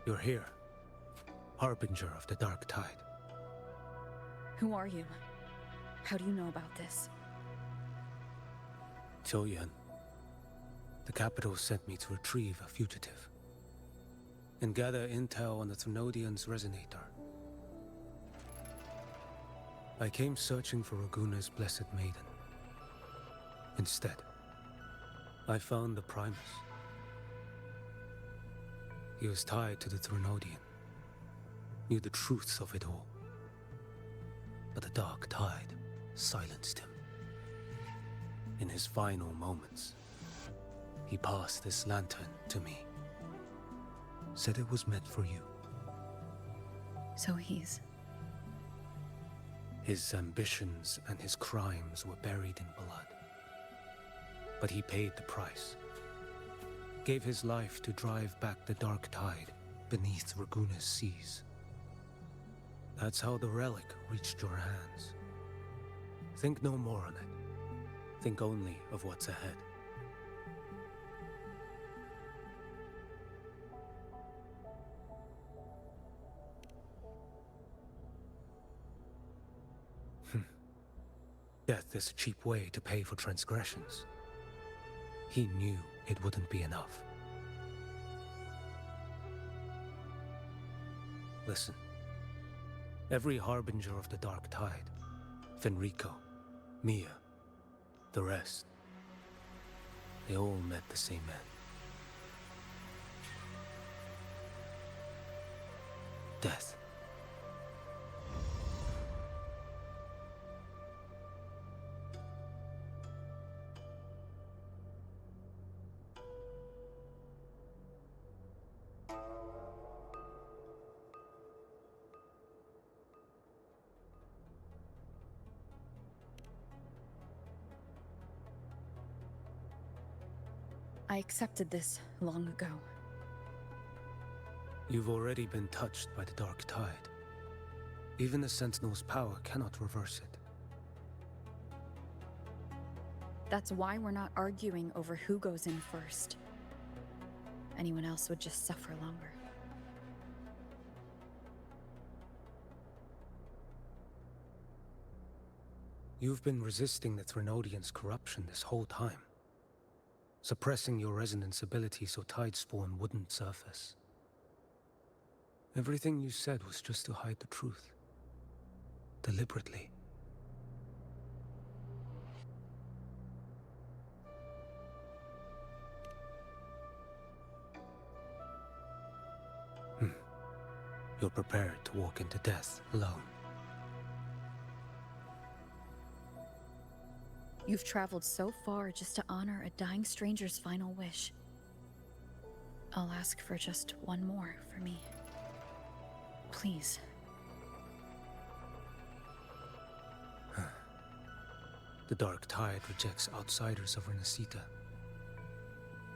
You're here, harbinger of the dark tide. Who are you? How do you know about this? Choyan. The capital sent me to retrieve a fugitive and gather intel on the Thrunodian's resonator. I came searching for Raguna's blessed maiden. Instead, I found the Primus. He was tied to the Thrunodian, knew the truths of it all. But the dark tide silenced him. In his final moments, he passed this lantern to me. Said it was meant for you. So he's... His ambitions and his crimes were buried in blood. But he paid the price. Gave his life to drive back the dark tide beneath Raguna's seas. That's how the relic reached your hands. Think no more on it. Think only of what's ahead. Death is a cheap way to pay for transgressions. He knew it wouldn't be enough. Listen. Every harbinger of the dark tide, Fenrico, Mia, the rest, they all met the same end. Death. I accepted this long ago. You've already been touched by the dark tide. Even the Sentinel's power cannot reverse it. That's why we're not arguing over who goes in first. Anyone else would just suffer longer. You've been resisting the Thrunodian's corruption this whole time. Suppressing your resonance ability so Tidespawn wouldn't surface. Everything you said was just to hide the truth. Deliberately. You're prepared to walk into death alone. You've traveled so far just to honor a dying stranger's final wish. I'll ask for just one more for me. Please. The dark tide rejects outsiders of Renacita.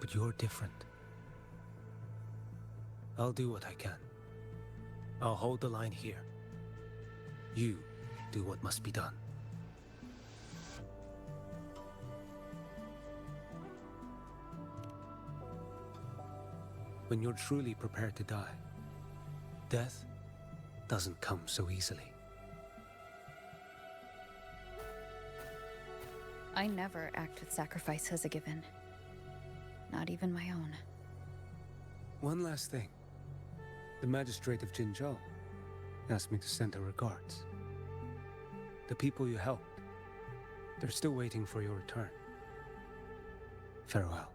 But you're different. I'll do what I can. I'll hold the line here. You do what must be done. When you're truly prepared to die, death doesn't come so easily. I never act with sacrifice as a given. Not even my own. One last thing. The magistrate of Jinzhou asked me to send her regards. The people you helped, they're still waiting for your return. Farewell.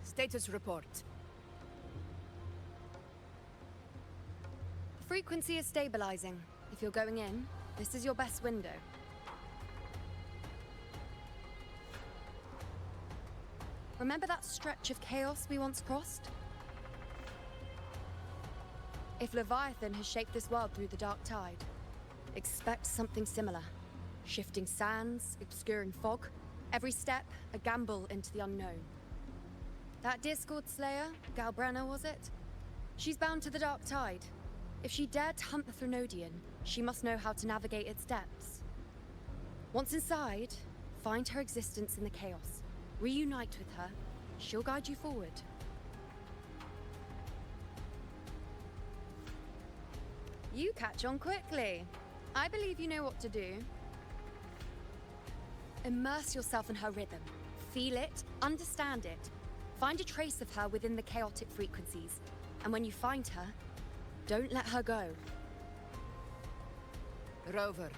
Status report. Frequency is stabilizing. If you're going in, this is your best window. Remember that stretch of chaos we once crossed? If Leviathan has shaped this world through the dark tide, expect something similar. Shifting sands, obscuring fog, every step a gamble into the unknown. That Discord Slayer, Galbrenna was it? She's bound to the dark tide. If she dared to hunt the Threnodian, she must know how to navigate its depths. Once inside, find her existence in the chaos. Reunite with her. She'll guide you forward. You catch on quickly. I believe you know what to do. Immerse yourself in her rhythm. Feel it, understand it. Find a trace of her within the chaotic frequencies. And when you find her, don't let her go. Rover,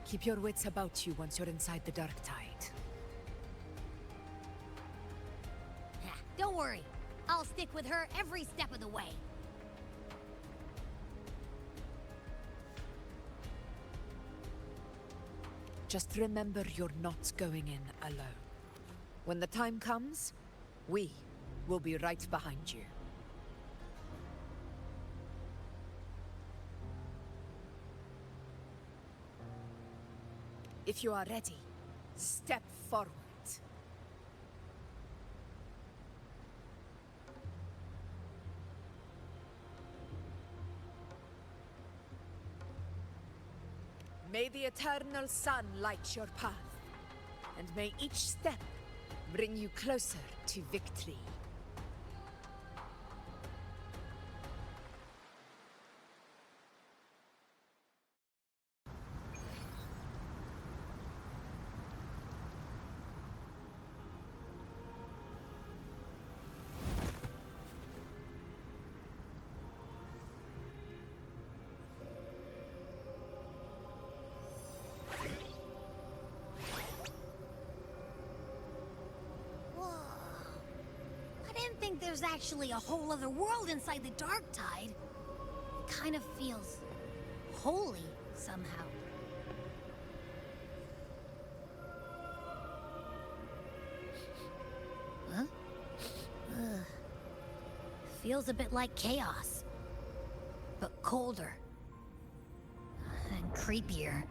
keep your wits about you once you're inside the dark tide. Don't worry. I'll stick with her every step of the way. Just remember you're not going in alone. When the time comes, we will be right behind you. If you are ready, step forward. May the eternal sun light your path, and may each step bring you closer to victory. There's actually a whole other world inside the dark tide. It kind of feels holy somehow. Huh? Ugh. Feels a bit like chaos, but colder and creepier.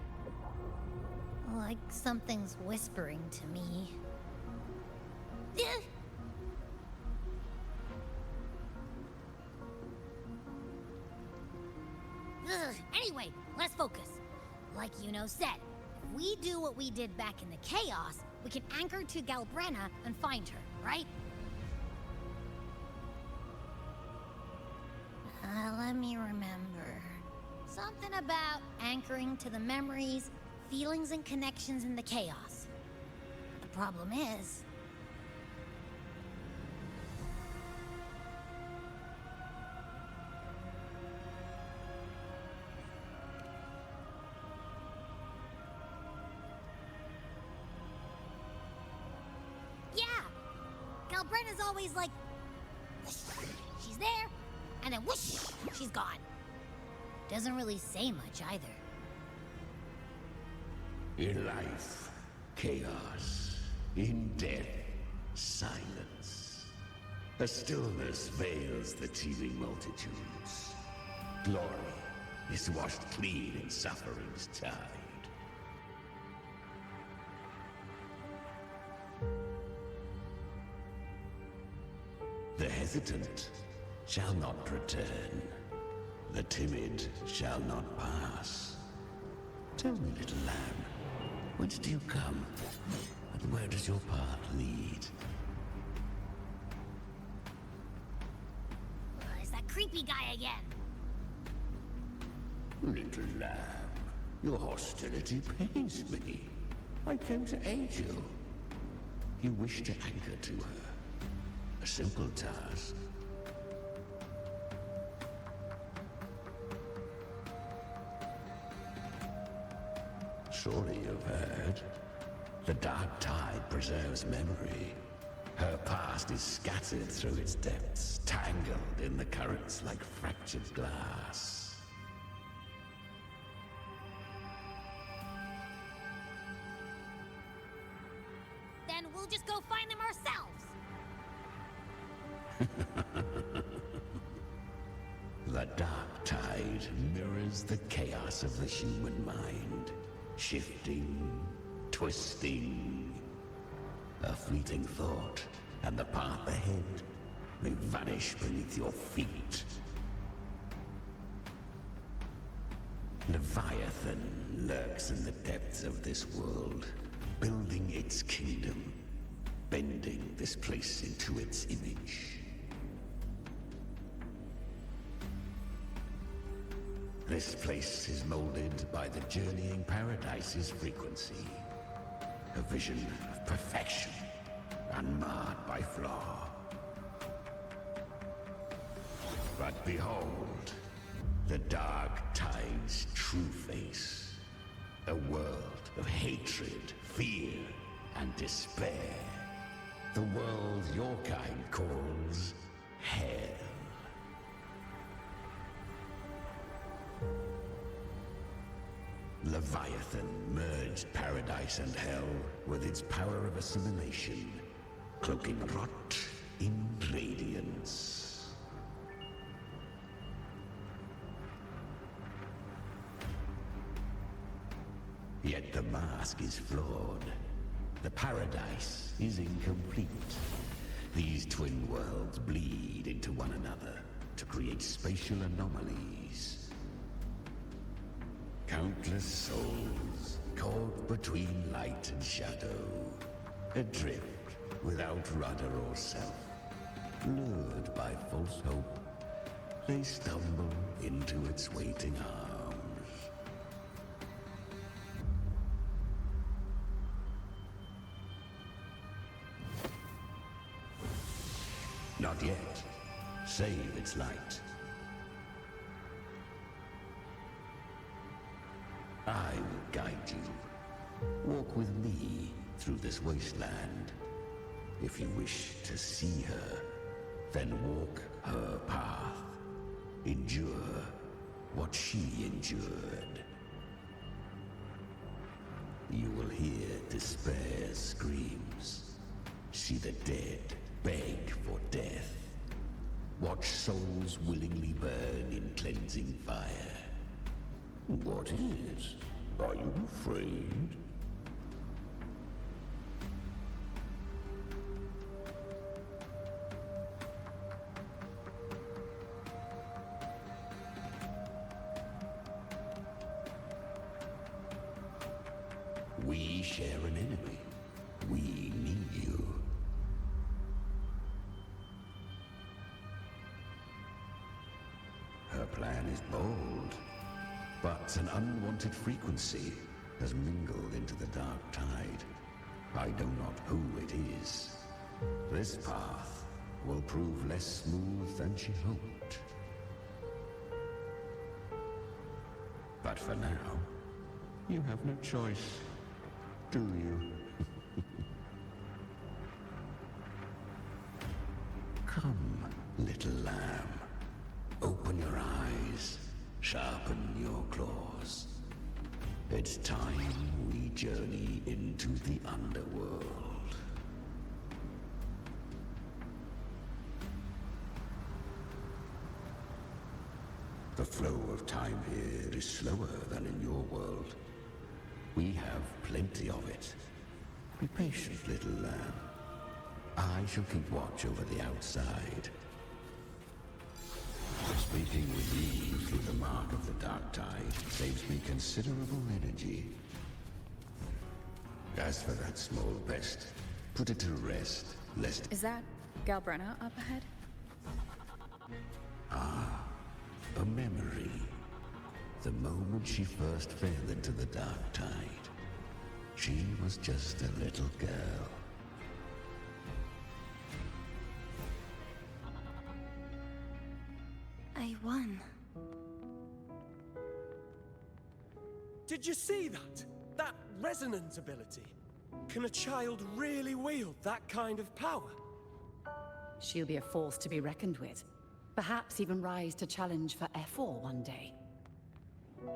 Like something's whispering to me. Anyway, let's focus. Like Yuno said, if we do what we did back in the chaos, we can anchor to Galbrenna and find her, right? Let me remember. Something about anchoring to the memories, feelings, and connections in the chaos. The problem is... Galbrenna's always like, whoosh, she's there, and then whoosh, she's gone. Doesn't really say much either. In life, chaos. In death, silence. A stillness veils the teeming multitudes. Glory is washed clean in suffering's tide. The hesitant shall not return. The timid shall not pass. Tell me, little lamb, whence do you come? And where does your path lead? It's that creepy guy again. Little lamb, your hostility pains me. I came to aid you. You wish to anchor to her. A simple task. Surely you've heard. The dark tide preserves memory. Her past is scattered through its depths, tangled in the currents like fractured glass. Then we'll just go find them ourselves. The dark tide mirrors the chaos of the human mind, shifting, twisting. A fleeting thought, and the path ahead may vanish beneath your feet. Leviathan lurks in the depths of this world, building its kingdom, bending this place into its image. This place is molded by the journeying paradise's frequency. A vision of perfection, unmarred by flaw. But behold, the dark tide's true face. A world of hatred, fear, and despair. The world your kind calls hell. Leviathan merged paradise and hell with its power of assimilation, cloaking rot in radiance. Yet the mask is flawed. The paradise is incomplete. These twin worlds bleed into one another to create spatial anomalies. Countless souls caught between light and shadow, adrift without rudder or self, lured by false hope, they stumble into its waiting arms. Not yet. Save its light. I will guide you. Walk with me through this wasteland. If you wish to see her, then walk her path. Endure what she endured. You will hear despair's screams. See the dead beg for death. Watch souls willingly burn in cleansing fire. What is? Are you afraid? We share an enemy. We need you. Her plan is bold. But an unwanted frequency has mingled into the dark tide. I know not who it is. This path will prove less smooth than she hoped. But for now, you have no choice, do you? Come, little lamb. Open your eyes. Sharpen your claws. It's time we journey into the underworld. The flow of time here is slower than in your world. We have plenty of it. Be patient, little lamb. I shall keep watch over the outside. Speaking with you through the mark of the dark tide saves me considerable energy. As for that small pest, put it to rest, lest... Is that Galbrenna up ahead? A memory. The moment she first fell into the dark tide. She was just a little girl. I won. Did you see that? That resonance ability? Can a child really wield that kind of power? She'll be a force to be reckoned with. Perhaps even rise to challenge for F4 one day.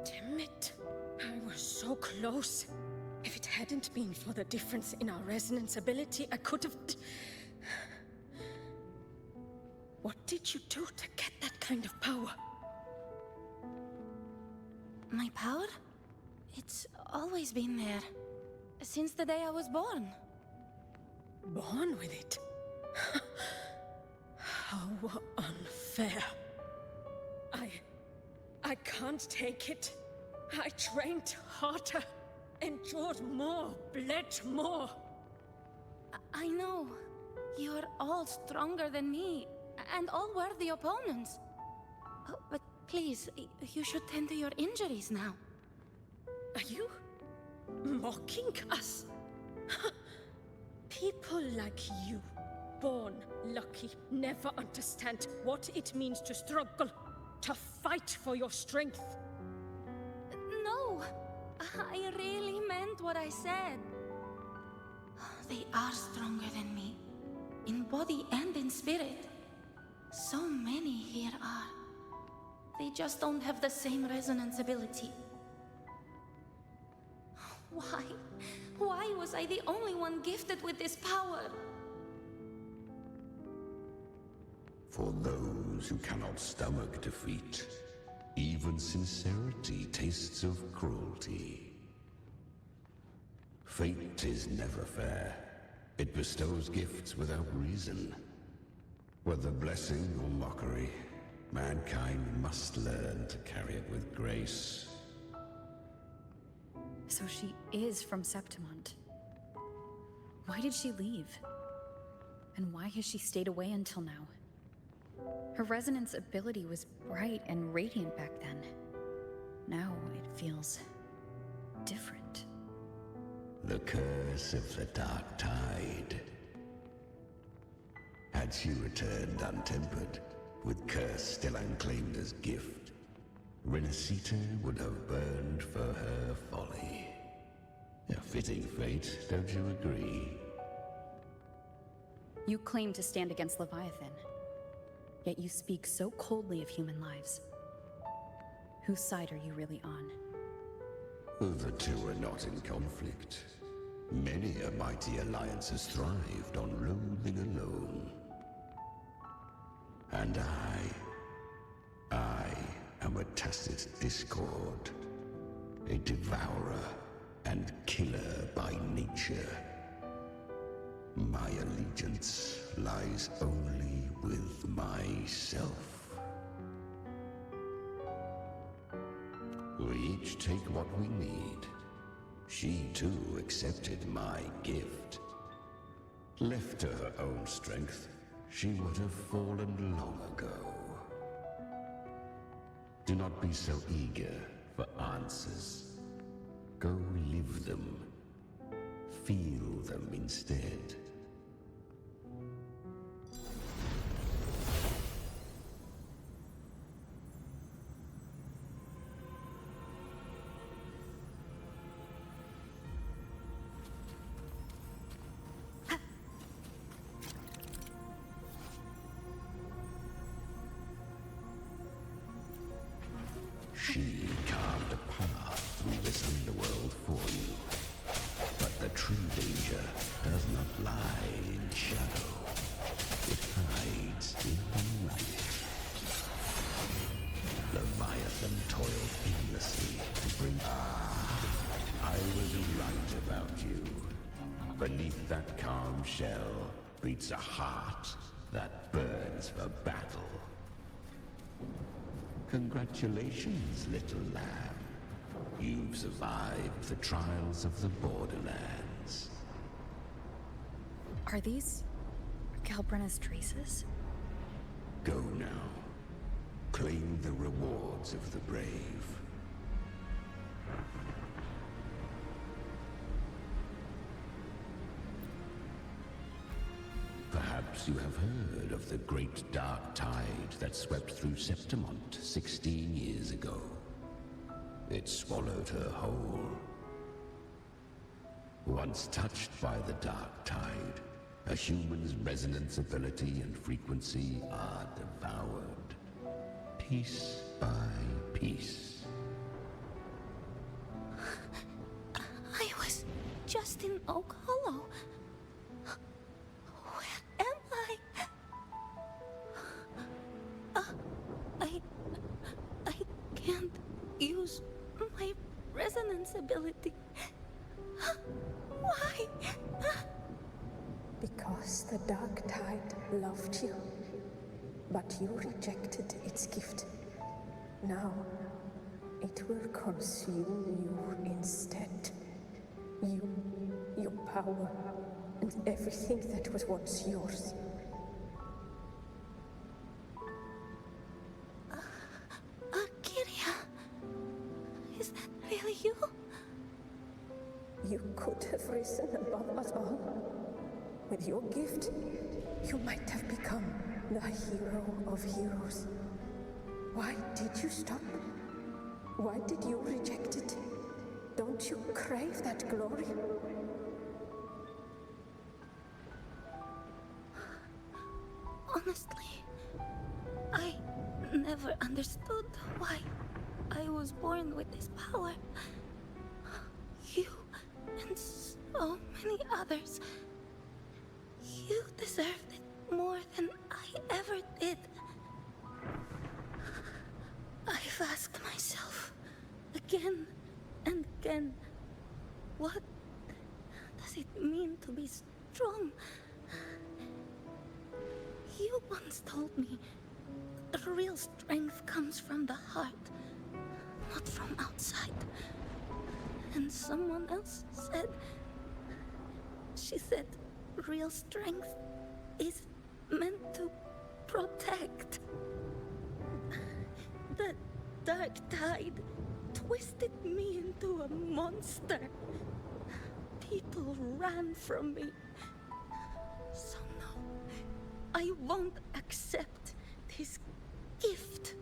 Damn it. I was so close. If it hadn't been for the difference in our resonance ability, I could have... What did you do to get that kind of power? My power? It's always been there. Since the day I was born. Born with it? How unfair. I can't take it. I trained harder, endured more, bled more. I know. You're all stronger than me, and all worthy opponents. Oh, but please, you should tend to your injuries now. Are you mocking us? People like you, born lucky, never understand what it means to struggle, to fight for your strength. No, I really meant what I said. They are stronger than me, in body and in spirit. So many here are. They just don't have the same resonance ability. Why? Why was I the only one gifted with this power? For those who cannot stomach defeat, even sincerity tastes of cruelty. Fate is never fair. It bestows gifts without reason. Whether blessing or mockery, mankind must learn to carry it with grace. So she is from Septimont. Why did she leave? And why has she stayed away until now? Her resonance ability was bright and radiant back then. Now it feels different. The curse of the Dark Tide. Had she returned untempered, with curse still unclaimed as gift, Renacita would have burned for her folly. A fitting fate, don't you agree? You claim to stand against Leviathan, yet you speak so coldly of human lives. Whose side are you really on? The two are not in conflict. Many a mighty alliance has thrived on loathing alone. And I am a tacit discord, a devourer and killer by nature. My allegiance lies only with myself. We each take what we need. She too accepted my gift. Left to her own strength, she would have fallen long ago. Do not be so eager for answers. Go live them. Feel them instead. She carved a path through this underworld for you. But the true danger does not lie in shadow. It hides in the light. Leviathan toiled endlessly to bring... I was right about you. Beneath that calm shell beats a heart that burns for battle. Congratulations, little lamb. You've survived the trials of the Borderlands. Are these Galbrenna's traces? Go now. Claim the rewards of the brave. Perhaps you have heard of the great dark tide that swept through Septimont 16 years ago. It swallowed her whole. Once touched by the dark tide, A human's resonance ability and frequency are devoured, piece by piece. I was just in Oak Hollow. Where am I? I can't use my resonance ability. Why? Because the Dark Tide loved you, but you rejected its gift. Now, it will consume you instead. You, your power, and everything that was once yours. Kyria, is that really you? You could have risen above us all. With your gift, you might have become the hero of heroes. Why did you stop? Why did you reject it? Don't you crave that glory? Honestly, I never understood why I was born with this power. You and so many others. You deserved it more than I ever did. I've asked myself again and again, what does it mean to be strong? You once told me the real strength comes from the heart, not from outside. And someone else said, she said, real strength is meant to protect. The Dark Tide twisted me into a monster. People ran from me. So no, I won't accept this gift.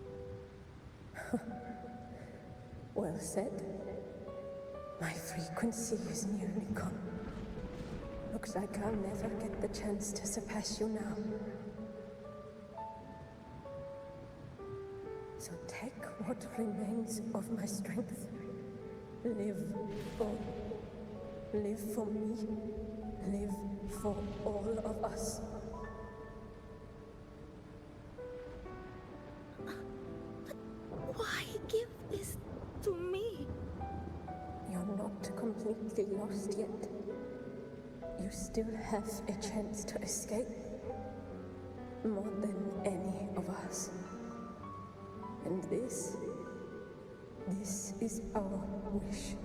Well said. My frequency is nearly gone. Looks like I'll never get the chance to surpass you now. So take what remains of my strength. Live for me. Live for all of us. But why give this to me? You're not completely lost yet. You still have a chance to escape. More than any of us. And this is our wish.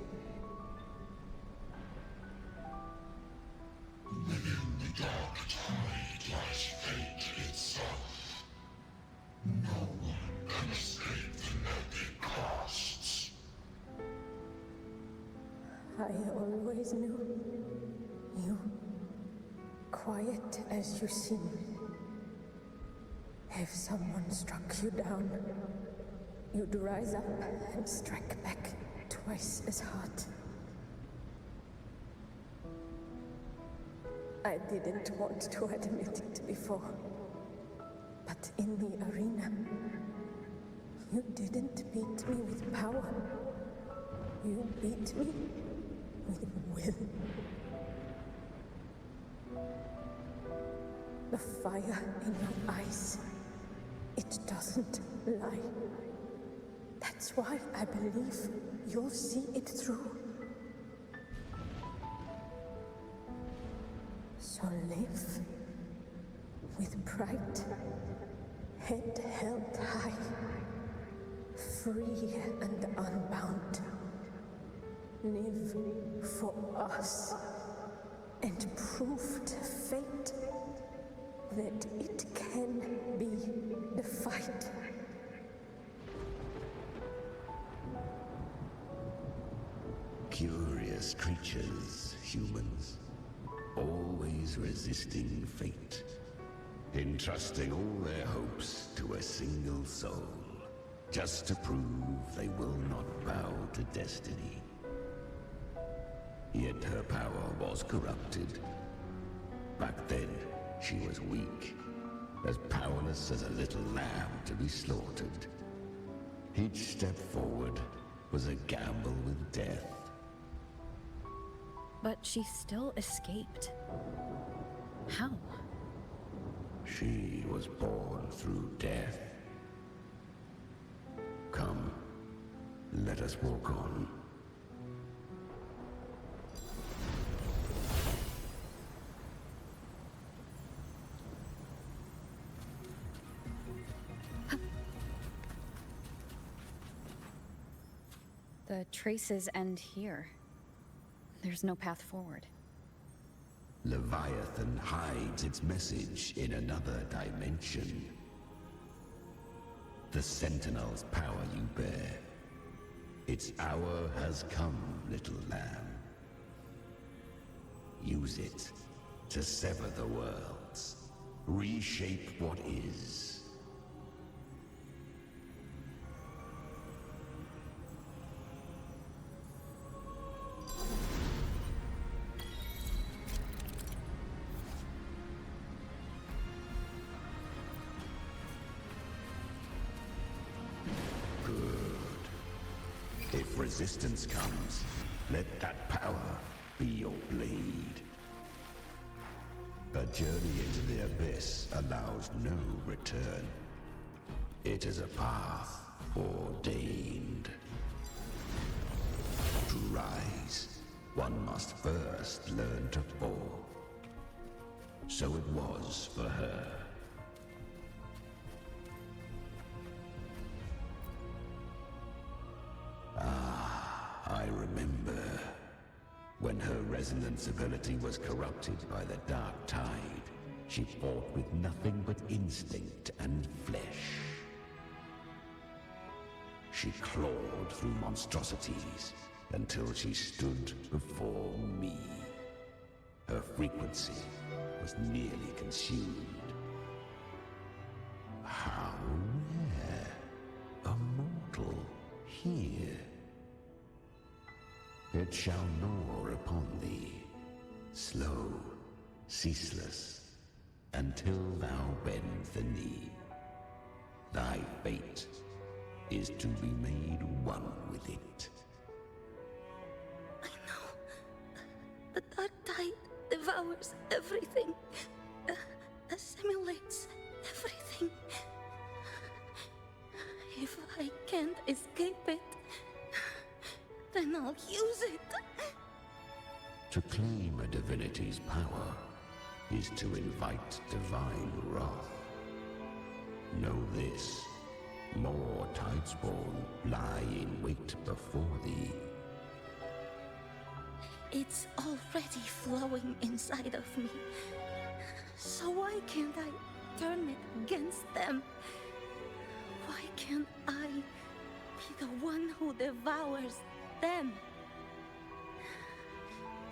Within the Dark Tide lies fate itself. No one can escape the net it casts. I always knew you, quiet as you seem. If someone struck you down, you'd rise up and strike back twice as hard. I didn't want to admit it before, but in the arena, you didn't beat me with power. You beat me with will. The fire in your eyes, it doesn't lie. That's why I believe you'll see it through. So live with pride, head held high, free and unbound. Live for us and prove to fate that it can be defied. Curious creatures, humans, always resisting fate, entrusting all their hopes to a single soul, just to prove they will not bow to destiny. Yet her power was corrupted. back then, she was weak, as powerless as a little lamb to be slaughtered. Each step forward was a gamble with death. But she still escaped. How? She was born through death. Come, let us walk on. The traces end here. There's no path forward. Leviathan hides its message in another dimension. The Sentinel's power you bear. Its hour has come, little lamb. Use it to sever the worlds. Reshape what is. If resistance comes, let that power be your blade. A journey into the abyss allows no return. It is a path ordained. To rise, one must first learn to fall. So it was for her. I remember when her resonance ability was corrupted by the dark tide. She fought with nothing but instinct and flesh. She clawed through monstrosities until she stood before me. Her frequency was nearly consumed. How rare! A mortal here. It shall gnaw upon thee, slow, ceaseless, until thou bend the knee. Thy fate is to be made one with it. I know. The dark tide devours everything, assimilates everything. If I can't escape it, then I'll use it. To claim a divinity's power is to invite divine wrath. Know this, more Tidespawn lie in wait before thee. It's already flowing inside of me. So why can't I turn it against them? Why can't I be the one who devours them?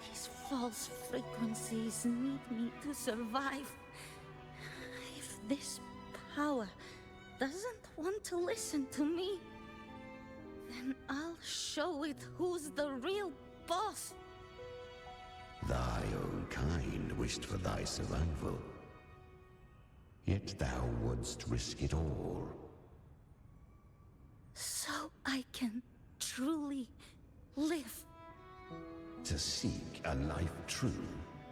These false frequencies need me to survive. If this power doesn't want to listen to me, then I'll show it who's the real boss. Thy own kind wished for thy survival. Yet thou wouldst risk it all. So I can truly live. To seek a life true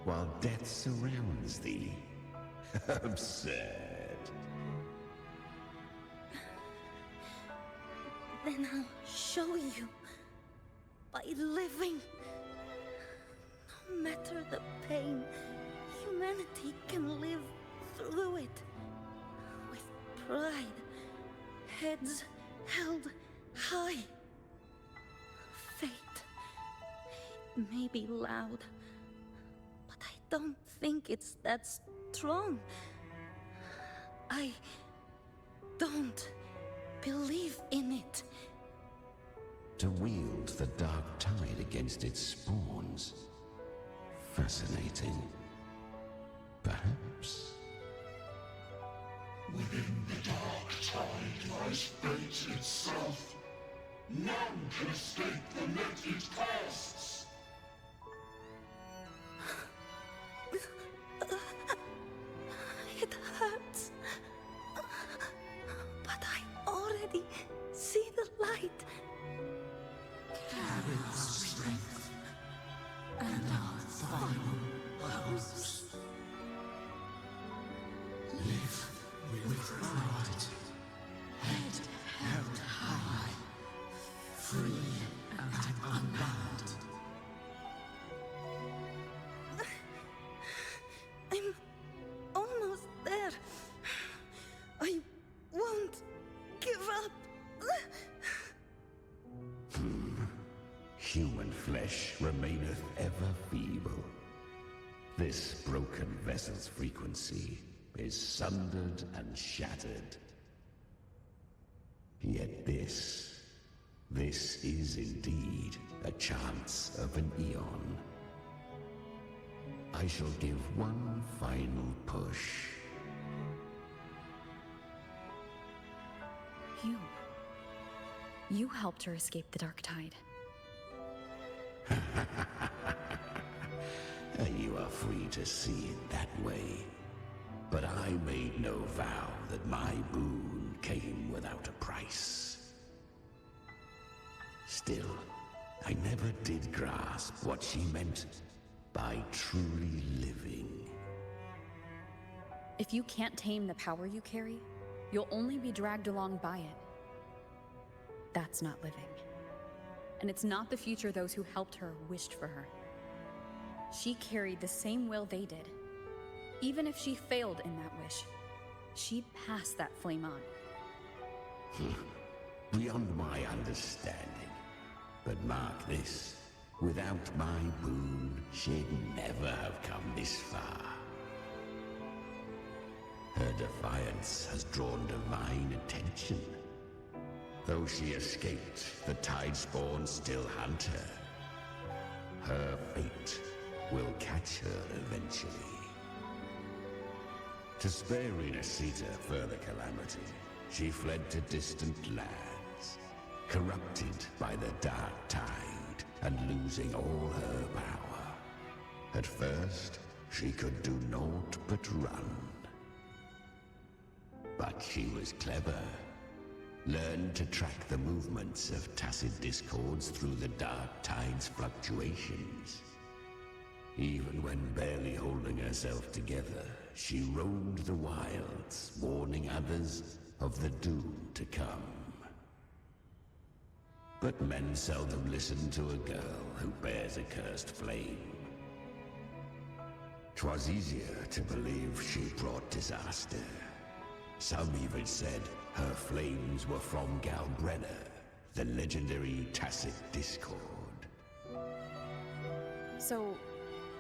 while death surrounds thee. Absurd. Then I'll show you by living. No matter the pain, humanity can live through it. With pride, heads held high. Fate, it may be loud, but I don't think it's that strong. I don't believe in it. To wield the dark tide against its spawns. Fascinating. Perhaps. Within the dark tide lies fate itself. None can escape the net it casts. our final house. Live with pride, head held high, free and unbound. I'm almost there. I won't give up. Human flesh remaineth ever feeble. This broken vessel's frequency is sundered and shattered. Yet this is indeed a chance of an eon. I shall give one final push. You helped her escape the Dark Tide. You are free to see it that way. But I made no vow that my boon came without a price. Still, I never did grasp what she meant by truly living. If you can't tame the power you carry, you'll only be dragged along by it. That's not living. And it's not the future those who helped her wished for her. She carried the same will they did. Even if she failed in that wish, she'd pass that flame on. Beyond my understanding. But mark this, without my boon, she'd never have come this far. Her defiance has drawn divine attention. Though she escaped, the Tidespawn still hunt her. Her fate will catch her eventually. To spare Renasita further calamity, she fled to distant lands, corrupted by the Dark Tide and losing all her power. At first, she could do naught but run. But she was clever. Learned to track the movements of tacit discords through the Dark Tide's fluctuations. Even when barely holding herself together, she roamed the wilds, warning others of the doom to come. But men seldom listen to a girl who bears a cursed flame. 'Twas easier to believe she brought disaster. Some even said her flames were from Galbrenna, the legendary tacit discord. So,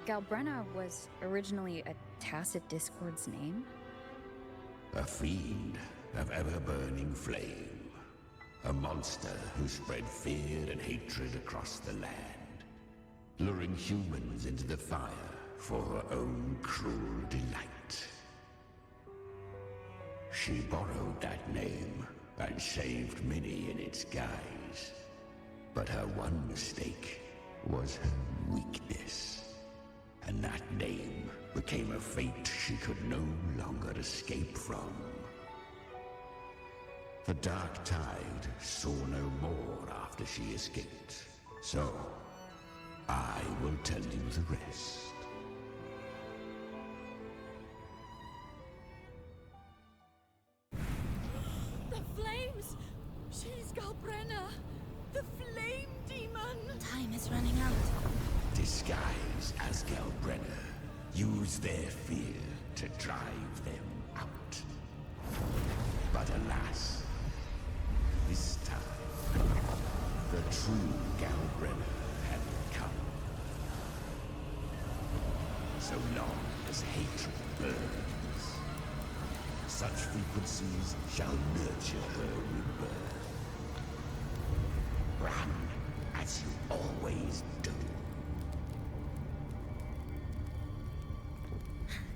Galbrenna was originally a tacit discord's name? A fiend of ever-burning flame. A monster who spread fear and hatred across the land, luring humans into the fire for her own cruel delight. She borrowed that name and saved many in its guise. But her one mistake was her weakness. And that name became a fate she could no longer escape from. The Dark Tide saw no more after she escaped. So, I will tell you the rest. The flames! She's Galbrenna! The flame demon! Time is running out. Disguised as Galbrenna, use their fear to drive them out. But alas, this time, the true Galbrenna had come. So long as hatred burns, such frequencies shall nurture her rebirth. Run as you always do.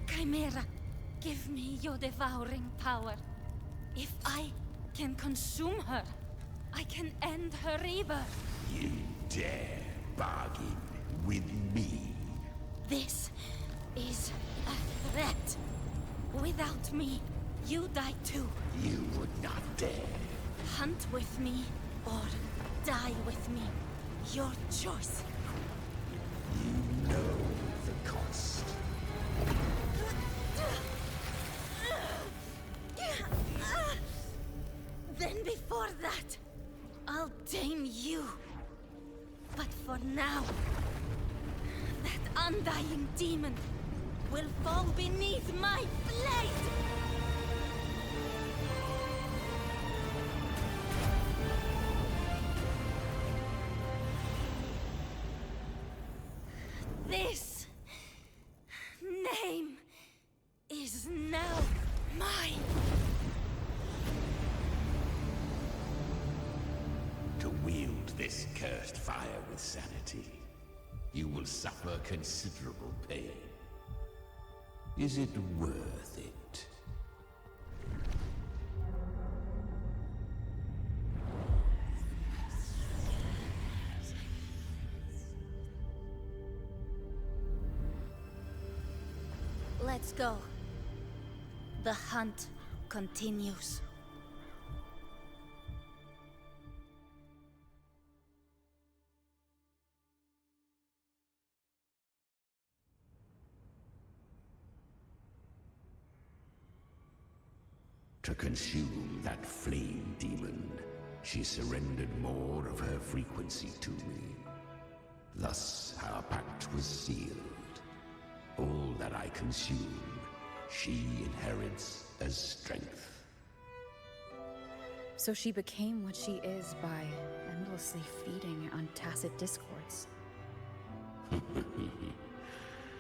Chimera, give me your devouring power. If I can consume her, I can end her rebirth. You dare bargain with me? This is a threat. Without me, you die too. You would not dare. Hunt with me, or die with me. Your choice. You know that, I'll tame you. But for now, that undying demon will fall beneath my blade! This name is now mine. To wield this cursed fire with sanity, you will suffer considerable pain. Is it worth it? Let's go. The hunt continues. To consume that flame demon, she surrendered more of her frequency to me. Thus, our pact was sealed. All that I consume, she inherits as strength. So she became what she is by endlessly feeding on tacit discords.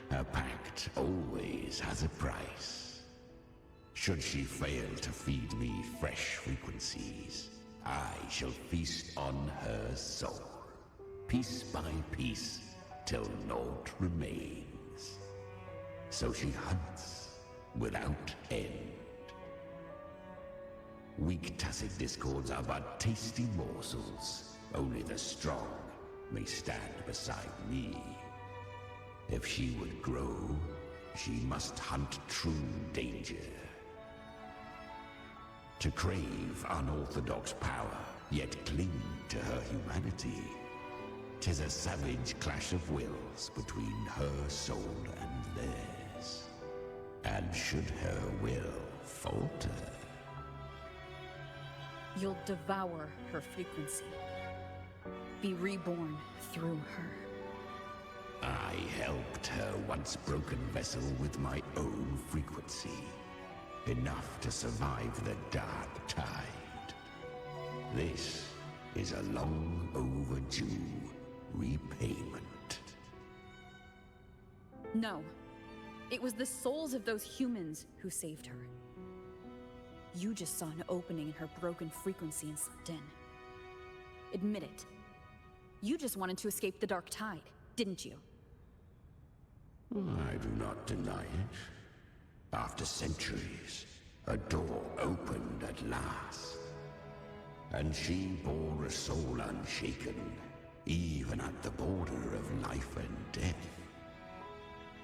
A pact always has a price. Should she fail to feed me fresh frequencies, I shall feast on her soul, piece by piece, till naught remains. So she hunts without end. Weak tacit discords are but tasty morsels. Only the strong may stand beside me. If she would grow, she must hunt true danger. To crave unorthodox power, yet cling to her humanity, 'tis a savage clash of wills between her soul and theirs. And should her will falter, You'll devour her frequency. Be reborn through her. I helped her once broken vessel with my own frequency. Enough to survive the dark tide. This is a long overdue repayment. No. It was the souls of those humans who saved her. You just saw an opening in her broken frequency and slipped in. Admit it. You just wanted to escape the dark tide, didn't you? I do not deny it. After centuries, a door opened at last. And she bore a soul unshaken, even at the border of life and death.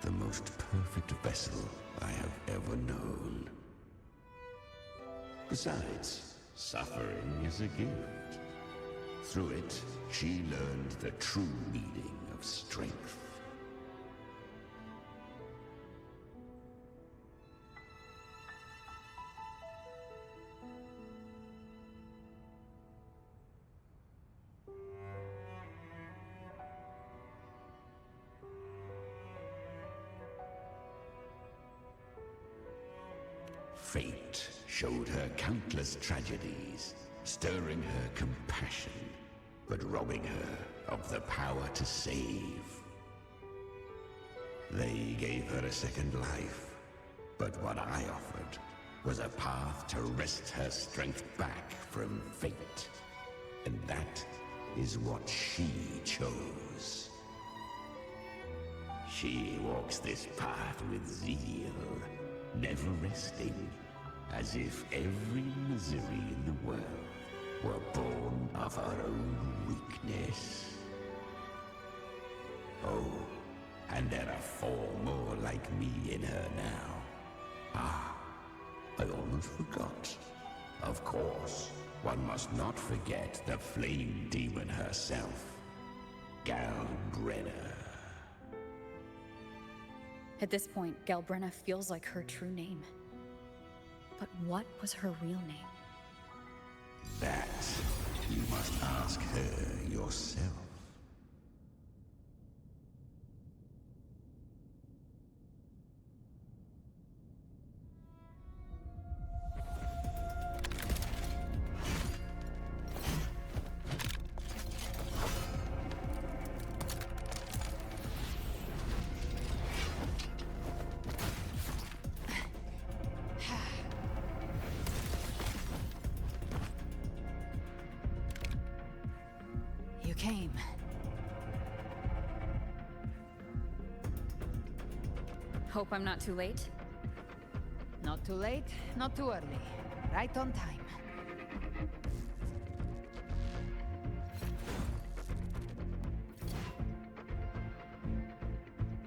The most perfect vessel I have ever known. Besides, suffering is a gift. Through it, she learned the true meaning of strength. Fate showed her countless tragedies, stirring her compassion, but robbing her of the power to save. They gave her a second life, but what I offered was a path to wrest her strength back from fate. And that is what she chose. She walks this path with zeal, never resting, as if every misery in the world were born of her own weakness. Oh, and there are 4 more like me in her now. Ah, I almost forgot. Of course, one must not forget the flame demon herself, Galbrenna. At this point, Galbrenna feels like her true name. But what was her real name? That must ask her yourself. You came. Hope I'm not too late. Not too late, not too early. Right on time.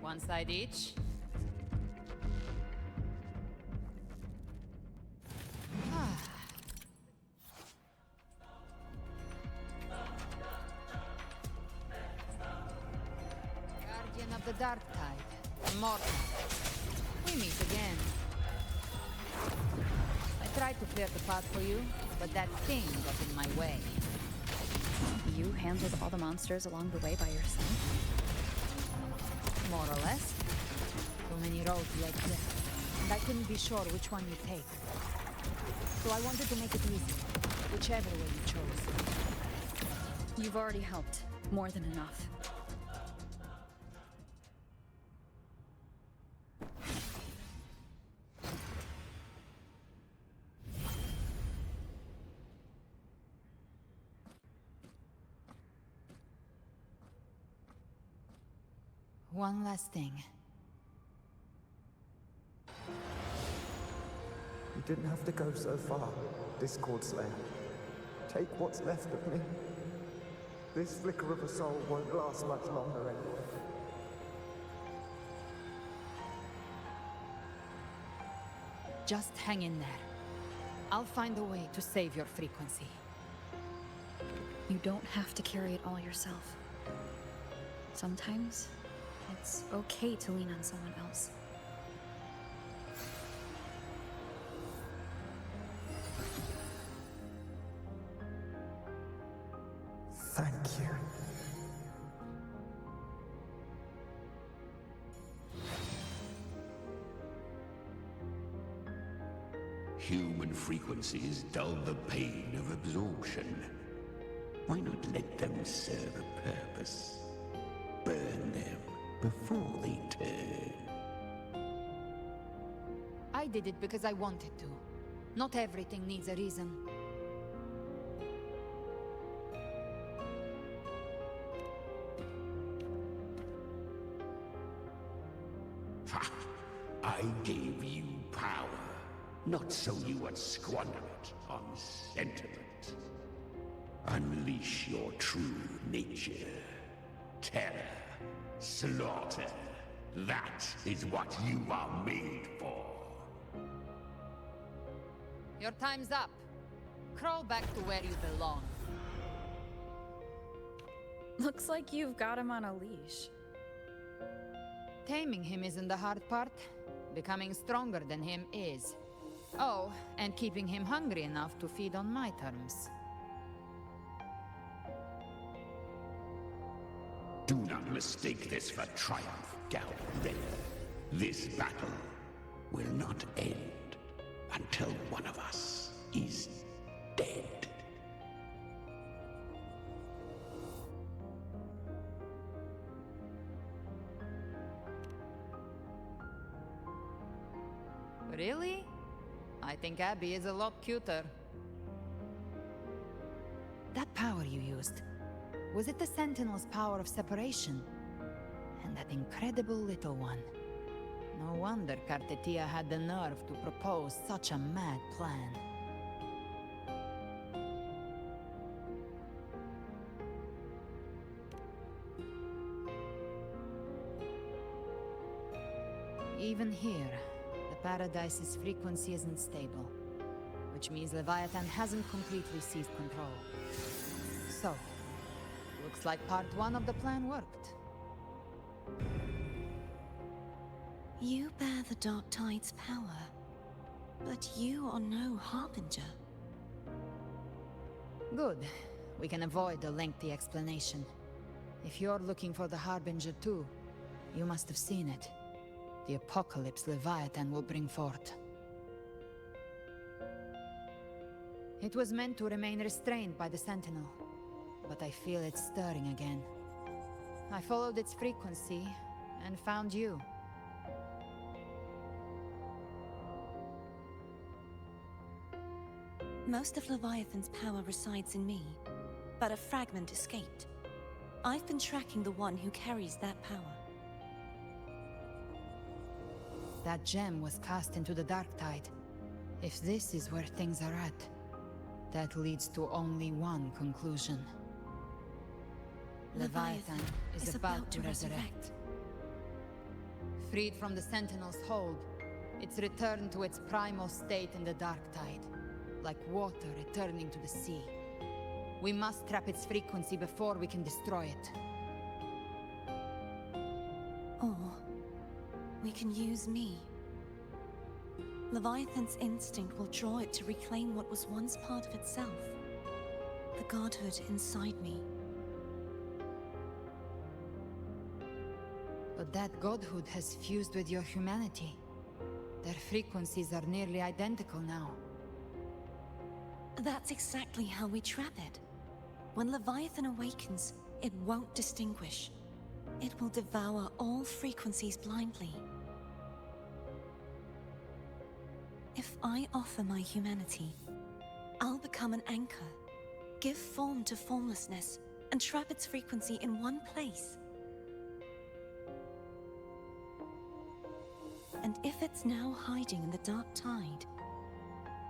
One side each. Guardian of the Dark Tide, Immortal. We meet again. I tried to clear the path for you, but that thing got in my way. You handled all the monsters along the way by yourself? More or less. Too many roads led there, and I couldn't be sure which one you take. So I wanted to make it easy, whichever way you chose. You've already helped. More than enough. One last thing. You didn't have to go so far, Discord Slayer. Take what's left of me. This flicker of a soul won't last much longer anyway. Just hang in there. I'll find a way to save your frequency. You don't have to carry it all yourself. Sometimes, it's okay to lean on someone else. Thank you. Human frequencies dull the pain of absorption. Why not let them serve a purpose? Burn them before they turn. I did it because I wanted to. Not everything needs a reason. Ha! I gave you power, not so you would squander it on sentiment. Unleash your true nature. Terror, slaughter. That is what you are made for. Your time's up. Crawl back to where you belong. Looks like you've got him on a leash. Taming him isn't the hard part. Becoming stronger than him is. Oh, and keeping him hungry enough to feed on my terms. Do not mistake this for triumph, Galred. This battle will not end until one of us is dead. Really? I think Abby is a lot cuter. That power you used, was it the Sentinel's power of separation? And that incredible little one. No wonder Kartetia had the nerve to propose such a mad plan. Even here, the Paradise's frequency isn't stable, which means Leviathan hasn't completely seized control. So, looks like part one of the plan worked. You bear the Dark Tide's power, but you are no Harbinger. Good. We can avoid a lengthy explanation. If you're looking for the Harbinger too, you must have seen it. The apocalypse Leviathan will bring forth. It was meant to remain restrained by the Sentinel, but I feel it stirring again. I followed its frequency, and found you. Most of Leviathan's power resides in me, but a fragment escaped. I've been tracking the one who carries that power. That gem was cast into the Dark Tide. If this is where things are at, that leads to only one conclusion. Leviathan is about to resurrect. Freed from the Sentinel's hold, it's returned to its primal state in the Dark Tide, like water returning to the sea. We must trap its frequency before we can destroy it. Or we can use me. Leviathan's instinct will draw it to reclaim what was once part of itself. The godhood inside me. But that godhood has fused with your humanity. Their frequencies are nearly identical now. That's exactly how we trap it. When Leviathan awakens, it won't distinguish. It will devour all frequencies blindly. If I offer my humanity, I'll become an anchor, give form to formlessness, and trap its frequency in one place. And if it's now hiding in the Dark Tide,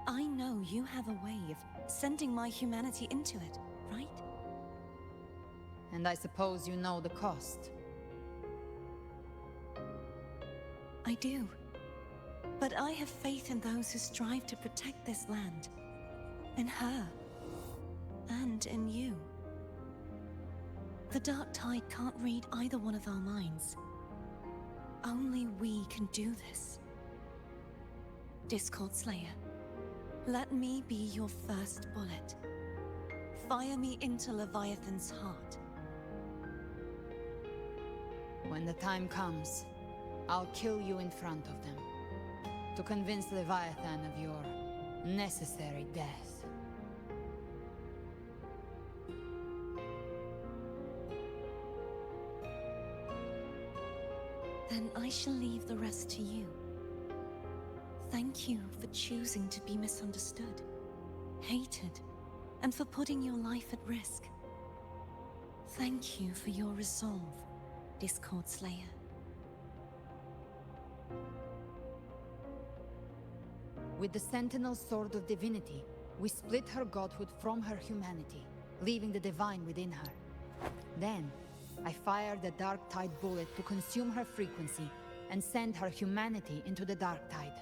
I know you have a way of sending my humanity into it, right? And I suppose you know the cost. I do. But I have faith in those who strive to protect this land. In her. And in you. The Dark Tide can't read either one of our minds. Only we can do this. Discord Slayer, let me be your first bullet. Fire me into Leviathan's heart. When the time comes, I'll kill you in front of them. To convince Leviathan of your necessary death. Then I shall leave the rest to you. Thank you for choosing to be misunderstood, hated, and for putting your life at risk. Thank you for your resolve, Discord Slayer. With the Sentinel's Sword of Divinity, we split her godhood from her humanity, leaving the divine within her. Then, I fired the Dark Tide bullet to consume her frequency and send her humanity into the Dark Tide.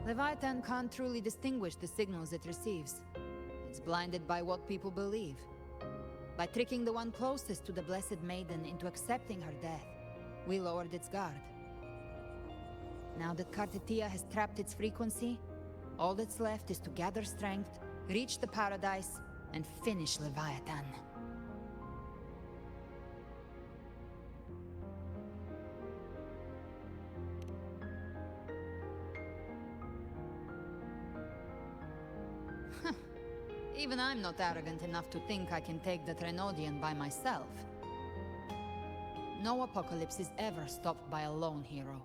Leviathan can't truly distinguish the signals it receives. It's blinded by what people believe. By tricking the one closest to the Blessed Maiden into accepting her death, we lowered its guard. Now that Kartetia has trapped its frequency, all that's left is to gather strength, reach the paradise, and finish Leviathan. Even I'm not arrogant enough to think I can take the Trenodian by myself. No apocalypse is ever stopped by a lone hero.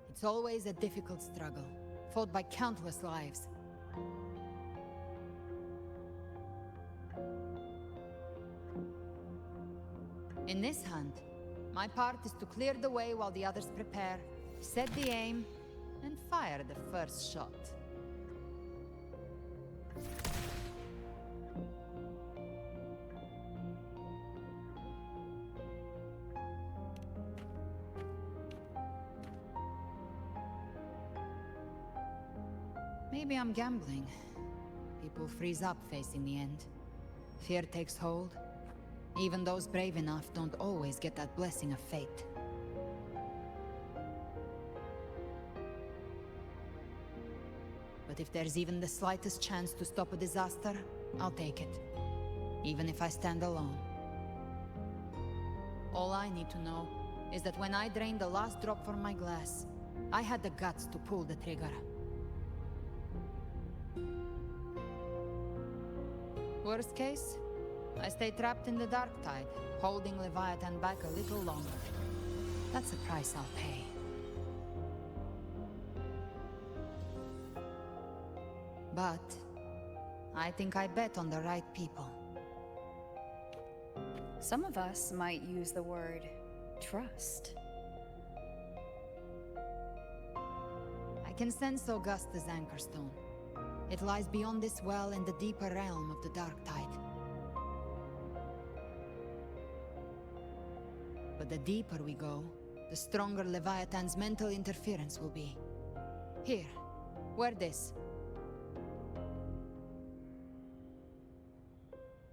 It's always a difficult struggle, fought by countless lives. In this hunt, my part is to clear the way while the others prepare, set the aim, and fire the first shot. Maybe I'm gambling. People freeze up facing the end. Fear takes hold, Even those brave enough don't always get that blessing of fate. But if there's even the slightest chance to stop a disaster, I'll take it. Even if I stand alone. All I need to know is that when I drained the last drop from my glass, I had the guts to pull the trigger. Worst case, I stay trapped in the dark tide, holding Leviathan back a little longer. That's the price I'll pay. But I think I bet on the right people. Some of us might use the word trust. I can sense Augusta's anchorstone. It lies beyond this well in the deeper realm of the dark tide. But the deeper we go, the stronger Leviathan's mental interference will be. Here, wear this.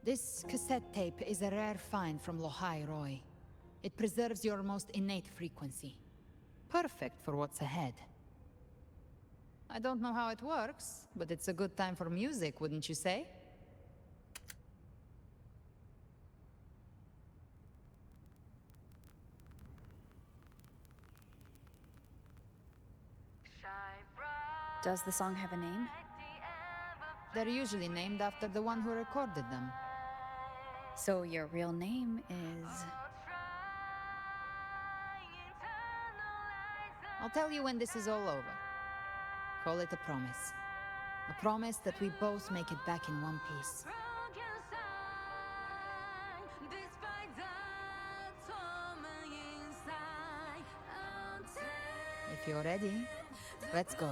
This cassette tape is a rare find from Lohai Roy. It preserves your most innate frequency. Perfect for what's ahead. I don't know how it works, but it's a good time for music, wouldn't you say? Does the song have a name? They're usually named after the one who recorded them. So your real name is... I'll tell you when this is all over. Call it a promise. A promise that we both make it back in one piece. If you're ready, let's go.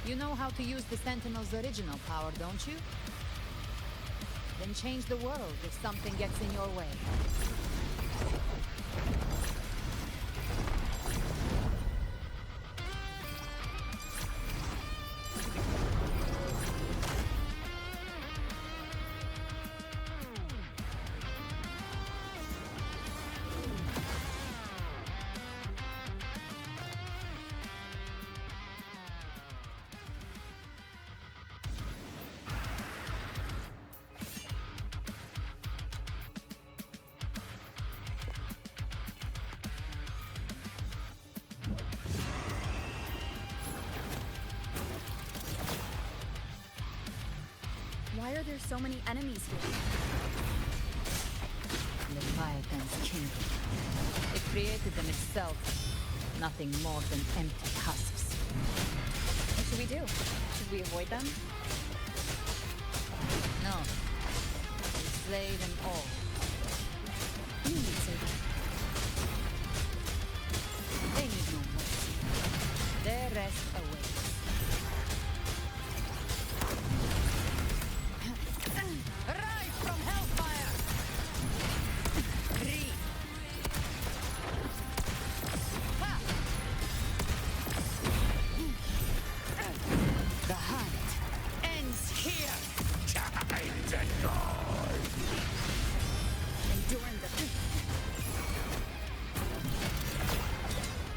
You know how to use the Sentinel's original power, don't you? Then change the world if something gets in your way. Why are there so many enemies here? Leviathan's kingdom. It created them itself. Nothing more than empty husks. What should we do? Should we avoid them? No. We slay them all. You need saving. They need no mercy. Their rest awaits. Rise from hellfire! Breathe! Ha! The hunt ends here! Enduring the...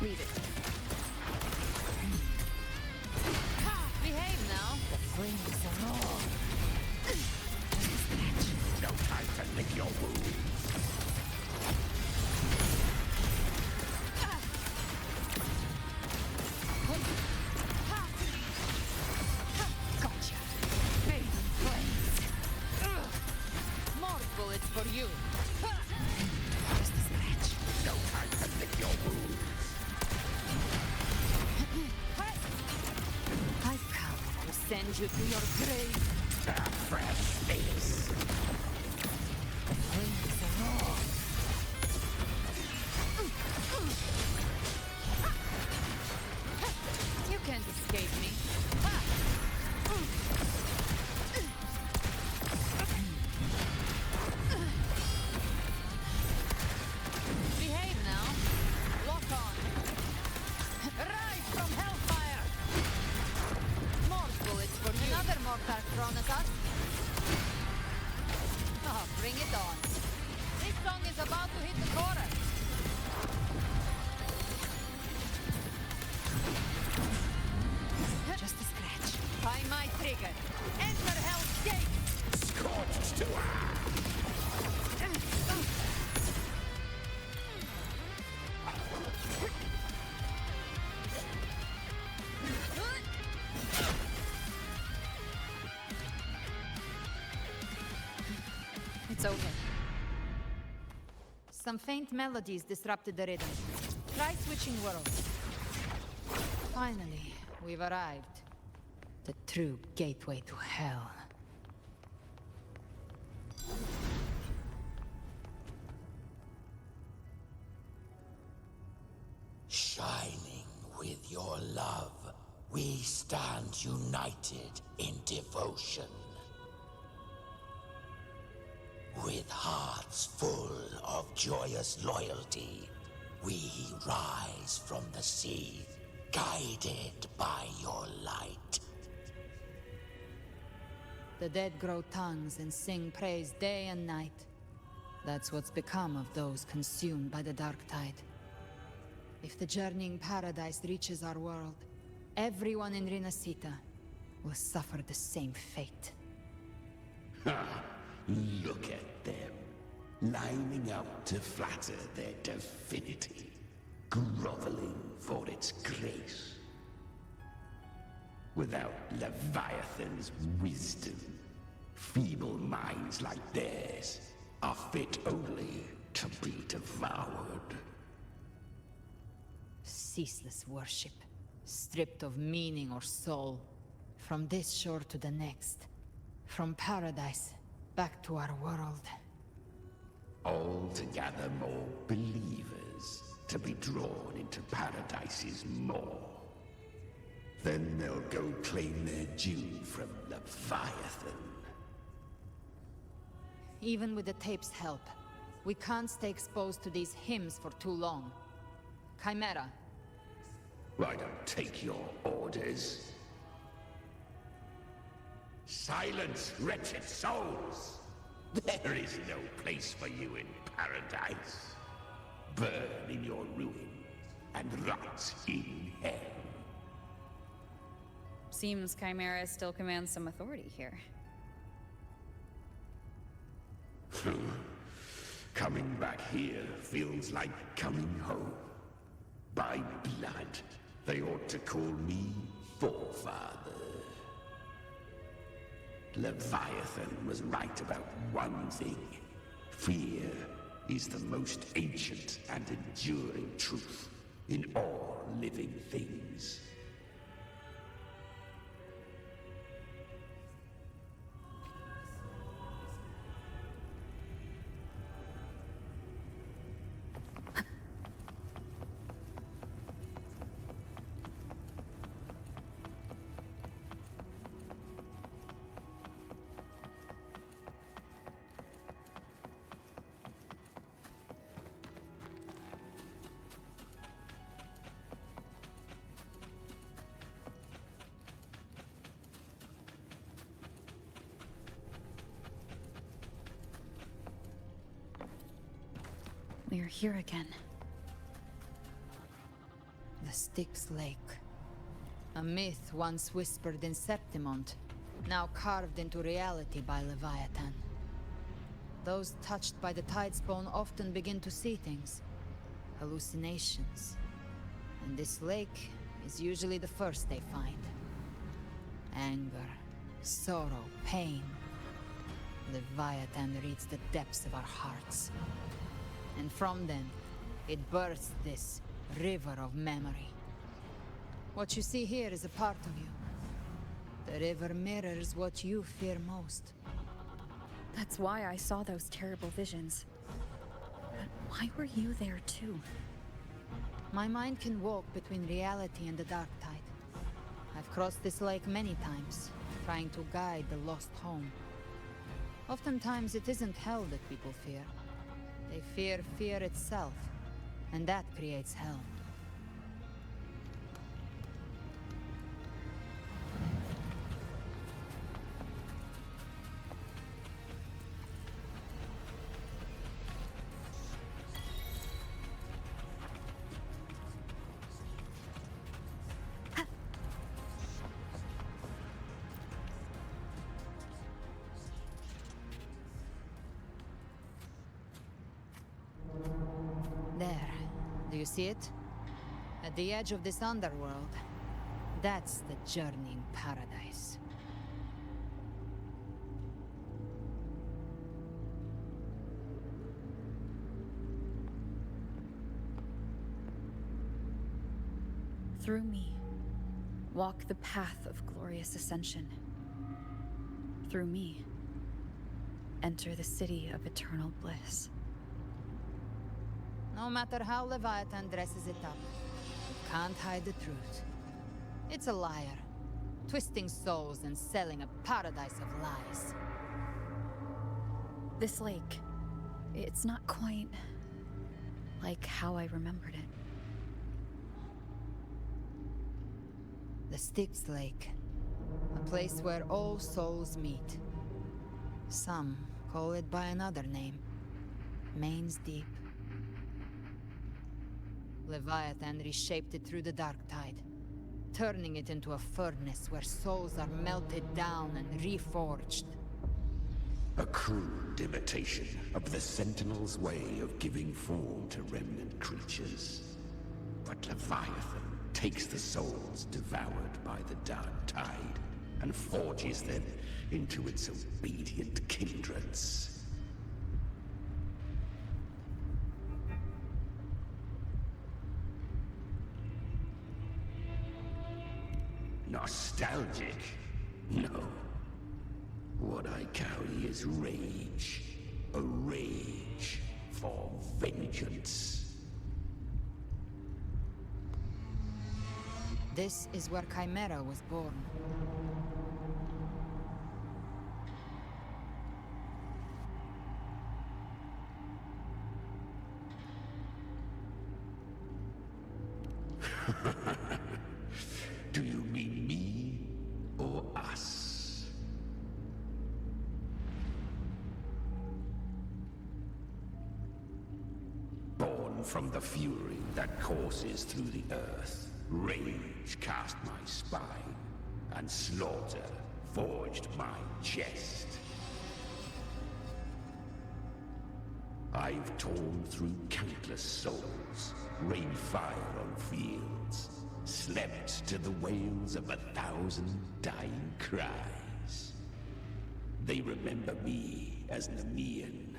Leave it. Ha! Behave now! The flames are raw. No time to lick your wounds. Gotcha! Bathe in flames! More bullets for you! Just a scratch. No time to lick your wounds. I've come to send you to your grave. A fresh face. The flames are raw. You can't escape me. Ha! It's over. Some faint melodies disrupted the rhythm. Try switching worlds. Finally, we've arrived. The true gateway to hell. Shining with your love, we stand united in devotion. With hearts full of joyous loyalty, we rise from the sea, guided by your light. The dead grow tongues and sing praise day and night. That's what's become of those consumed by the dark tide. If the journeying paradise reaches our world, everyone in Rinasita will suffer the same fate. Ha! Look at them, lining up to flatter their divinity, groveling for its grace. Without Leviathan's wisdom, feeble minds like theirs are fit only to be devoured. Ceaseless worship, stripped of meaning or soul. From this shore to the next. From paradise, back to our world. All to gather more believers, to be drawn into Paradise's maw. Then they'll go claim their due from Leviathan. Even with the tape's help, we can't stay exposed to these hymns for too long. Chimera. I don't take your orders. Silence, wretched souls! There is no place for you in paradise. Burn in your ruin and rot in hell. Seems Chimera still commands some authority here. Coming back here feels like coming home. By blood, they ought to call me Forefather. Leviathan was right about one thing. Fear is the most ancient and enduring truth in all living things. We're here again. The Styx Lake. A myth once whispered in Septimont, now carved into reality by Leviathan. Those touched by the Tidespawn often begin to see things. Hallucinations. And this lake is usually the first they find. Anger, sorrow, pain. Leviathan reads the depths of our hearts. And from them, it births this river of memory. What you see here is a part of you. The river mirrors what you fear most. That's why I saw those terrible visions. But why were you there too? My mind can walk between reality and the dark tide. I've crossed this lake many times, trying to guide the lost home. Oftentimes it isn't hell that people fear. They fear fear itself, and that creates hell. There. Do you see it? At the edge of this underworld. That's the journeying paradise. Through me, walk the path of glorious ascension. Through me, enter the city of eternal bliss. No matter how Leviathan dresses it up, can't hide the truth. It's a liar, twisting souls and selling a paradise of lies. This lake, it's not quite like how I remembered it. The Styx Lake, a place where all souls meet. Some call it by another name, Main's Deep. Leviathan reshaped it through the dark tide, turning it into a furnace where souls are melted down and reforged. A crude imitation of the Sentinel's way of giving form to remnant creatures. But Leviathan takes the souls devoured by the dark tide and forges them into its obedient kindreds. Nostalgic? No. What I carry is rage. A rage for vengeance. This is where Chimera was born. Do you mean me or us? Born from the fury that courses through the earth, rage cast my spine, and slaughter forged my chest. I've torn through countless souls, rained fire on fields, slept to the wails of 1,000 dying cries. They remember me as Nemean,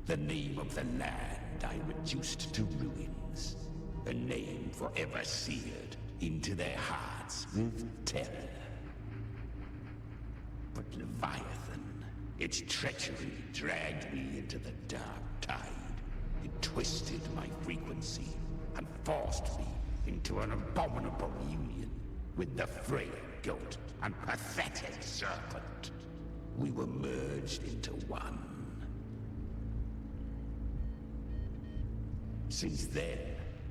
the name of the land I reduced to ruins, a name forever seared into their hearts with terror. But Leviathan, its treachery dragged me into the dark tide. It twisted my frequency and forced me into an abominable union with the frail goat and pathetic serpent. We were merged into one. Since then,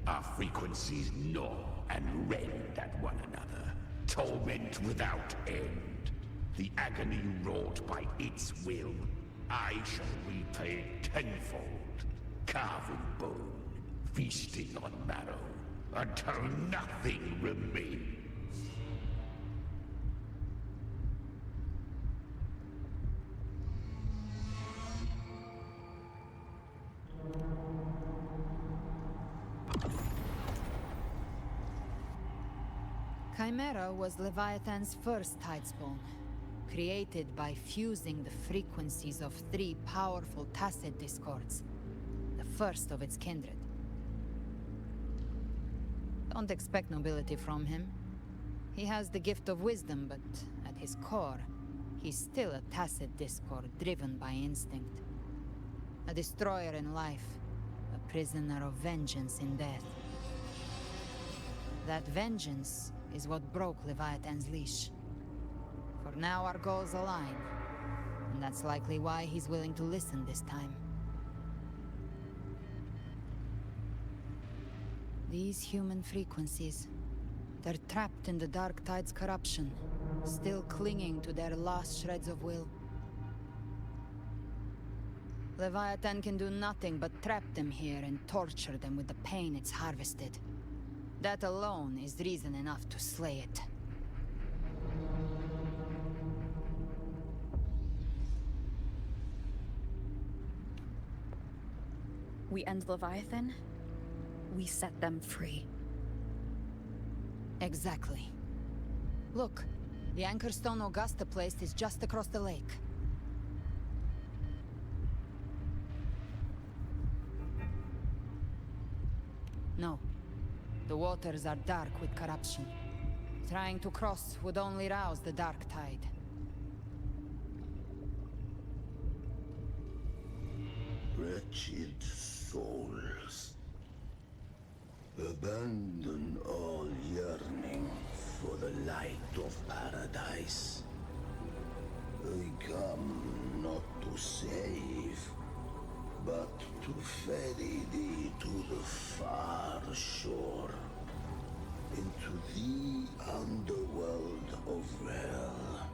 our frequencies gnaw and rend at one another, torment without end. The agony wrought by its will, I shall repay tenfold, carving bone, feasting on marrow, until nothing remains. Chimera was Leviathan's first tidespawn, created by fusing the frequencies of 3 powerful tacit discords, the first of its kindred. Don't expect nobility from him. He has the gift of wisdom, but at his core, he's still a tacit discord driven by instinct. A destroyer in life, a prisoner of vengeance in death. That vengeance is what broke Leviathan's leash. For now our goals align, and that's likely why he's willing to listen this time. These human frequencies, they're trapped in the Dark Tide's corruption, still clinging to their last shreds of will. Leviathan can do nothing but trap them here and torture them with the pain it's harvested. That alone is reason enough to slay it. We end Leviathan, we set them free. Exactly. Look, the anchor stone Augusta placed is just across the lake. No. The waters are dark with corruption. Trying to cross would only rouse the dark tide. Wretched souls, abandon all yearning for the light of paradise. I come not to save, but to ferry thee to the far shore, into the underworld of hell,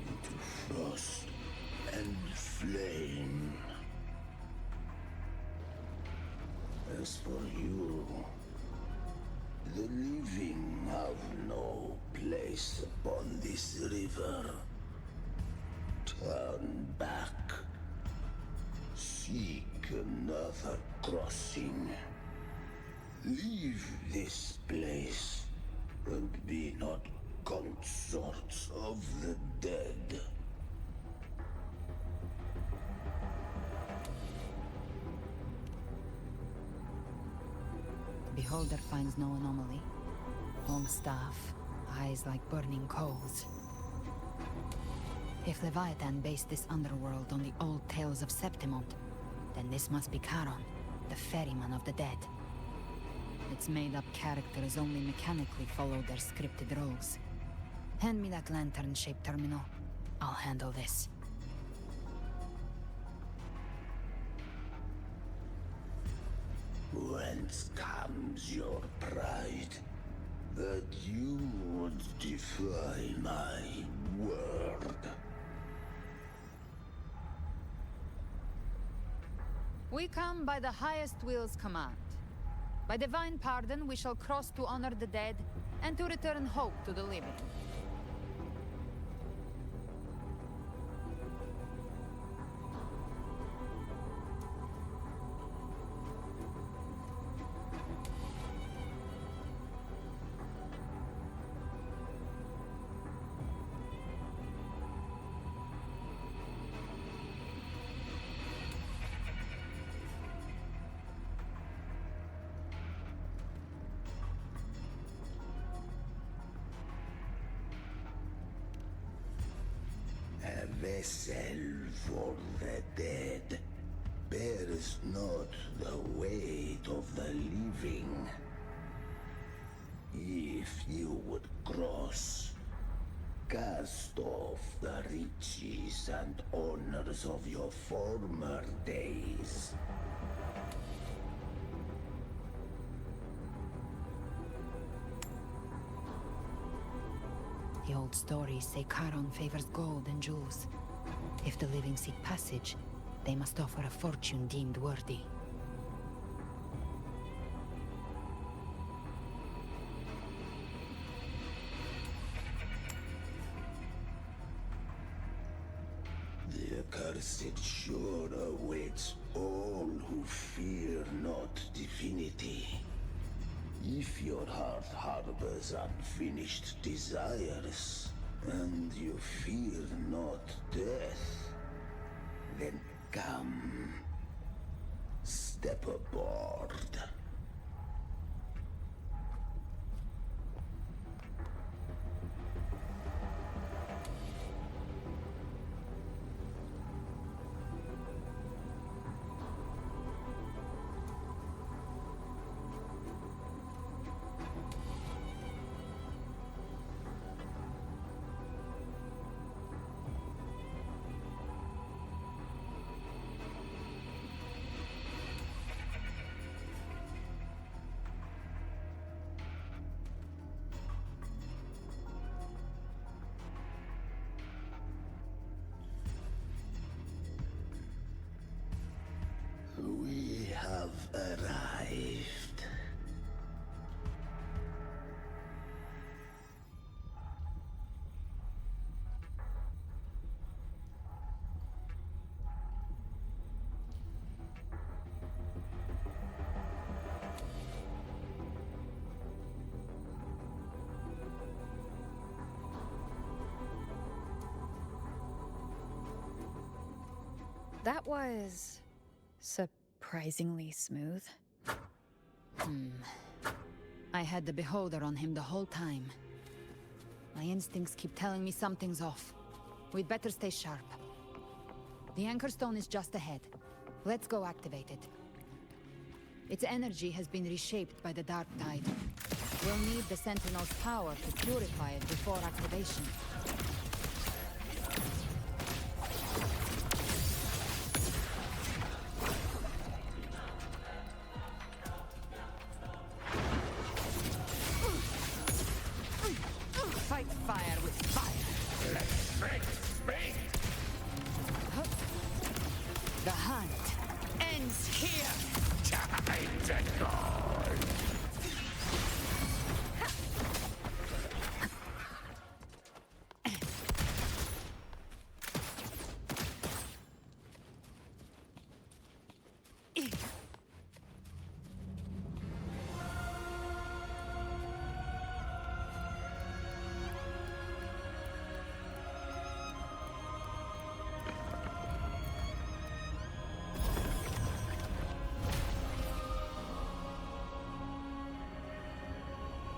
into frost and flame. As for you, the living have no place upon this river. Turn back. Seek another crossing. Leave this place, and be not consorts of the dead. The beholder finds no anomaly. Long staff, eyes like burning coals. If Leviathan based this underworld on the old tales of Septimont, then this must be Charon, the ferryman of the dead. Its made-up characters only mechanically follow their scripted roles. Hand me that lantern-shaped terminal. I'll handle this. Whence comes your pride? That you would defy my word? We come by the highest will's command. By divine pardon, we shall cross to honor the dead, and to return hope to the living. A vessel for the dead bears not the weight of the living. If you would cross, cast off the riches and honors of your former days. The old stories say Charon favors gold and jewels. If the living seek passage, they must offer a fortune deemed worthy. The accursed shore awaits all who fear not divinity. If your heart harbors unfinished desires, and you fear not death, then come, step aboard. We have arrived. That was surprisingly smooth. I had the beholder on him the whole time. My instincts keep telling me something's off. We'd better stay sharp. The Anchor Stone is just ahead. Let's go activate it. Its energy has been reshaped by the Dark Tide. We'll need the Sentinel's power to purify it before activation. Fight fire with fire! Let's make speed! The hunt ends here! Time to go!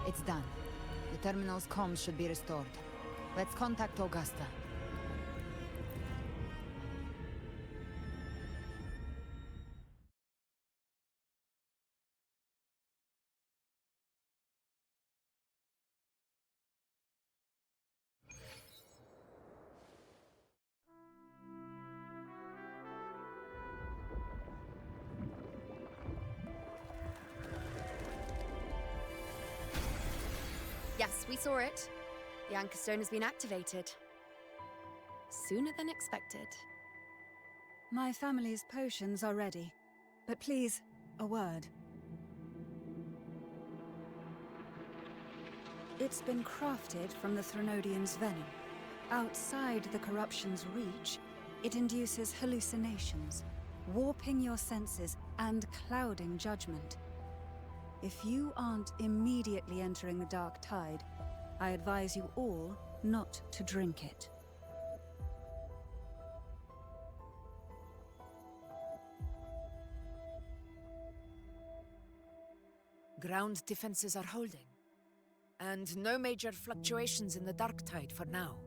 It's done. The terminal's comms should be restored. Let's contact Augusta. Yes, we saw it. The Anchor Stone has been activated. Sooner than expected. My family's potions are ready. But please, a word. It's been crafted from the Threnodian's venom. Outside the corruption's reach, it induces hallucinations, warping your senses and clouding judgment. If you aren't immediately entering the Dark Tide, I advise you all not to drink it. Ground defenses are holding. And no major fluctuations in the Dark Tide for now.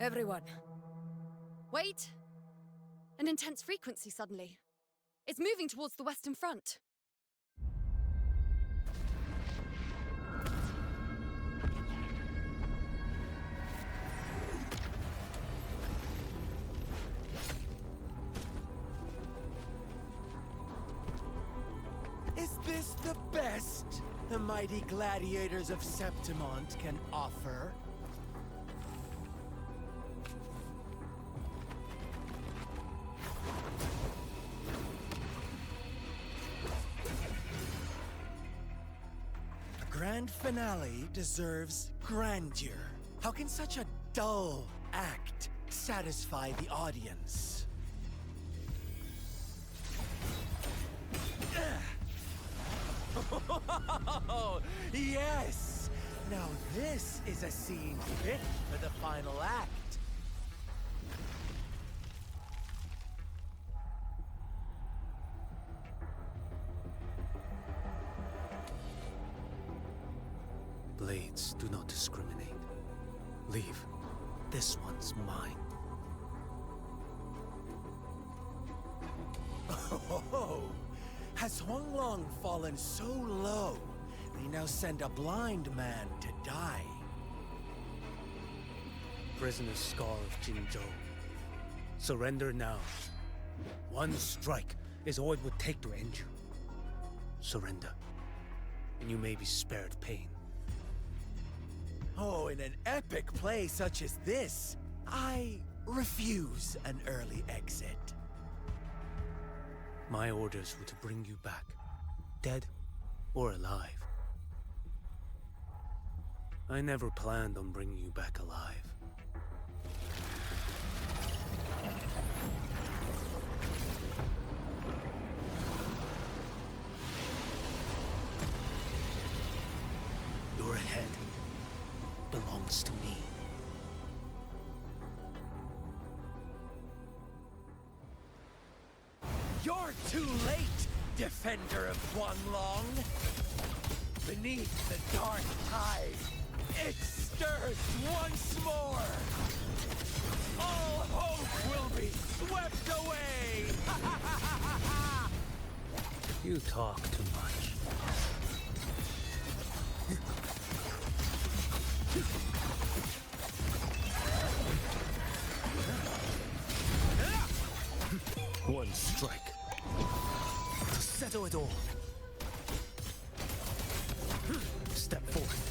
Everyone. Wait! An intense frequency suddenly. It's moving towards the Western Front. Is this the best the mighty gladiators of Septimont can offer? A grand finale deserves grandeur. How can such a dull act satisfy the audience? Oh, yes! Now this is a scene fit for the final act. Blades do not discriminate. Leave. This one's mine. Oh, has Huanglong fallen so low, they now send a blind man to die? Prisoner Scar of Jinzhou. Surrender now. One strike is all it would take to end you. Surrender, and you may be spared pain. Oh, in an epic play such as this, I refuse an early exit. My orders were to bring you back, dead or alive. I never planned on bringing you back alive. Your head belongs to me. You're too late, defender of Guanlong! Beneath the dark tide, it stirs once more! All hope will be swept away! You talk too much. One strike to settle it all. Step forth.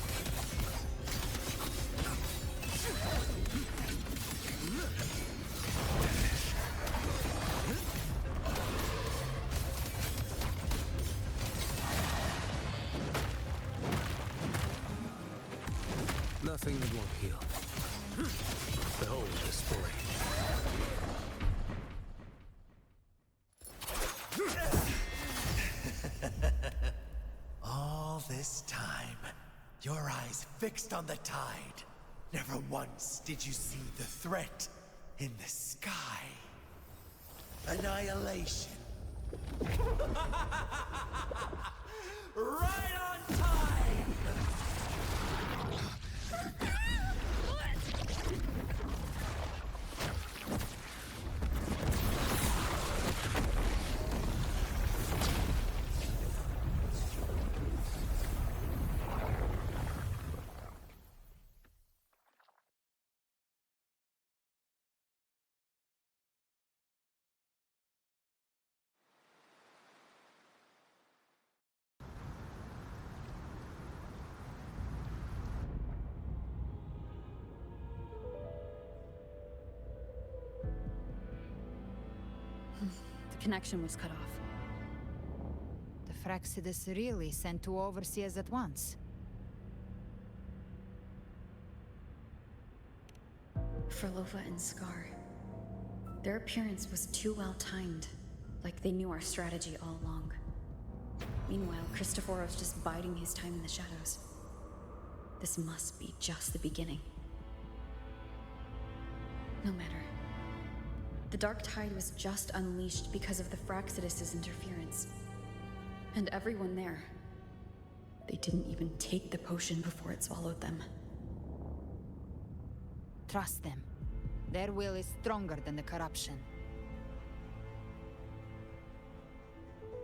Nothing that won't heal. Behold the story. All this time, your eyes fixed on the tide. Never once did you see the threat in the sky. Annihilation. Right on time! The connection was cut off. The Fraxidus really sent two overseers at once. Frolova and Scar. Their appearance was too well timed, like they knew our strategy all along. Meanwhile, Christophoros just biding his time in the shadows. This must be just the beginning. No matter. The Dark Tide was just unleashed because of the Fraxidus' interference. And everyone there, they didn't even take the potion before it swallowed them. Trust them. Their will is stronger than the corruption.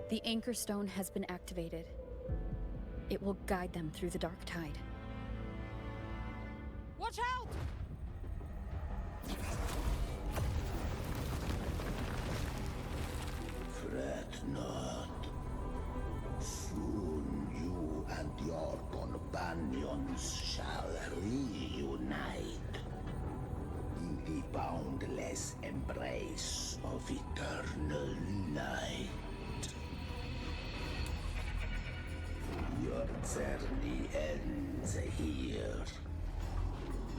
The Anchor Stone has been activated. It will guide them through the Dark Tide. Watch out! Fret not. Soon you and your companions shall reunite in the boundless embrace of eternal night. Your journey ends here.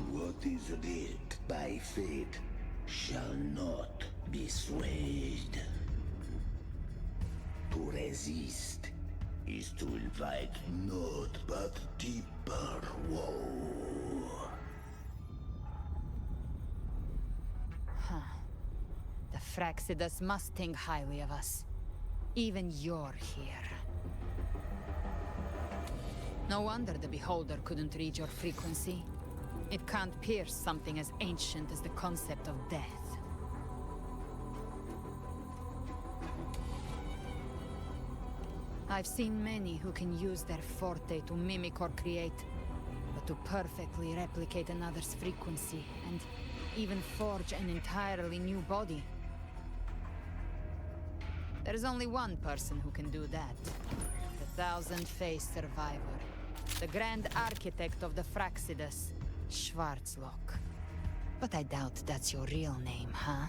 What is writ by fate shall not be swayed. To resist is to invite naught but deeper woe. Huh. The Fraxidus must think highly of us. Even you're here. No wonder the Beholder couldn't read your frequency. It can't pierce something as ancient as the concept of death. I've seen many who can use their forte to mimic or create, but to perfectly replicate another's frequency, and even forge an entirely new body. There's only one person who can do that. The Thousand-Faced Survivor. The Grand Architect of the Fraxidus, Schwarzlock. But I doubt that's your real name, huh?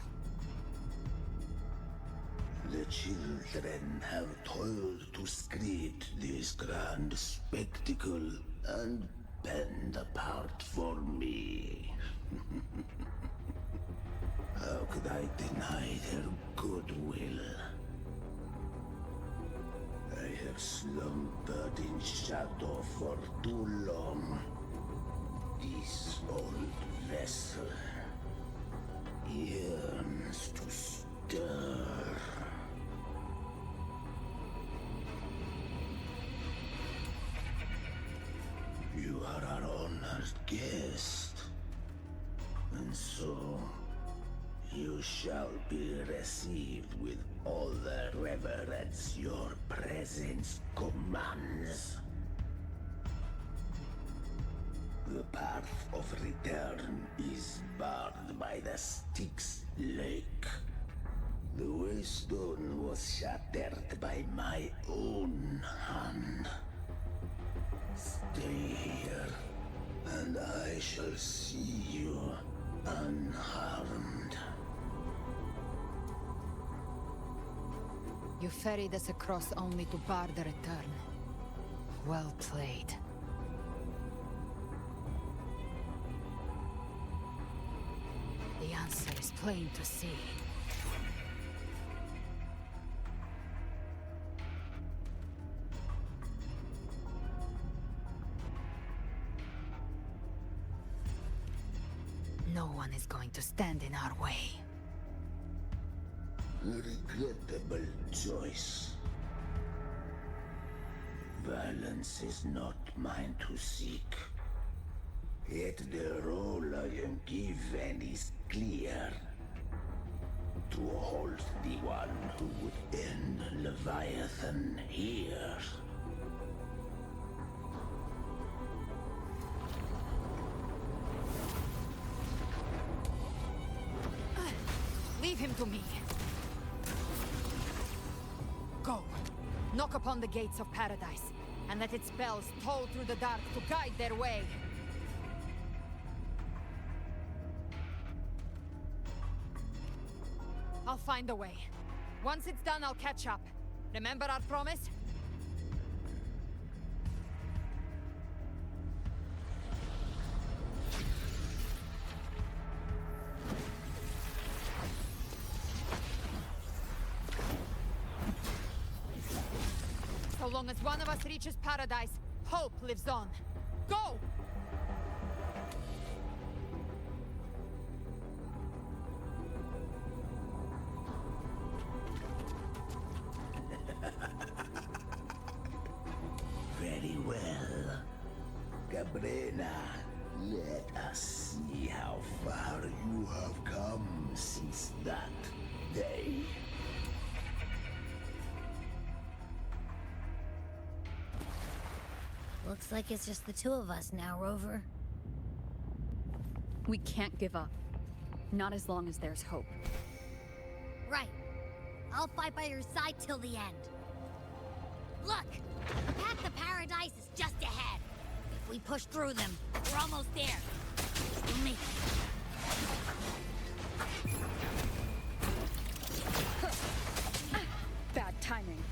The children have toiled to create this grand spectacle and bend apart for me. How could I deny their goodwill? I have slumbered in shadow for too long. This old vessel yearns to stir. You are our honored guest, and so you shall be received with all the reverence your presence commands. The path of return is barred by the Styx Lake. The waystone was shattered by my own hand. Stay here, and I shall see you unharmed. You ferried us across only to bar the return. Well played. The answer is plain to see. No one is going to stand in our way. Regrettable choice. Violence is not mine to seek. Yet the role I am given is clear. To hold the one who would end Leviathan here. Leave him to me. Go. Knock upon the gates of paradise, and let its bells toll through the dark to guide their way. I'll find a way. Once it's done, I'll catch up. Remember our promise? So long as one of us reaches paradise, hope lives on. Go! Very well. Cabrera, let us see how far you have come since that day. Looks like it's just the two of us now, Rover. We can't give up. Not as long as there's hope. Right. I'll fight by your side till the end. Look! The path to paradise is just ahead. If we push through them, we're almost there. We'll make it. Bad timing.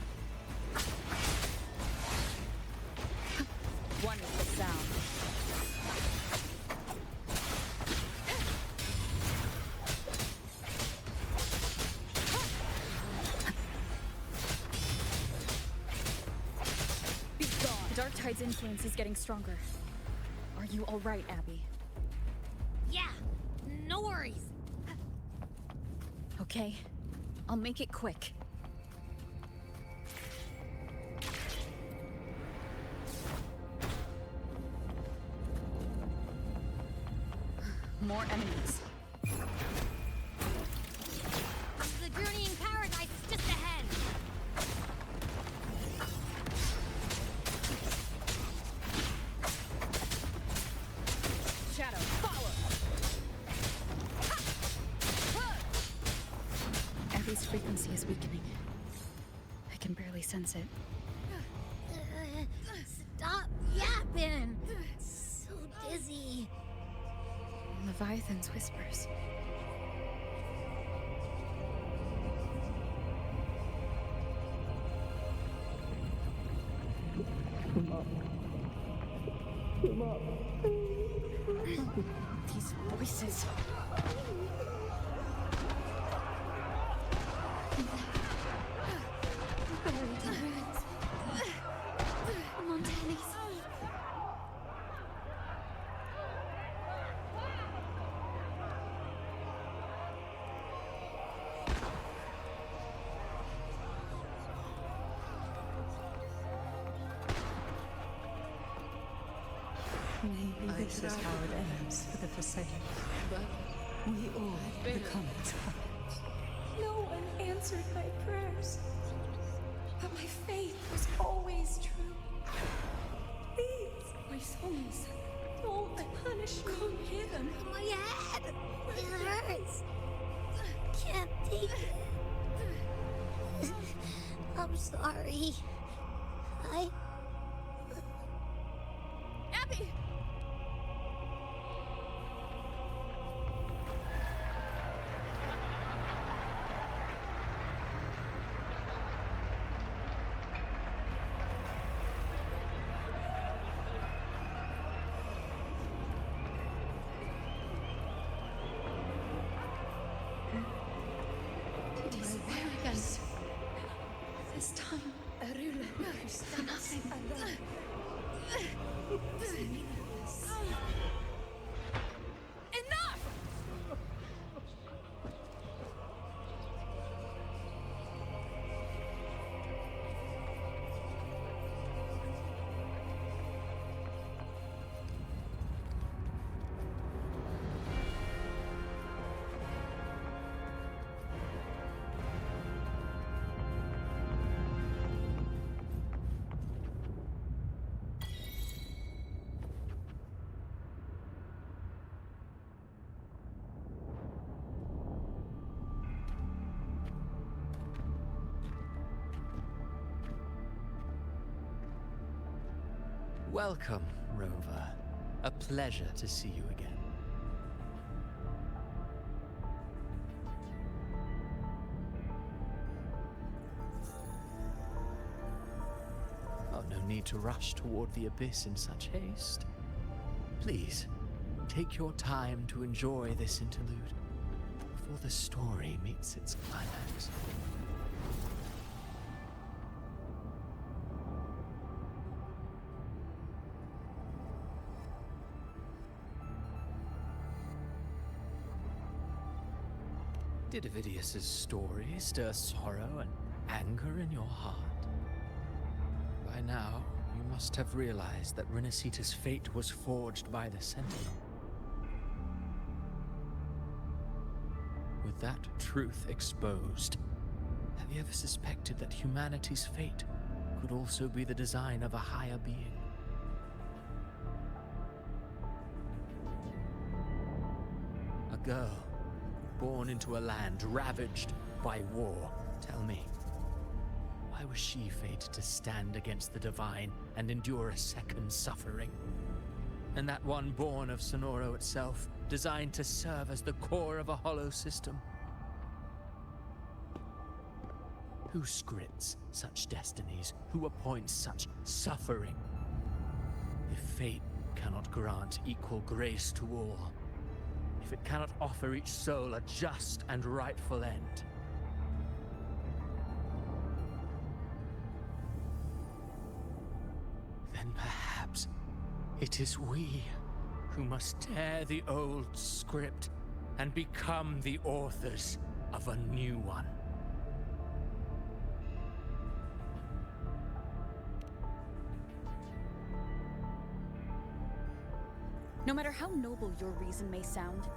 Wonderful sound. Be gone. The Dark Tide's influence is getting stronger. Are you all right, Abby? Yeah, no worries. Okay, I'll make it quick. More enemies. The journeying paradise is just ahead. Shadow, follow! Abby's frequency is weakening. I can barely sense it. Stop yapping! So dizzy. Leviathan's whispers. These voices. Buried in ruins. Montanis. Maybe this is how it ends for the Forsaken. We all become its puppets. No one answered my prayers. But my faith was always true. Please, my souls, don't punish me. Don't hear them. My head! It hurts! Can't take it. I'm sorry. Abby! It is arrogance. This time, Arula knows for nothing. Enough! Welcome, Rover. A pleasure to see you again. Oh, no need to rush toward the abyss in such haste. Please, take your time to enjoy this interlude before the story meets its climax. Did Avidius's story stir sorrow and anger in your heart? By now, you must have realized that Renacita's fate was forged by the Sentinel. With that truth exposed, have you ever suspected that humanity's fate could also be the design of a higher being? A girl born into a land ravaged by war. Tell me, why was she fated to stand against the divine and endure a second suffering? And that one born of Sonoro itself, designed to serve as the core of a hollow system? Who scripts such destinies? Who appoints such suffering? If fate cannot grant equal grace to all, if it cannot offer each soul a just and rightful end, then perhaps it is we who must tear the old script and become the authors of a new one. No matter how noble your reason may sound,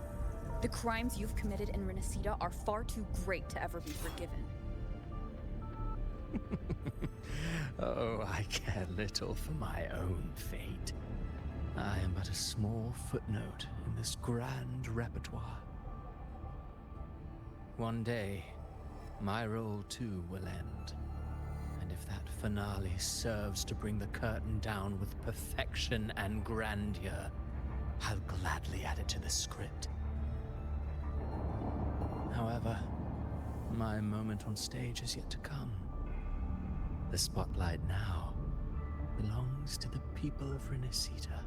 the crimes you've committed in Renacita are far too great to ever be forgiven. Oh, I care little for my own fate. I am but a small footnote in this grand repertoire. One day, my role too will end. And if that finale serves to bring the curtain down with perfection and grandeur, I'll gladly add it to the script. However, my moment on stage is yet to come. The spotlight now belongs to the people of Renacita.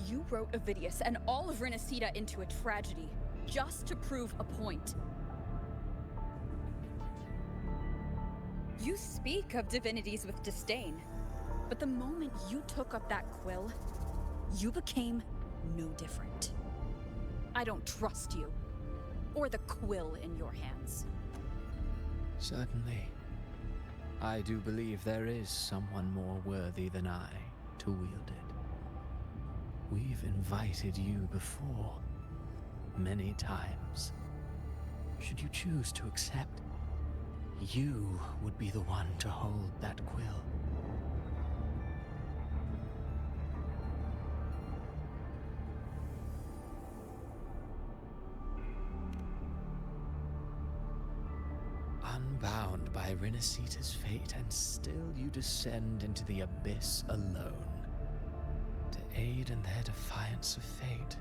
You wrote Avidius and all of Renacita into a tragedy, just to prove a point. You speak of divinities with disdain, but the moment you took up that quill, you became no different. I don't trust you, or the quill in your hands. Certainly. I do believe there is someone more worthy than I to wield it. We've invited you before, many times. Should you choose to accept, you would be the one to hold that quill. Unbound by Renacita's fate, and still you descend into the abyss alone, to aid in their defiance of fate.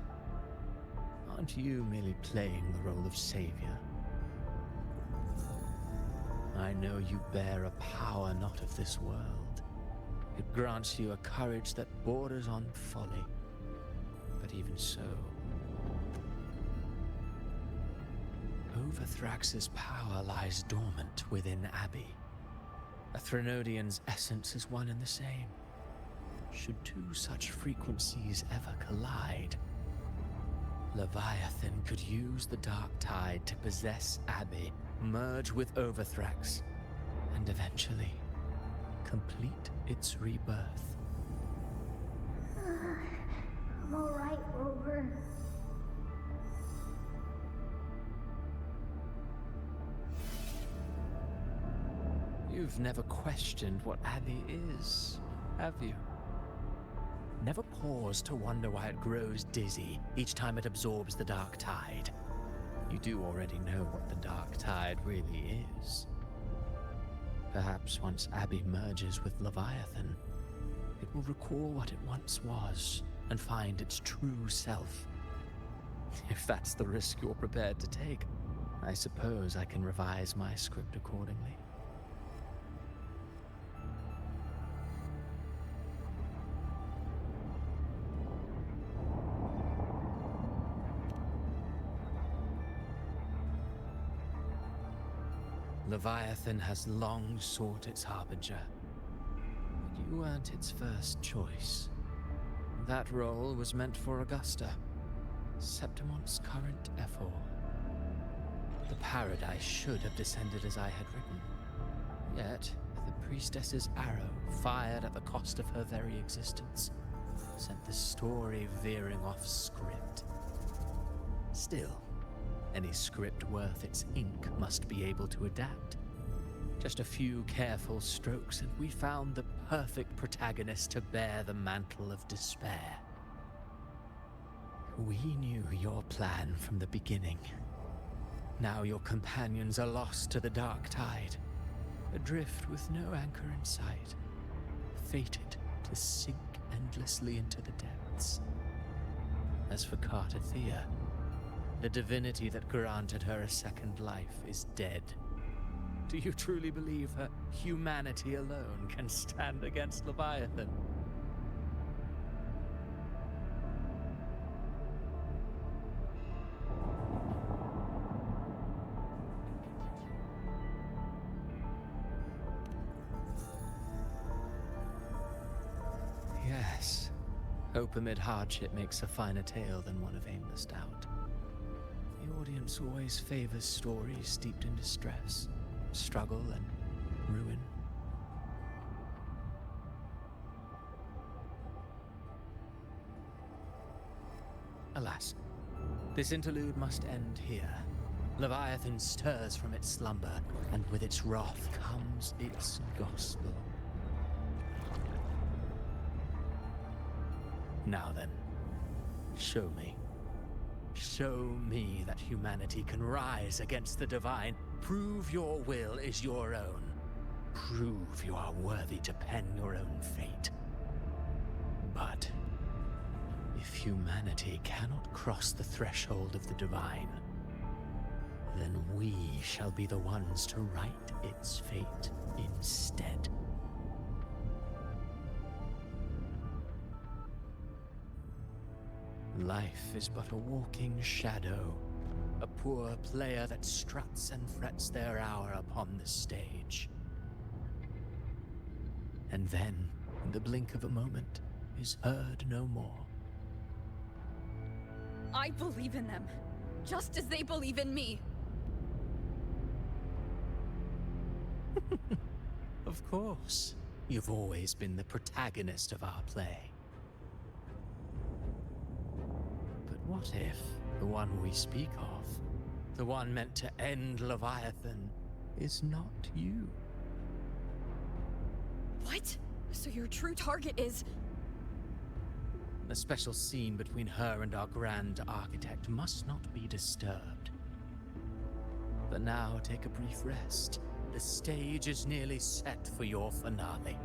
Aren't you merely playing the role of savior? I know you bear a power not of this world. It grants you a courage that borders on folly. But even so, Overthrax's power lies dormant within Abbey. A Threnodian's essence is one and the same. Should two such frequencies ever collide, Leviathan could use the dark tide to possess Abbey, merge with Overthrax, and eventually complete its rebirth. I'm alright, Rover. You've never questioned what Abbey is, have you? Never paused to wonder why it grows dizzy each time it absorbs the dark tide. You do already know what the dark tide really is. Perhaps once Abbey merges with Leviathan, it will recall what it once was and find its true self. If that's the risk you're prepared to take, I suppose I can revise my script accordingly. Leviathan has long sought its harbinger, but you weren't its first choice. That role was meant for Augusta, Septimon's current Ephor. The paradise should have descended as I had written, yet the priestess's arrow, fired at the cost of her very existence, sent the story veering off script. Still, any script worth its ink must be able to adapt. Just a few careful strokes and we found the perfect protagonist to bear the mantle of despair. We knew your plan from the beginning. Now your companions are lost to the dark tide, adrift with no anchor in sight, fated to sink endlessly into the depths. As for Cartathea, the divinity that granted her a second life is dead. Do you truly believe her humanity alone can stand against Leviathan? Yes. Hope amid hardship makes a finer tale than one of aimless doubt. The audience always favors stories steeped in distress, struggle, and ruin. Alas, this interlude must end here. Leviathan stirs from its slumber, and with its wrath comes its gospel. Now then, show me. Show me that humanity can rise against the divine. Prove your will is your own. Prove you are worthy to pen your own fate. But if humanity cannot cross the threshold of the divine, then we shall be the ones to write its fate instead. Life is but a walking shadow, a poor player that struts and frets their hour upon the stage. And then, in the blink of a moment, is heard no more. I believe in them, just as they believe in me. Of course. You've always been the protagonist of our play. But what if the one we speak of, the one meant to end Leviathan, is not you? What? So your true target is... The special scene between her and our Grand Architect must not be disturbed. But now take a brief rest. The stage is nearly set for your finale.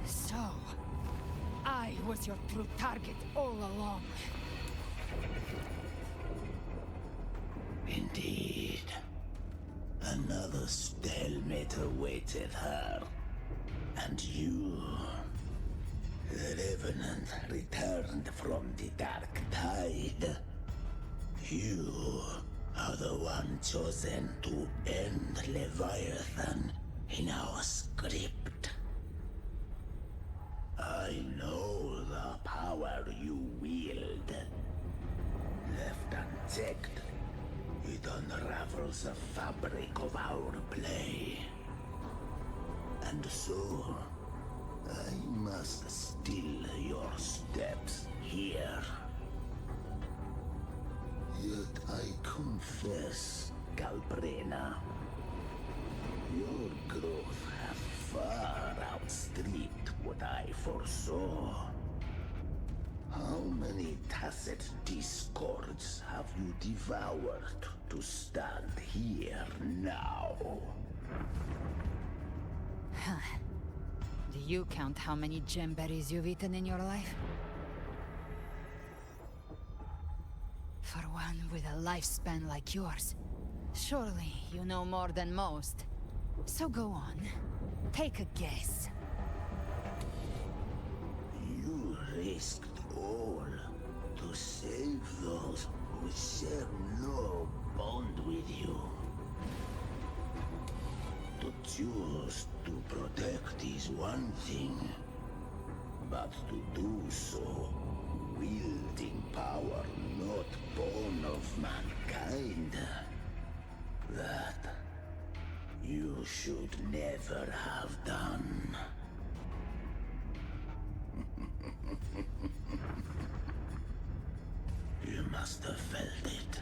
So, I was your true target all along. Indeed. Another stalemate awaited her. And you, the Revenant, returned from the Dark Tide. You are the one chosen to end Leviathan in our script. I know the power you wield. Left unchecked, it unravels the fabric of our play. And so, I must still your steps here. Yet I confess, Galbrena, your growth hath far outstripped what I foresaw. How many tacit discords have you devoured to stand here now? Huh. Do you count how many gemberries you've eaten in your life? For one with a lifespan like yours, surely you know more than most. So go on. Take a guess. You risked all to save those who share no bond with you. To choose to protect is one thing, but to do so wielding power not born of mankind, that you should never have done. You must have felt it.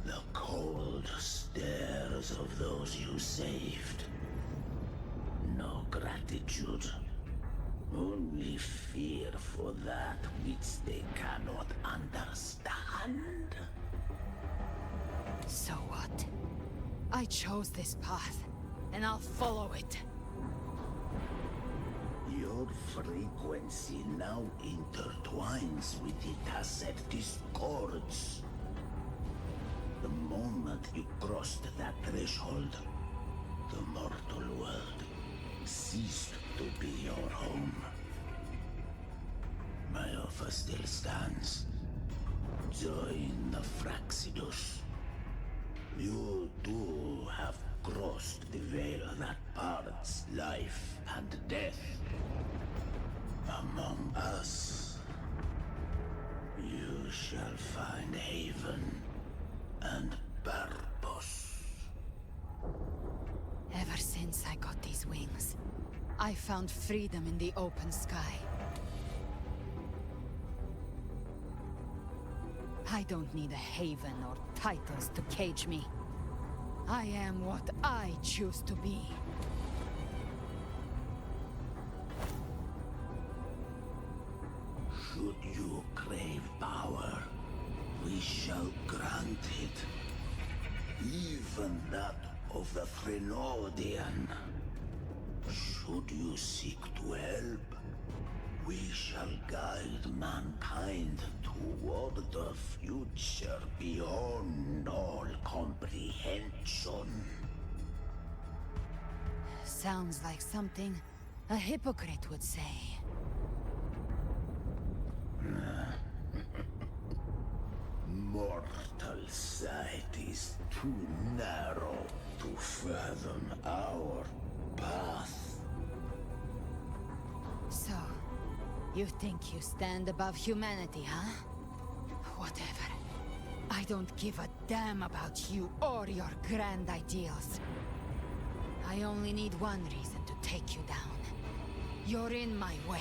The cold stares of those you saved. No gratitude. Only fear for that which they cannot understand. So what? I chose this path, and I'll follow it. Your frequency now intertwines with the tacit discords. The moment you crossed that threshold, the mortal world ceased to be your home. My offer still stands. Join the Fraxidus. You too have crossed the veil that parts life and death. Among us, you shall find haven and purpose. Ever since I got these wings, I found freedom in the open sky. I don't need a haven or titles to cage me. I am what I choose to be. Should you crave power, we shall grant it. Even that of the Frenodian. Should you seek to help, we shall guide mankind toward the future beyond all comprehension. Sounds like something a hypocrite would say. Mortal sight is too narrow to fathom our path. So, you think you stand above humanity, huh? Whatever. I don't give a damn about you or your grand ideals. I only need one reason to take you down. You're in my way.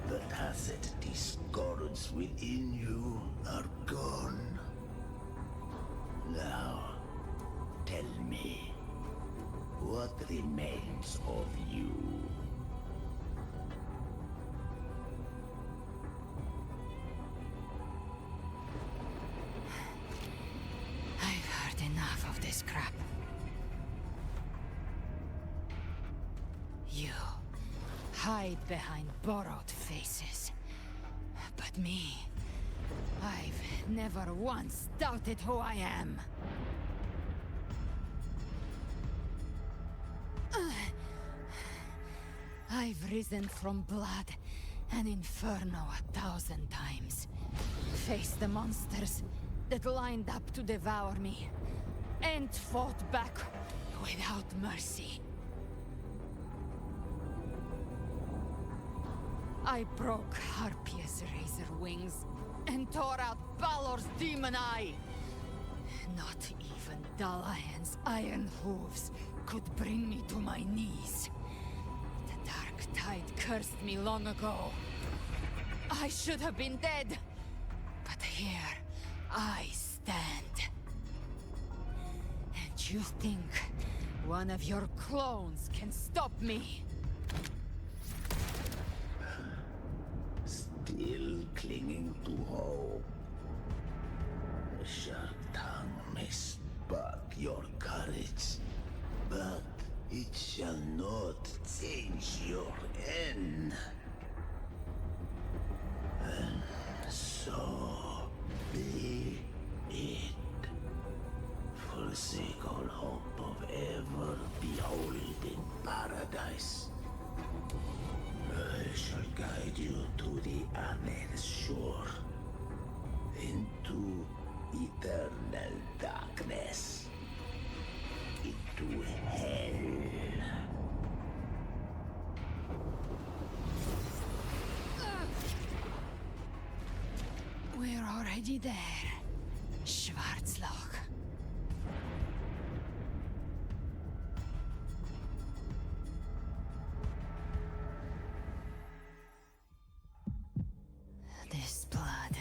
The tacit discords within you are gone. Now, tell me, what remains of you? I've heard enough of this crap. You hide behind borrowed faces. But me, I've never once doubted who I am. I've risen from blood and inferno 1,000 times. Faced the monsters that lined up to devour me, and fought back without mercy. I broke Harpia's razor wings and tore out Balor's demon eye. Not even Dalahan's iron hooves could bring me to my knees. The dark tide cursed me long ago. I should have been dead, but here I stand. And you think one of your clones can stop me? Still clinging to hope. The sharp tongue may spark your courage, but it shall not change your end. And so be it. Forsake all hope of ever beholding paradise. I shall guide you to the Amet's shore, into eternal darkness, into hell. We're already there, Schwarzloch. This blood,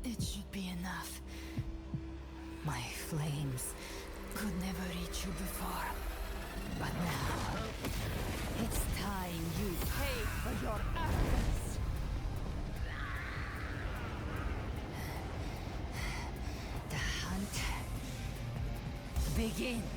it should be enough. My flames could never reach you before, but now it's time you paid for your arrogance. The hunt begins.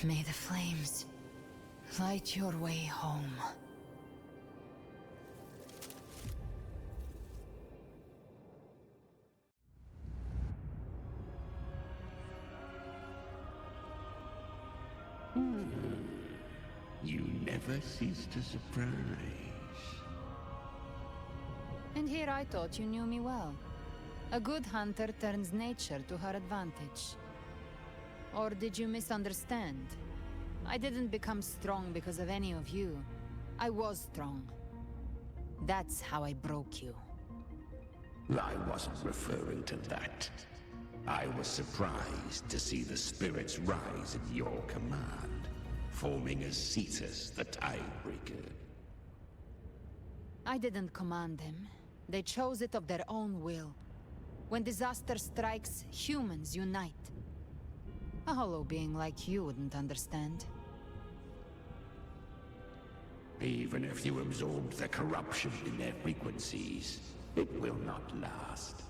May the flames light your way home. You never cease to surprise. And here I thought you knew me well. A good hunter turns nature to her advantage. Or did you misunderstand? I didn't become strong because of any of you. I was strong. That's how I broke you. I wasn't referring to that. I was surprised to see the spirits rise at your command, forming as Cetus the Tidebreaker. I didn't command them. They chose it of their own will. When disaster strikes, humans unite. A hollow being like you wouldn't understand. Even if you absorbed the corruption in their frequencies, it will not last.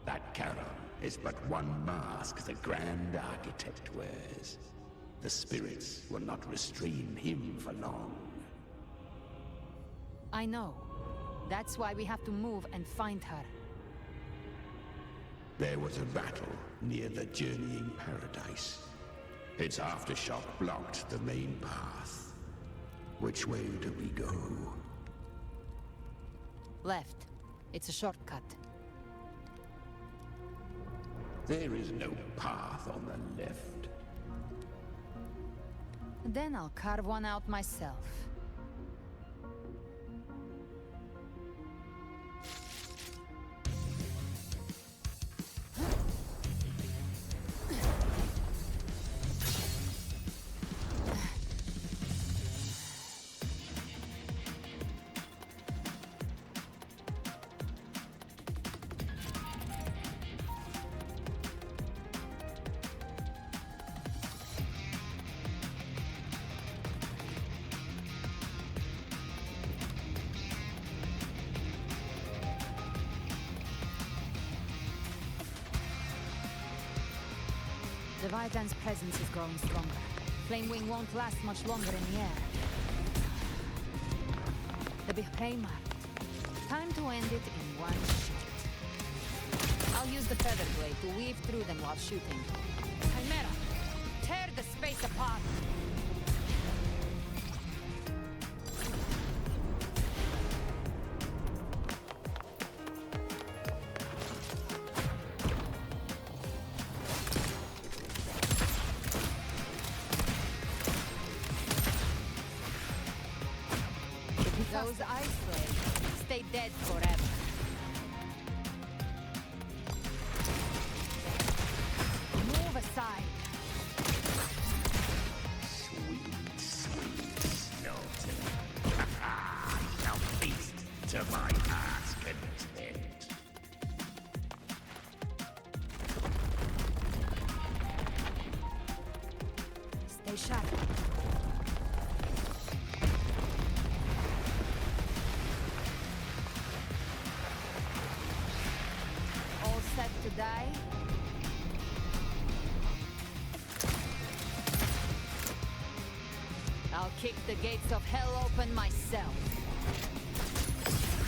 That Charon is but one mask the Grand Architect wears. The spirits will not restrain him for long. I know. That's why we have to move and find her. There was a battle near the Journeying Paradise. Its aftershock blocked the main path. Which way do we go? Left. It's a shortcut. There is no path on the left. Then I'll carve one out myself. The Leviathan's presence is growing stronger. Flamewing won't last much longer in the air. The big Behemoth. Time to end it in one shot. I'll use the feather blade to weave through them while shooting. Chimera, tear the space apart! Those ice blades stay dead forever. Move aside. Sweet, sweet Snowton. Now feast to my heart's content. Stay sharp. Set to die? I'll kick the gates of hell open myself.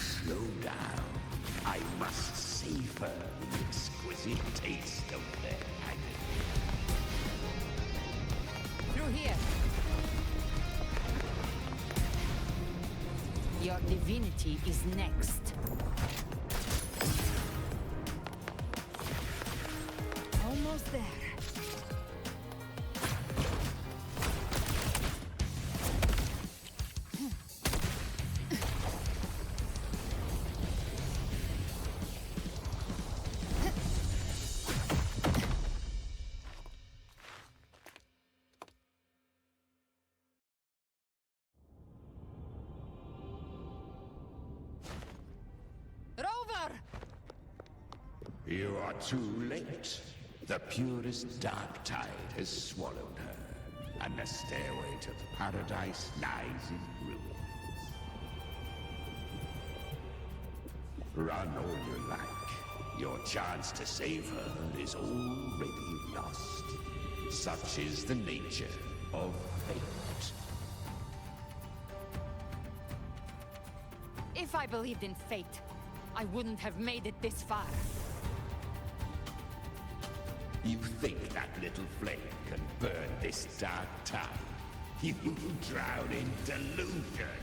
Slow down. I must savor the exquisite taste of their agony. Through here. Your divinity is next. Almost there. Rover! You are too late. The purest dark tide has swallowed her, and the stairway to the paradise lies in ruins. Run all you like. Your chance to save her is already lost. Such is the nature of fate. If I believed in fate, I wouldn't have made it this far. You think that little flame can burn this dark tide? You drown in delusion.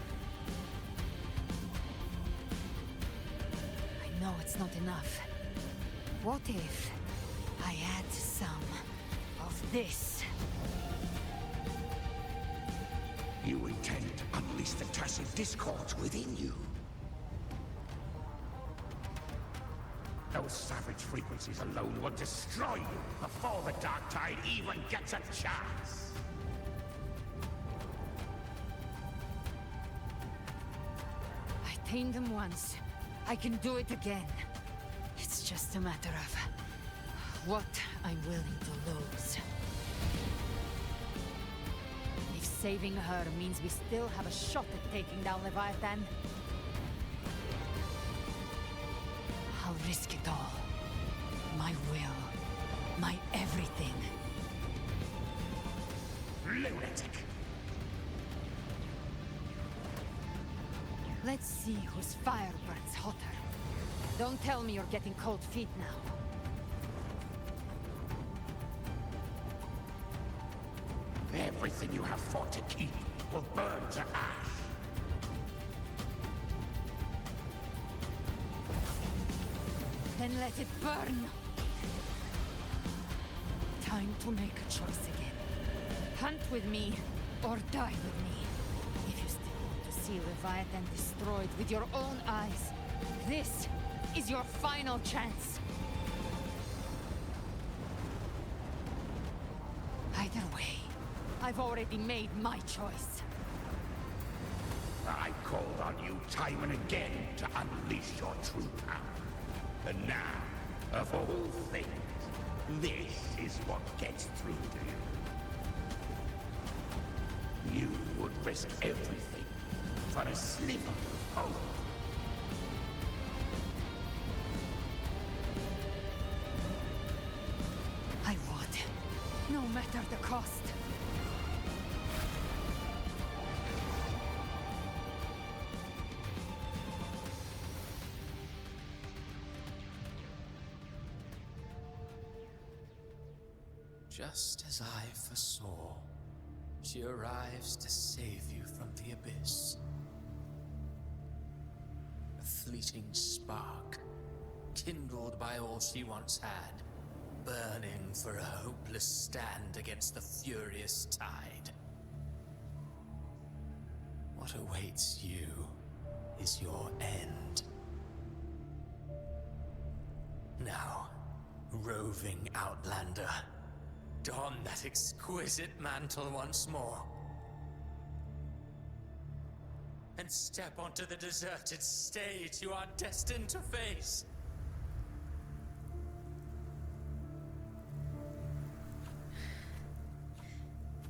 I know it's not enough. What if I add some of this? You intend to unleash the tacit discords within you. Those savage frequencies alone will destroy you before the dark tide even gets a chance. I tamed them once. I can do it again. It's just a matter of what I'm willing to lose. If saving her means we still have a shot at taking down Leviathan, I'll risk it all. My will. My everything. Lunatic! Let's see whose fire burns hotter. Don't tell me you're getting cold feet now. Everything you have fought to keep will burn to ash. Then let it burn! Time to make a choice again. Hunt with me, or die with me. If you still want to see Leviathan destroyed with your own eyes, this is your final chance. Either way, I've already made my choice. I called on you time and again to unleash your true power. And now, of all things, this is what gets through to you. You would risk everything for a sliver of hope. I would, no matter the cost. Just as I foresaw, she arrives to save you from the abyss. A fleeting spark, kindled by all she once had, burning for a hopeless stand against the furious tide. What awaits you is your end. Now, roving outlander, don that exquisite mantle once more. And step onto the deserted stage you are destined to face.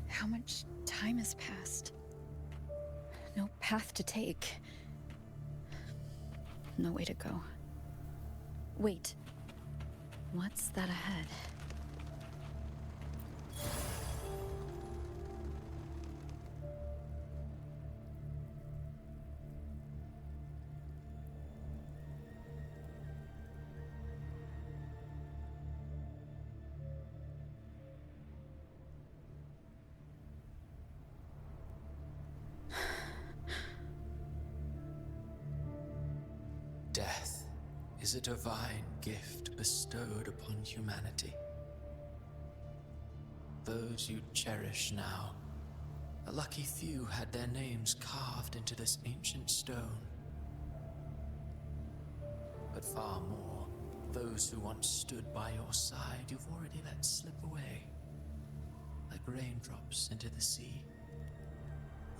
How much time has passed? No path to take. No way to go. Wait. What's that ahead? Death is a divine gift bestowed upon humanity. Those you cherish now, a lucky few had their names carved into this ancient stone. But far more, those who once stood by your side you've already let slip away, like raindrops into the sea,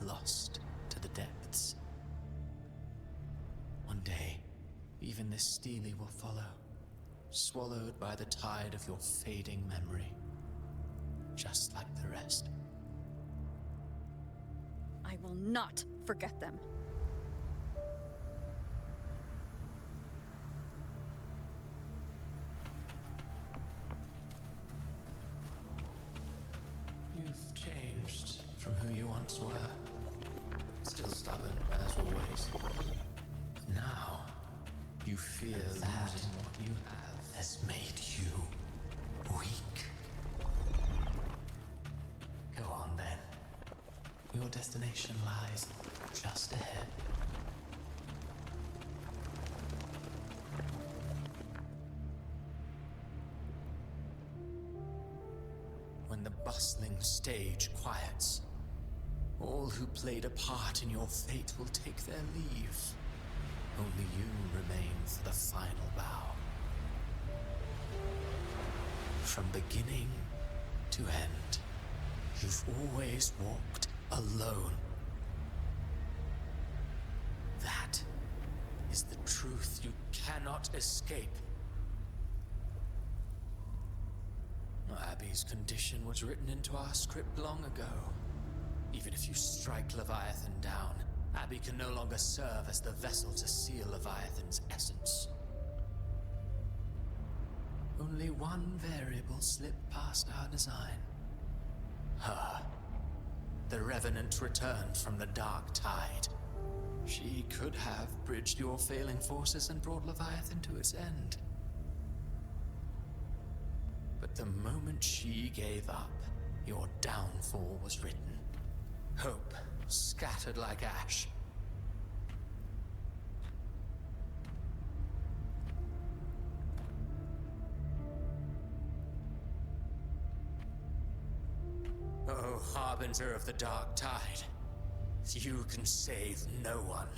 lost to the depths. One day, even this stele will follow, swallowed by the tide of your fading memory, just like the rest. I will not forget them. changed from who you once were. Still stubborn, as always. Now, you fear losing what you have has made you weak. Go on then. Your destination lies just ahead. When the bustling stage quiets, all who played a part in your fate will take their leave. Only you remain for the final bow. From beginning to end, you've always walked alone. That is the truth you cannot escape. Abby's condition was written into our script long ago. Even if you strike Leviathan down, Abby can no longer serve as the vessel to seal Leviathan's essence. Only one variable slipped past our design. Her. The Revenant returned from the Dark Tide. She could have bridged your failing forces and brought Leviathan to its end. But the moment she gave up, your downfall was written. Hope scattered like ash. Oh, harbinger of the Dark Tide, you can save no one.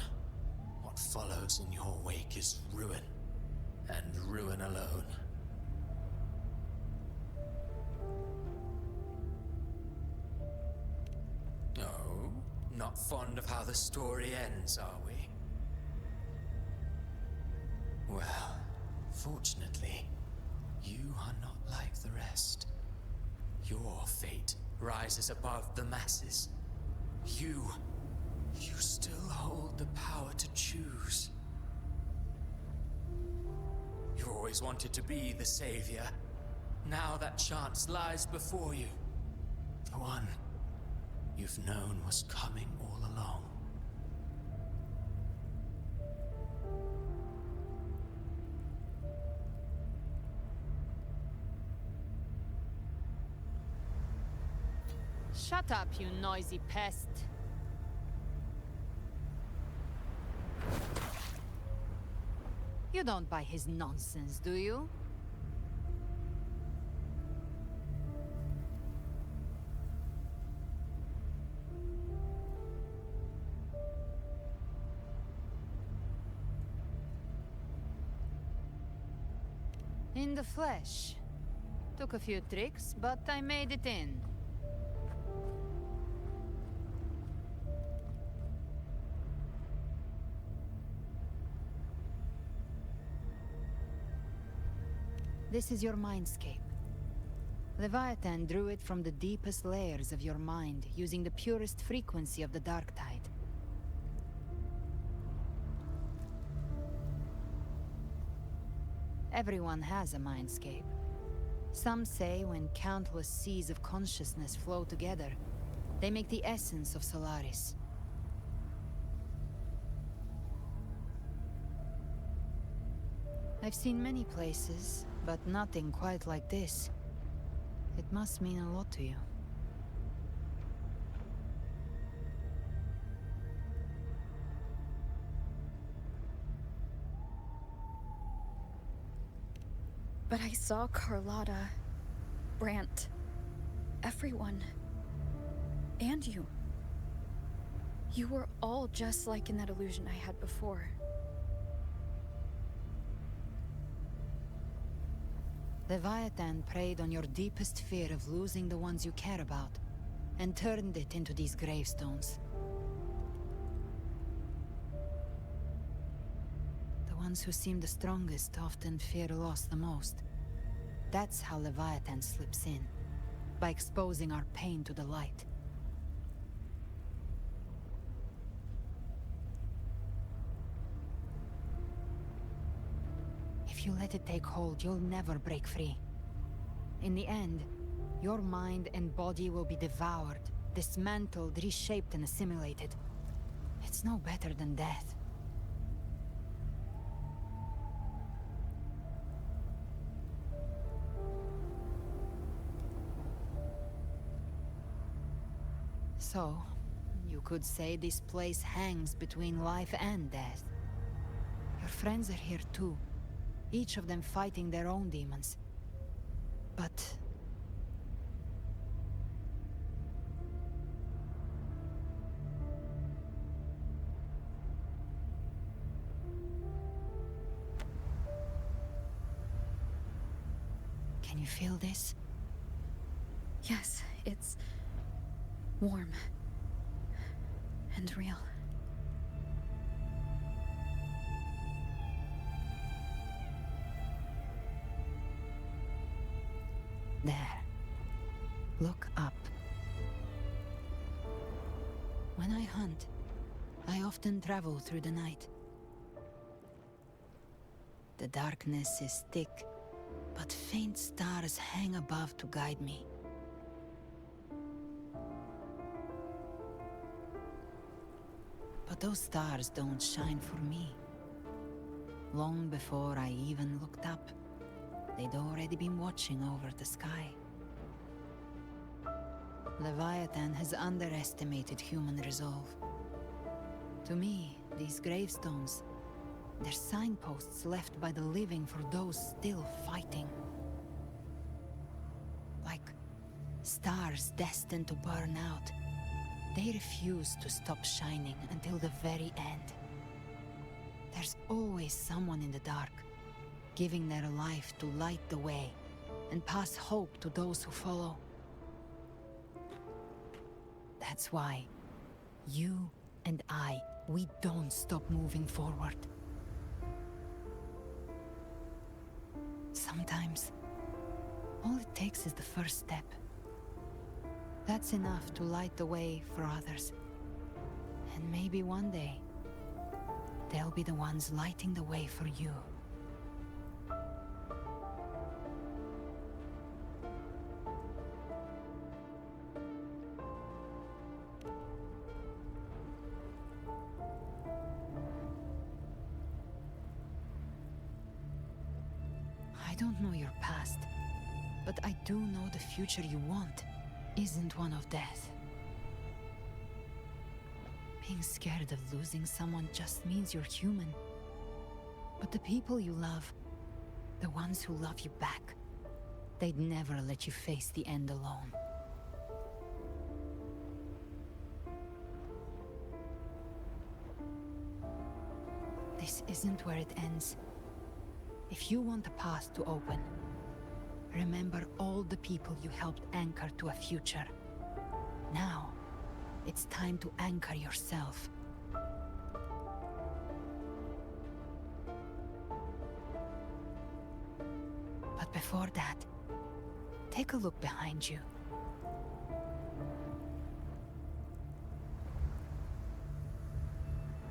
What follows in your wake is ruin, and ruin alone. Oh, not fond of how the story ends, are we? Well, fortunately, you are not like the rest. Your fate rises above the masses. You still hold the power to choose. You always wanted to be the savior. Now that chance lies before you. The one you've known was coming all along. Shut up, you noisy pest. You don't buy his nonsense, do you? In the flesh. Took a few tricks, but I made it in. This is your mindscape. Leviathan drew it from the deepest layers of your mind, using the purest frequency of the Dark Tide. Everyone has a mindscape. Some say when countless seas of consciousness flow together, they make the essence of Solaris. I've seen many places, but nothing quite like this. It must mean a lot to you. But I saw Carlotta, Brant, everyone. And you. You were all just like in that illusion I had before. Leviathan preyed on your deepest fear of losing the ones you care about, and turned it into these gravestones. The ones who seem the strongest often fear loss the most. That's how Leviathan slips in, by exposing our pain to the light. If you let it take hold, you'll never break free. In the end, Your mind and body will be devoured, dismantled, reshaped, and assimilated. It's no better than death. So, you could say this place hangs between life and death. Your friends are here too, each of them fighting their own demons. But... can you feel this? Yes, it's warm and real. There. Look up. When I hunt, I often travel through the night. The darkness is thick, but faint stars hang above to guide me. But those stars don't shine for me. Long before I even looked up, they'd already been watching over the sky. Leviathan has underestimated human resolve. To me, these gravestones, they're signposts left by the living for those still fighting. Like stars destined to burn out, they refuse to stop shining until the very end. There's always someone in the dark, giving their life to light the way and pass hope to those who follow. That's why you and I, we don't stop moving forward. Sometimes, all it takes is the first step. That's enough to light the way for others. And maybe one day, they'll be the ones lighting the way for you. I don't know your past, but I do know the future you want isn't one of death. Being scared of losing someone just means you're human. But the people you love, the ones who love you back, they'd never let you face the end alone. This isn't where it ends. If you want the path to open, remember all the people you helped anchor to a future. Now, it's time to anchor yourself. But before that, take a look behind you.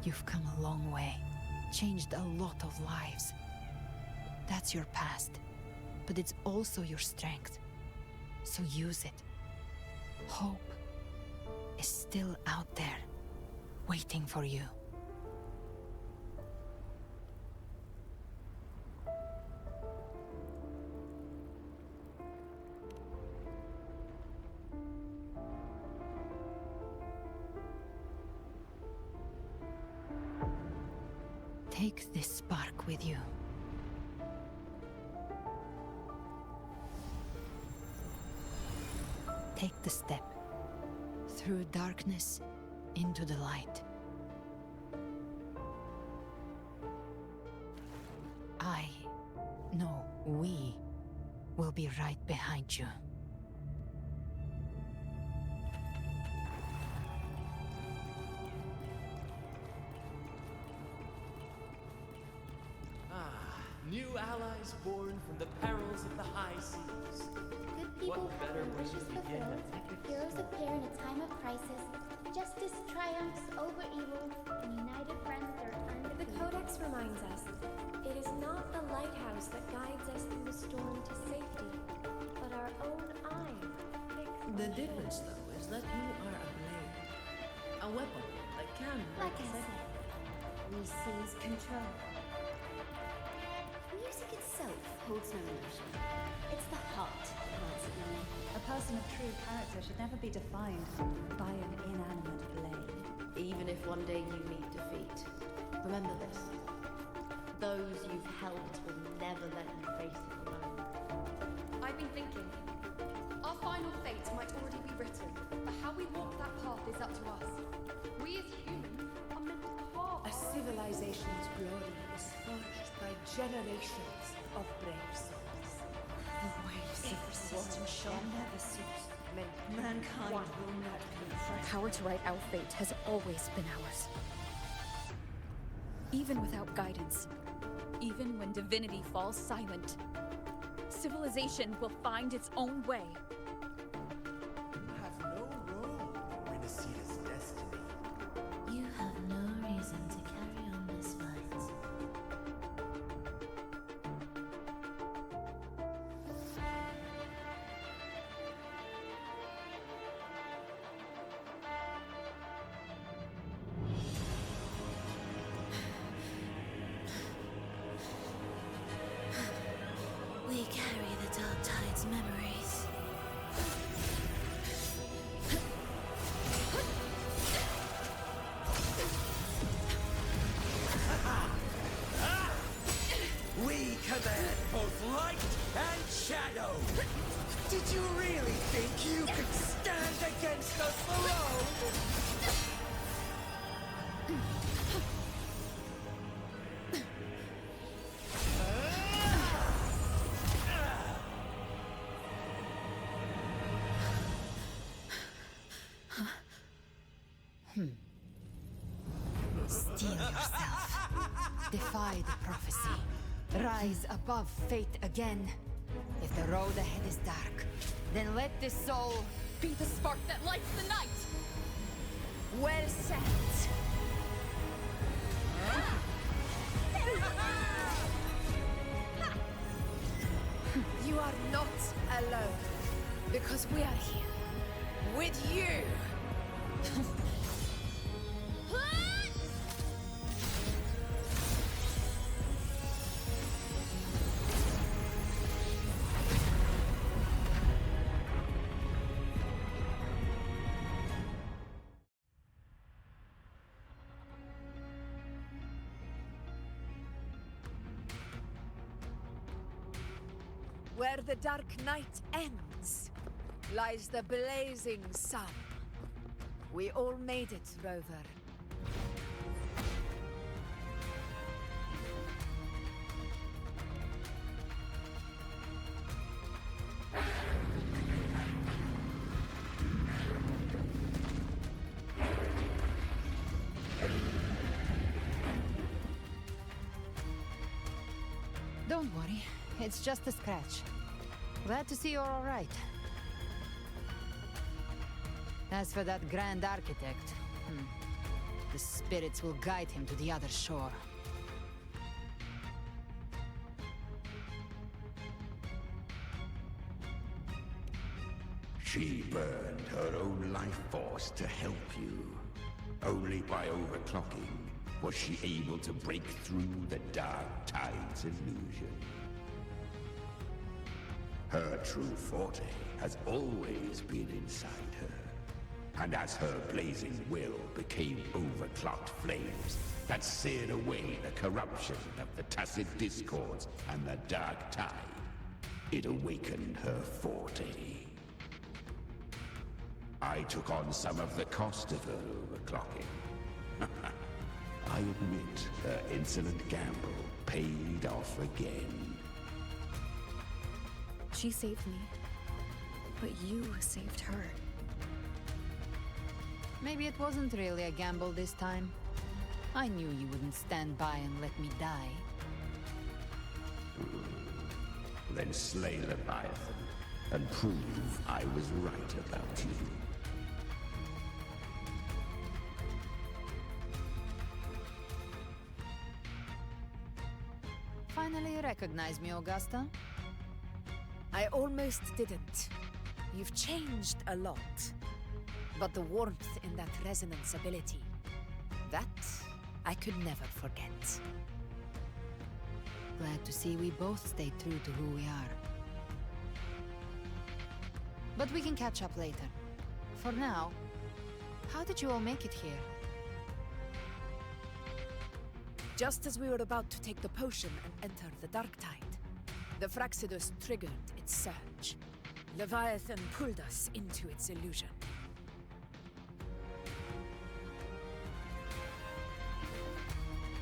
You've come a long way, changed a lot of lives. That's your past, but it's also your strength. So use it. Hope is still out there, waiting for you. Take this spark with you. Take the step through darkness into the light. We will be right behind you. New allies born from the perils of the high seas. Good people have their wishes fulfilled. Heroes appear in a time of crisis. Justice triumphs over evil, and united friends are undefeated. The Codex reminds us, it is not the lighthouse that guides us through the storm to safety, but our own eye. The difference, though, is that you are a blade. A weapon that can Like break I the said, we seize control. Music itself holds no emotion. It's the heart that grants it meaning. A person of true character should never be defined by an inanimate blade. Even if one day you meet defeat, remember this. Those you've helped will never let you face it alone. I've been thinking. Our final fate might already be written, but how we walk that path is up to us. We as humans are meant to carve A civilization's glory is forged by generations of brave souls. The waves of resistance shall never cease. Mankind will not confront. The power to write our fate has always been ours. Even without guidance, even when divinity falls silent, civilization will find its own way. Have no role in Renacita's destiny. You have no reason to carry on this fight. We carry the Dark Tide's memories. We command both light and shadow! Did you really think you could stand against us alone? Steel yourself. Defy the prophecy. Rise above fate again. If the road ahead is dark, then let this soul Be the spark that lights the night! well set. You are not alone, because we are here with you. Where the dark night ends, lies the blazing sun. We all made it, Rover. Don't worry, it's just a scratch. Glad to see you're all right. As for that Grand Architect, the spirits will guide him to the other shore. She burned her own life force to help you. Only by overclocking was she able to break through the Dark Tide's illusion. Her true forte has always been inside her. And as her blazing will became overclocked flames that seared away the corruption of the tacit discords and the Dark Tide, it awakened her forte. I took on some of the cost of her overclocking. I admit her insolent gamble paid off again. She saved me, but you saved her. Maybe it wasn't really a gamble this time. I knew you wouldn't stand by and let me die. Then slay Leviathan and prove I was right about you. Finally recognize me, Augusta? I almost didn't. You've changed a lot. But the warmth in that resonance ability, that I could never forget. Glad to see we both stayed true to who we are. But we can catch up later. For now, how did you all make it here? Just as we were about to take the potion and enter the dark tide, the Fraxidus triggered its surge. Leviathan pulled us into its illusion.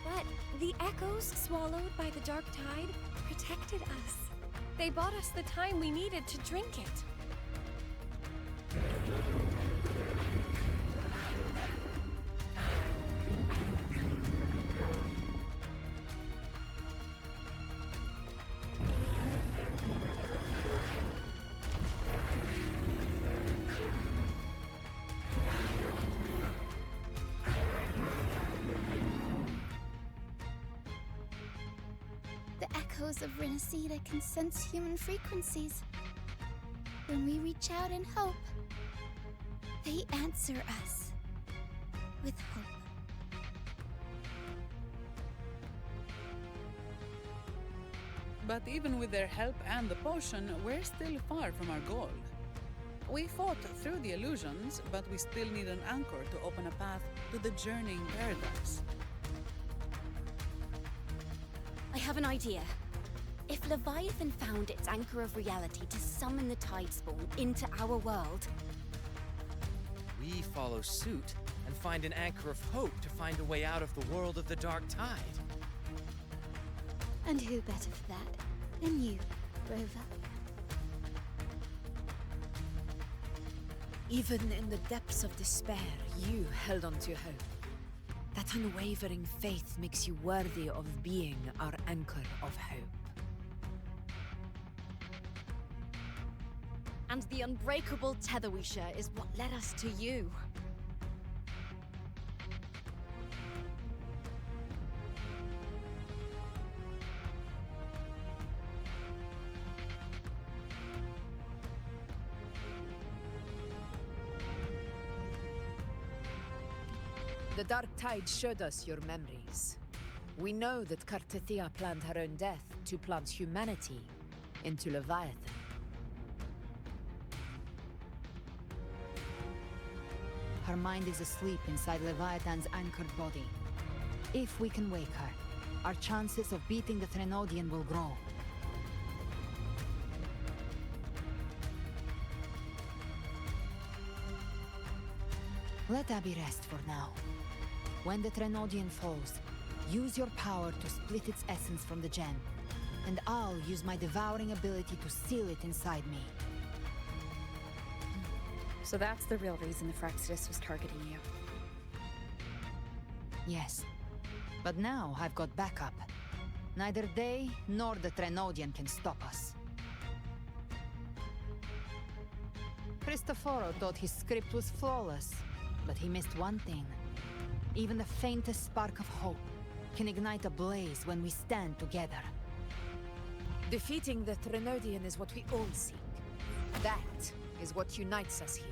But the echoes swallowed by the dark tide protected us. They bought us the time we needed to drink it. The echoes of Renacida can sense human frequencies. When we reach out in hope, they answer us with hope. But even with their help and the potion, we're still far from our goal. We fought through the illusions, but we still need an anchor to open a path to the journeying paradise. I have an idea. If Leviathan found its anchor of reality to summon the Tidespawn into our world, We follow suit and find an anchor of hope to find a way out of the world of the dark tide. And who better for that than you, Rover? Even in the depths of despair, you held on to hope. That unwavering faith makes you worthy of being our anchor of hope. and the unbreakable tether we share is what led us to you. The Dark Tide showed us your memories. We know that Kartithia planned her own death to plant humanity into Leviathan. Her mind is asleep inside Leviathan's anchored body. If we can wake her, our chances of beating the Threnodian will grow. Let Abby rest for now. When the Threnodian falls, use your power to split its essence from the gem, and I'll use my devouring ability to seal it inside me. So that's the real reason the Fraxidus was targeting you. Yes. But now I've got backup. Neither they nor the Threnodian can stop us. Cristoforo thought his script was flawless, but he missed one thing. Even the faintest spark of hope can ignite a blaze when we stand together. Defeating the Threnodian is what we all seek. That is what unites us here.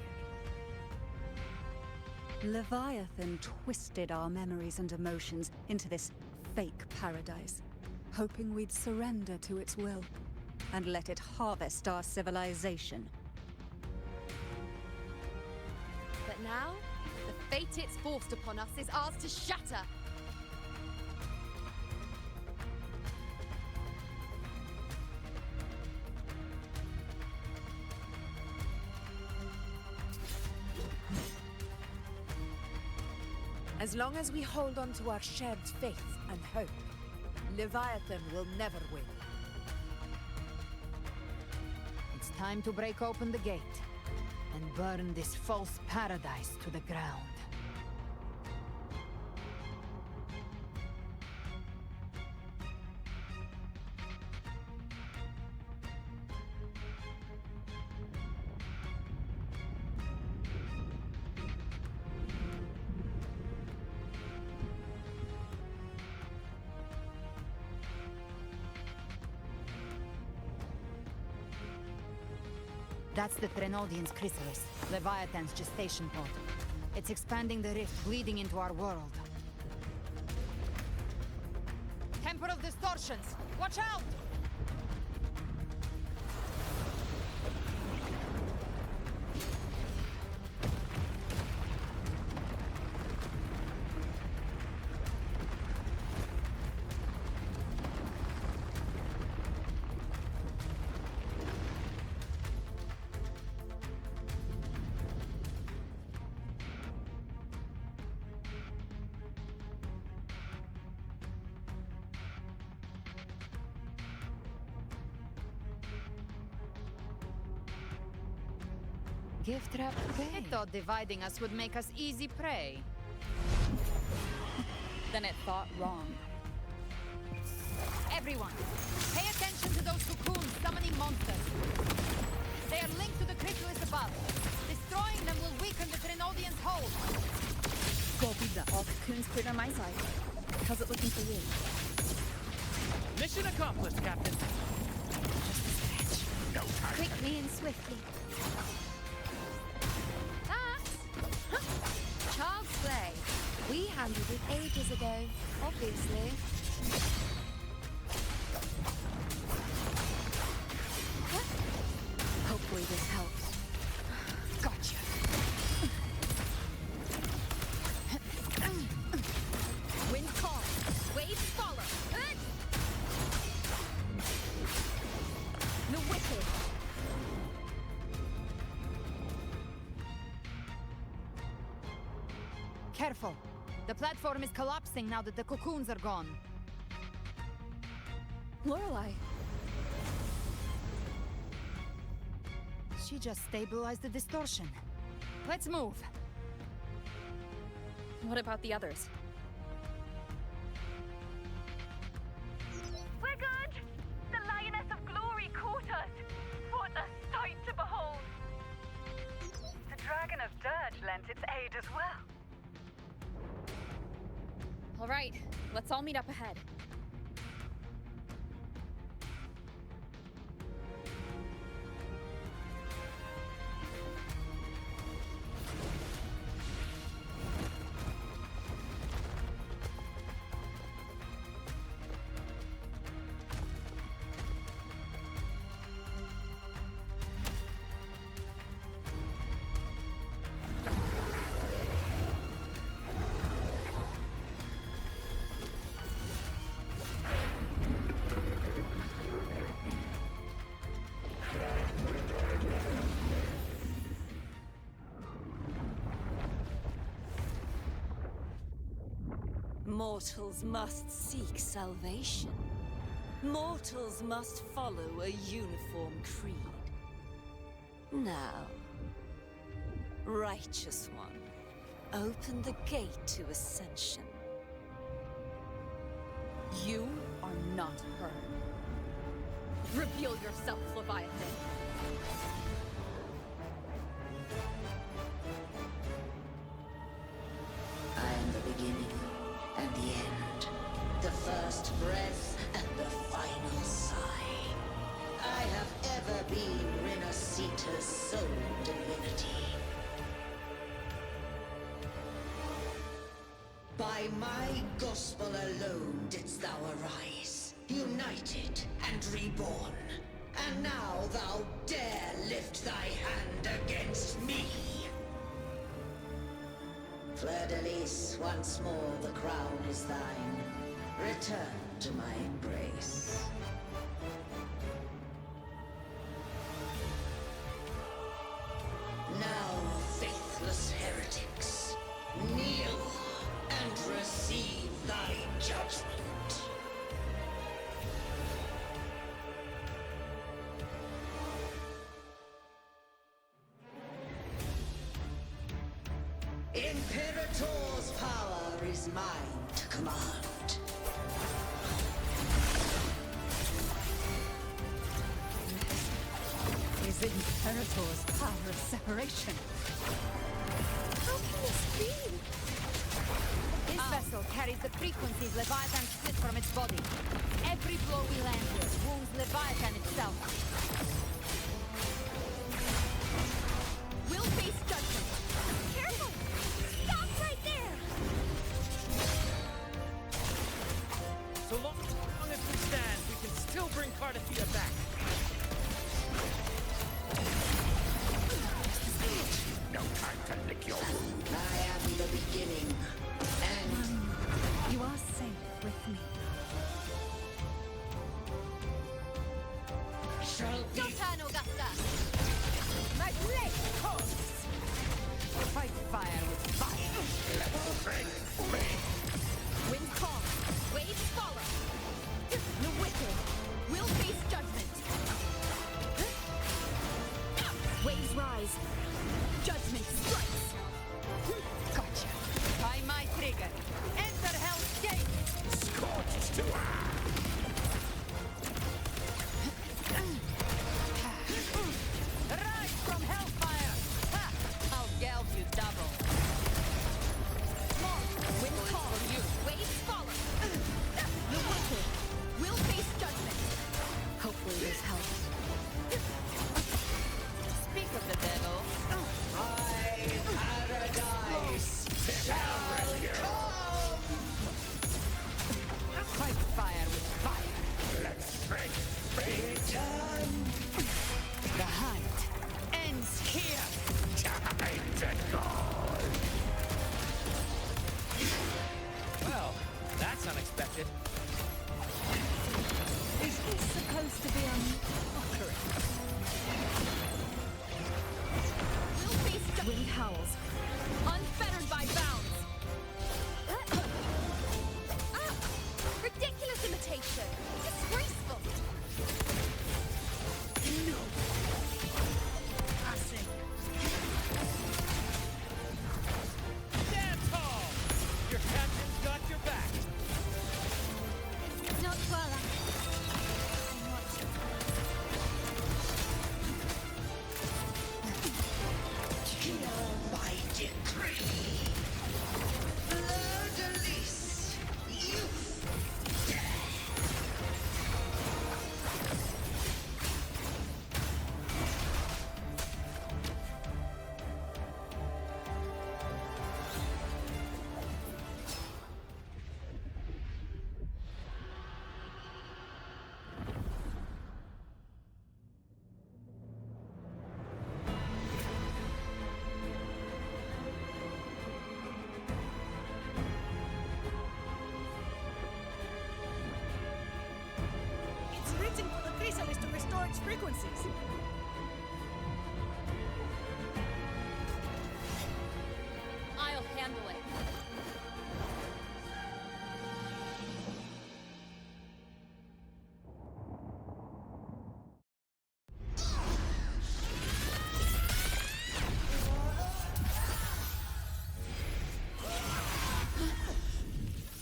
Leviathan twisted our memories and emotions into this fake paradise, hoping we'd surrender to its will and let it harvest our civilization. But now, the fate it's forced upon us is ours to shatter. As long as we hold on to our shared faith and hope, Leviathan will never win. It's time to break open the gate and burn this false paradise to the ground. That's the Threnodian's chrysalis, Leviathan's gestation pod. It's expanding the rift, bleeding into our world. Temper of distortions! Watch out! Gift wrap prey. I thought dividing us would make us easy prey. Then it thought wrong. Everyone, pay attention to those cocoons summoning monsters. They are linked to the chrysalis above. Destroying them will weaken the Threnodian's hold. Copy that. All cocoons cleared on my side. How's it looking for you? Mission accomplished, Captain. Just a stretch. No time. Quickly and swiftly. Child's play. We handled it ages ago, obviously. Hopefully this helps. Gotcha. Wind calls, waves follow. The wicked. Careful. The platform is collapsing now that the cocoons are gone. Lorelei. She just stabilized the distortion. Let's move. What about the others? We're good! The Lioness of Glory caught us! What a sight to behold! The Dragon of Dirge lent its aid as well. All right, let's all meet up ahead. Mortals must seek salvation. Mortals must follow a uniform creed. Now, Righteous One, open the gate to ascension. You are not her. Reveal yourself, Leviathan. I am the beginning and the end, the first breath and the final sigh. I have ever been Renasita's sole divinity. By my gospel alone didst thou arise, united and reborn. And now thou dare lift thy hand against me. Fleur-de-Lis, once more the crown is thine. Return to my embrace. Now, faithless heretics, kneel and receive thy judgment. Imperator's power is mine to command. Is Imperator's power of separation? How can this be? This vessel carries the frequencies Leviathan split from its body. Every blow we land here wounds Leviathan itself. echoes rise. Judgment strikes. Gotcha. By my trigger. Enter Hell's Gate! Scorched to Rise from Hellfire! Ha! I'll geld you double. Wind call you. Waves follow. The wicked will face judgment. Hopefully this helps. Speak of the devil. Paradise shall come! Fight fire with fire. let's break Return! The hunt ends here. time to go. Well, that's unexpected. Is this supposed to be a mockery? Will face wind howls. Unfettered by bounds. Ridiculous imitation. Disgraceful. No. Passing. Stand tall! Your captain's got your back. Not Twala. Kill by decree. Fleur-de-lis. Youth. It's written for the chrysalis to restore its frequencies. I'll handle it.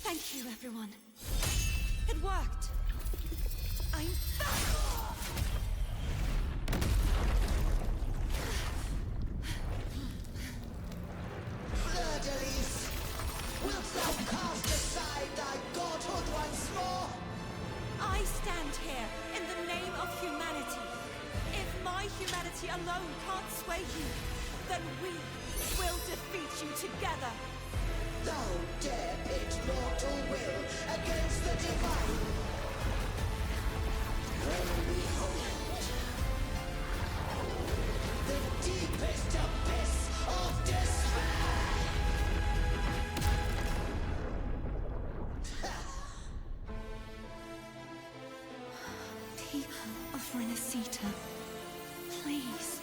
Thank you, everyone. It worked. I'm back! Fleur-de-lis. Wilt thou cast aside thy godhood once more? I stand here in the name of humanity. If my humanity alone can't sway you, then we will defeat you together. Thou dare pit mortal will against the divine. Well, behold, the deepest abyss of despair. People of Renacita, please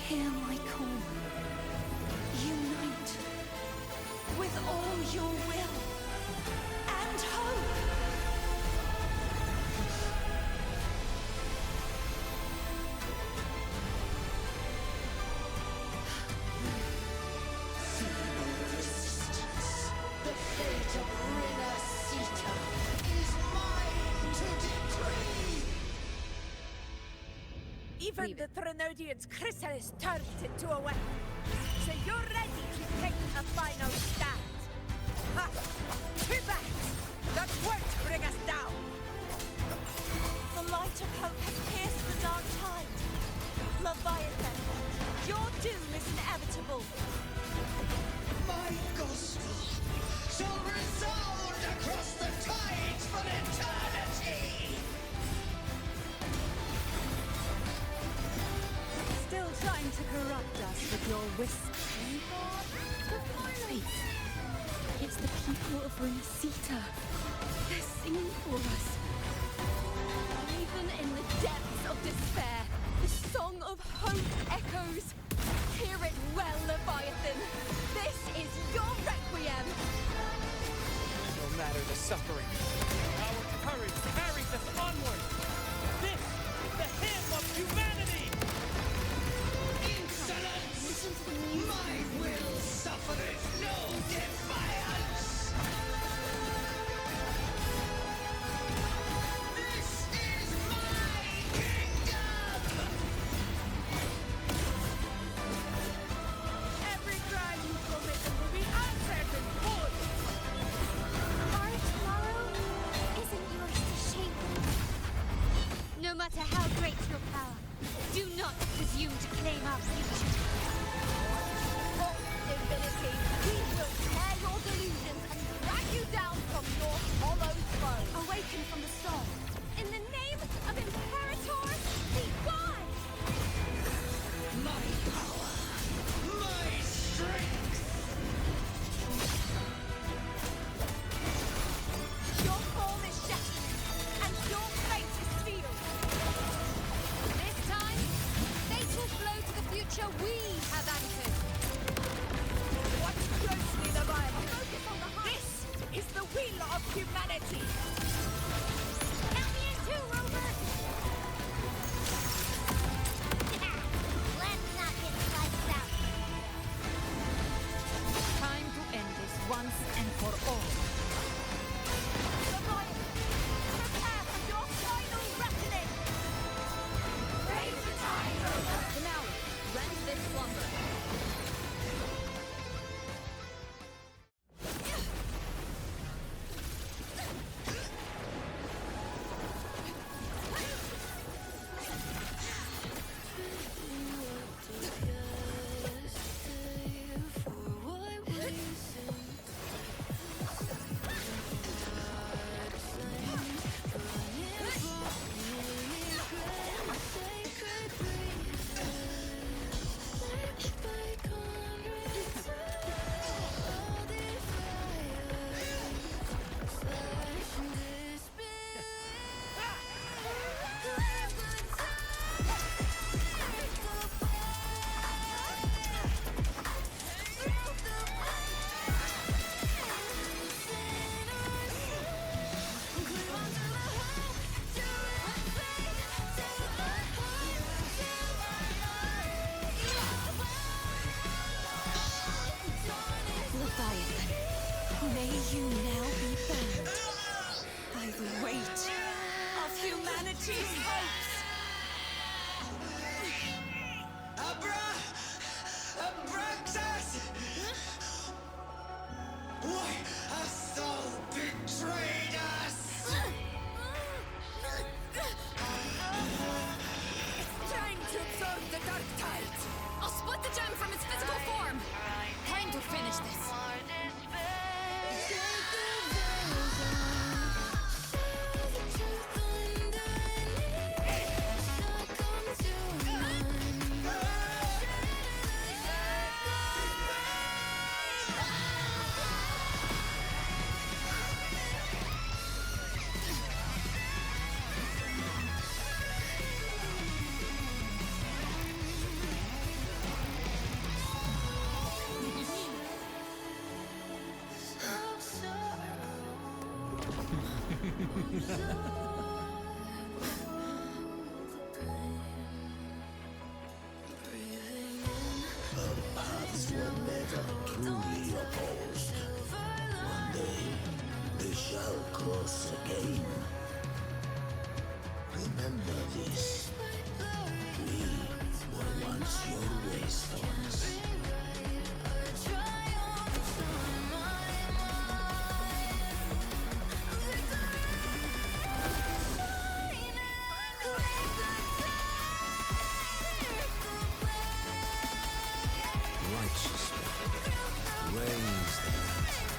hear my call. Unite with all your will and hope. Feeble resistance. The fate of Renacita is mine to decree. Even the Trinodian's chrysalis turned into a weapon. So you're ready to take a final stand. Ha! Too bad! That won't bring us down! The light of hope has pierced the dark tide. Leviathan, your doom is inevitable. My gospel shall resound across the tides for eternity! Still trying to corrupt us with your whispering? Wait. It's the people of Renacita. They're singing for us. Even in the depths of despair, the song of hope echoes. Hear it well, Leviathan. This is your requiem. No matter the suffering, our courage carries us onward. This is the hymn of humanity! Inside future we have anchored. Watch closely, Leviathan. This is the will of humanity. Count me in too, Rover! Let's not get sliced out. Time to end this once and for all. Leviathan, prepare for your final reckoning. Raise the tide, Rover. Finale, rend this slumber. Leviathan, may you now be bound by the weight of humanity's hopes. Abraxas! Why hast thou betrayed us? It's time to absorb the dark tide. I'll split the gem from its physical form. Time to finish this. Our paths were never truly opposed. One day, they shall cross again. Remember this. We were once your wastelands. Righteously reigns the mountain.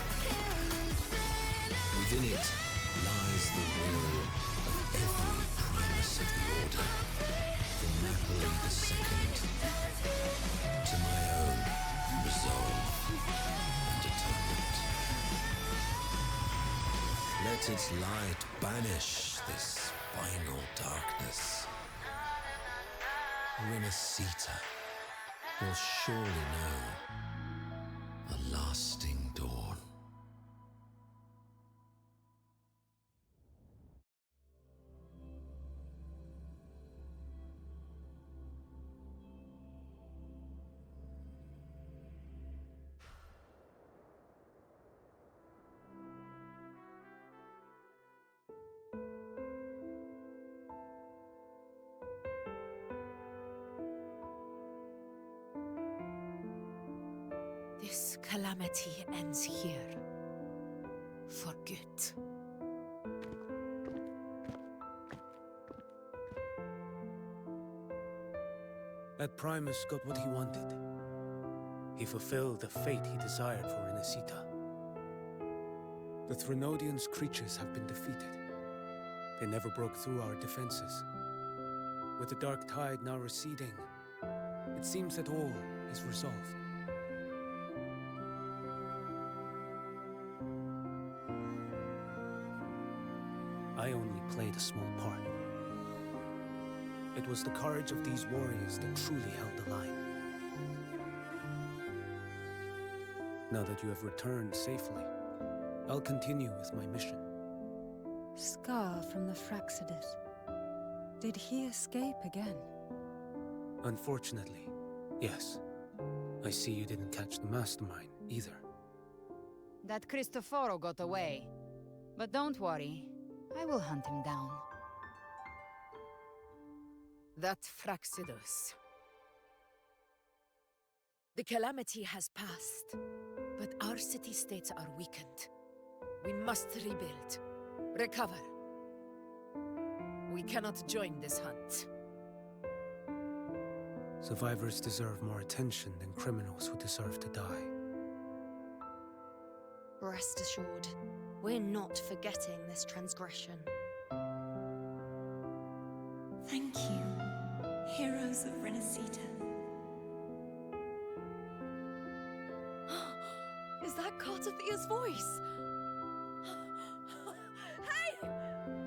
Within it lies the will of every primus of the Order, from Napoli II to my own resolve and atonement. Let its light banish this final darkness. Renacita will surely know a lasting dawn. This calamity ends here. For good. That Primus got what he wanted. He fulfilled the fate he desired for Renacita. The Threnodians' creatures have been defeated. They never broke through our defenses. With the dark tide now receding, it seems that all is resolved. I only played a small part. It was the courage of these warriors that truly held the line. now that you have returned safely. I'll continue with my mission. Scar from the Fraxidus. Did he escape again? Unfortunately, yes. I see you didn't catch the mastermind, either. That Cristoforo got away. But don't worry, I will hunt him down. That Fraxidus. The calamity has passed, but our city-states are weakened. We must rebuild, recover. We cannot join this hunt. Survivors deserve more attention than criminals who deserve to die. Rest assured, we're not forgetting this transgression. Thank you, heroes of Renacita. Is that Cartathia's voice? Hey!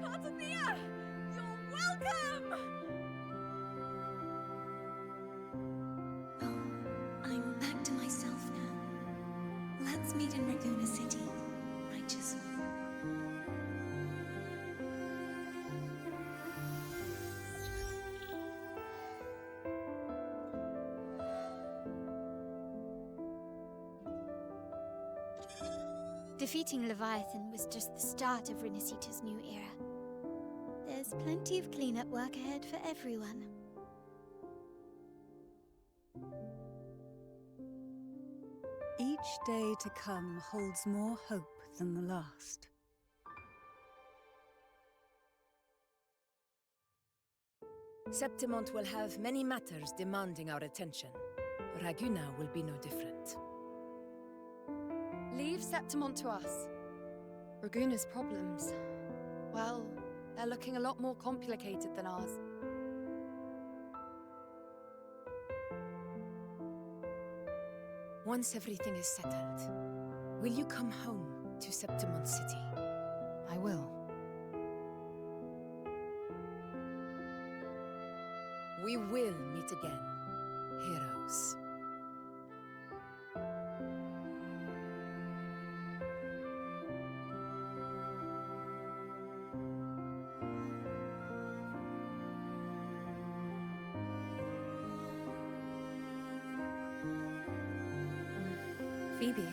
Cartathia! You're welcome! I'm back to myself now. Let's meet in Raguna City, righteous one. Defeating Leviathan was just the start of Renacita's new era. There's plenty of cleanup work ahead for everyone. Each day to come holds more hope than the last. Septimont will have many matters demanding our attention. Raguna will be no different. Leave Septimont to us. Raguna's problems, well, they're looking a lot more complicated than ours. Once everything is settled, will you come home to Septimont City? I will. We will meet again, heroes. Phoebe.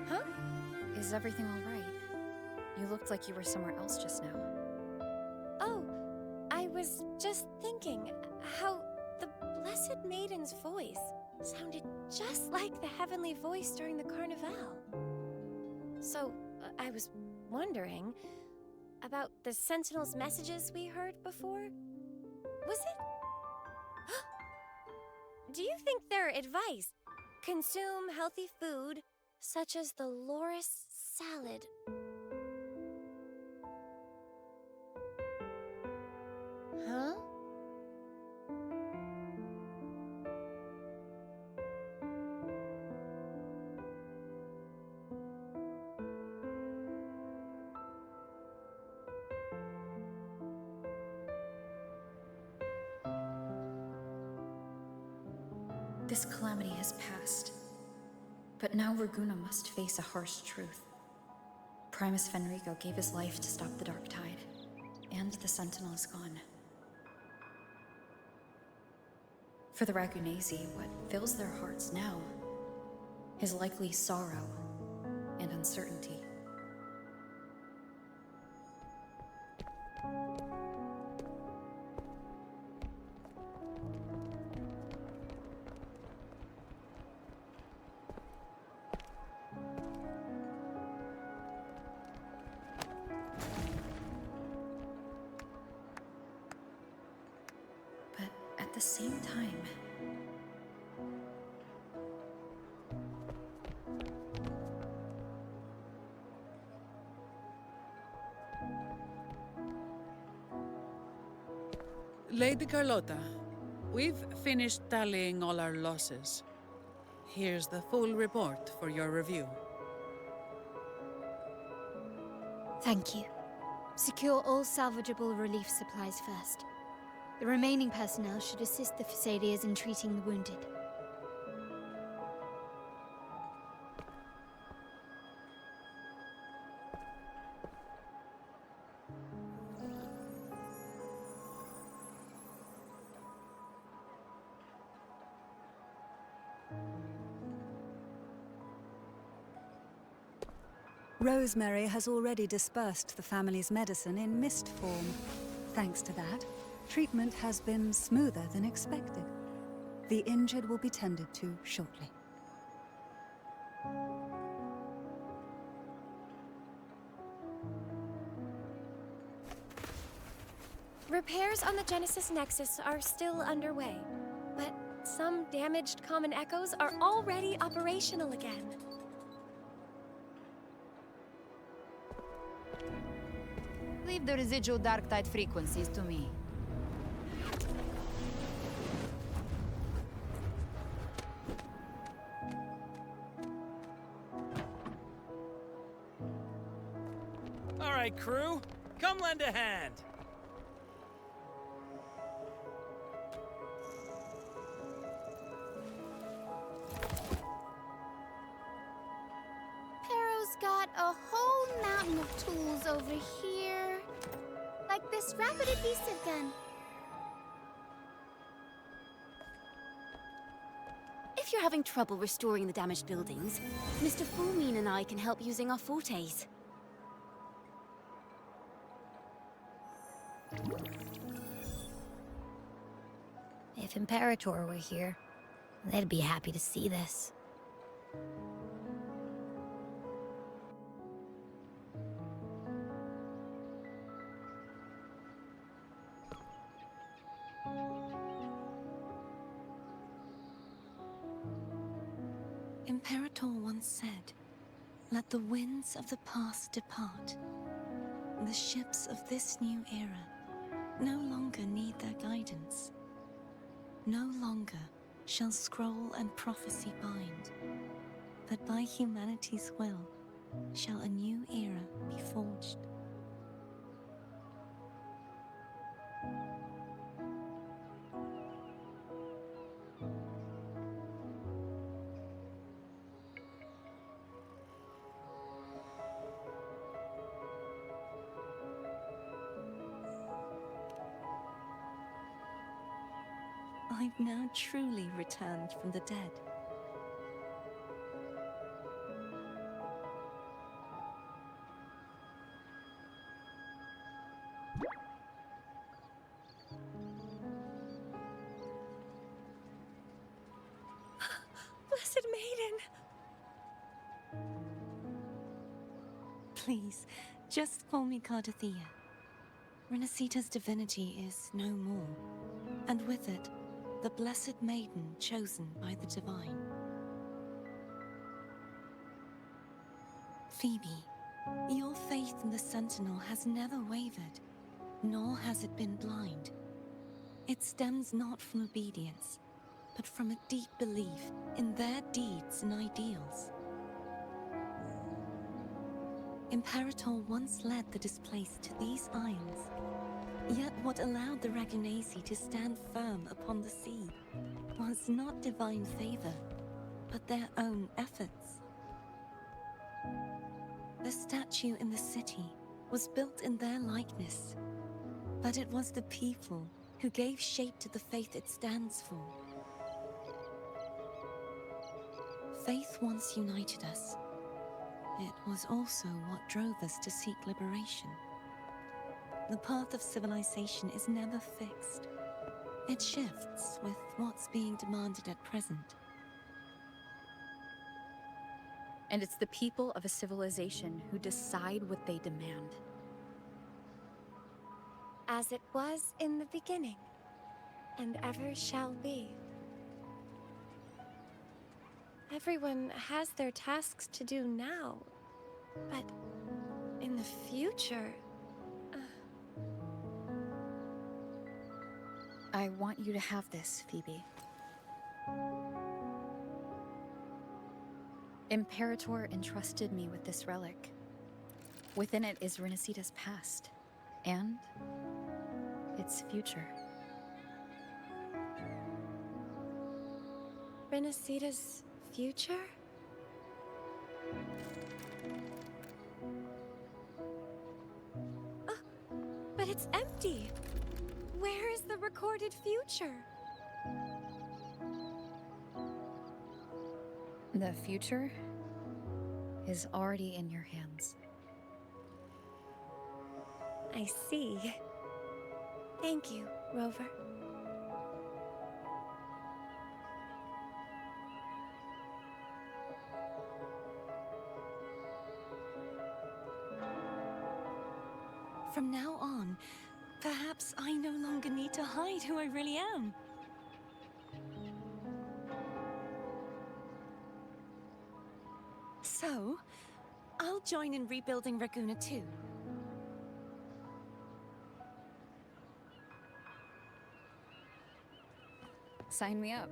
Huh? Is everything all right? You looked like you were somewhere else just now. Oh, I was just thinking how the Blessed Maiden's voice sounded just like the heavenly voice during the Carnival. So, I was wondering about the Sentinel's messages we heard before. Was it? Do you think their advice, consume healthy food, such as the Loris salad? Huh? This calamity has passed. But now Raguna must face a harsh truth. Primus Fenrico gave his life to stop the Dark Tide, and the Sentinel is gone. For the Ragunesi, what fills their hearts now is likely sorrow and uncertainty. But at the same time, Lady Carlotta, we've finished tallying all our losses. Here's the full report for your review. Thank you. Secure all salvageable relief supplies first. The remaining personnel should assist the Phasadeas in treating the wounded. Rosemary has already dispersed the family's medicine in mist form. Thanks to that, treatment has been smoother than expected. The injured will be tended to shortly. Repairs on the Genesis Nexus are still underway, but some damaged common echoes are already operational again. Leave the residual Darktide frequencies to me. All right, crew, come lend a hand. Pero's got a whole mountain of tools over here. Like this rapid adhesive gun. If you're having trouble restoring the damaged buildings, Mr. Fulmine and I can help using our fortes. If Imperator were here, they'd be happy to see this. Imperator once said, "Let the winds of the past depart. The ships of this new era no longer need their guidance. No longer shall scroll and prophecy bind, but by humanity's will shall a new era be forged." I've now truly returned from the dead. Blessed Maiden! Please, just call me Cardathea. Renacita's divinity is no more, and with it, the Blessed Maiden chosen by the Divine. Phoebe, your faith in the Sentinel has never wavered, nor has it been blind. It stems not from obedience, but from a deep belief in their deeds and ideals. Imperator once led the displaced to these isles. Yet what allowed the Ragunasi to stand firm upon the sea was not divine favor, but their own efforts. The statue in the city was built in their likeness, but it was the people who gave shape to the faith it stands for. Faith once united us. It was also what drove us to seek liberation. The path of civilization is never fixed. It shifts with what's being demanded at present. And it's the people of a civilization who decide what they demand. As it was in the beginning, and ever shall be. Everyone has their tasks to do now, but in the future... I want you to have this, Phoebe. Imperator entrusted me with this relic. Within it is Renacita's past, and its future. Renacita's future? But it's empty! Where is the recorded future? The future is already in your hands. I see. Thank you, Rover. From now on, perhaps I no longer need to hide who I really am. So, I'll join in rebuilding Raguna too. Sign me up.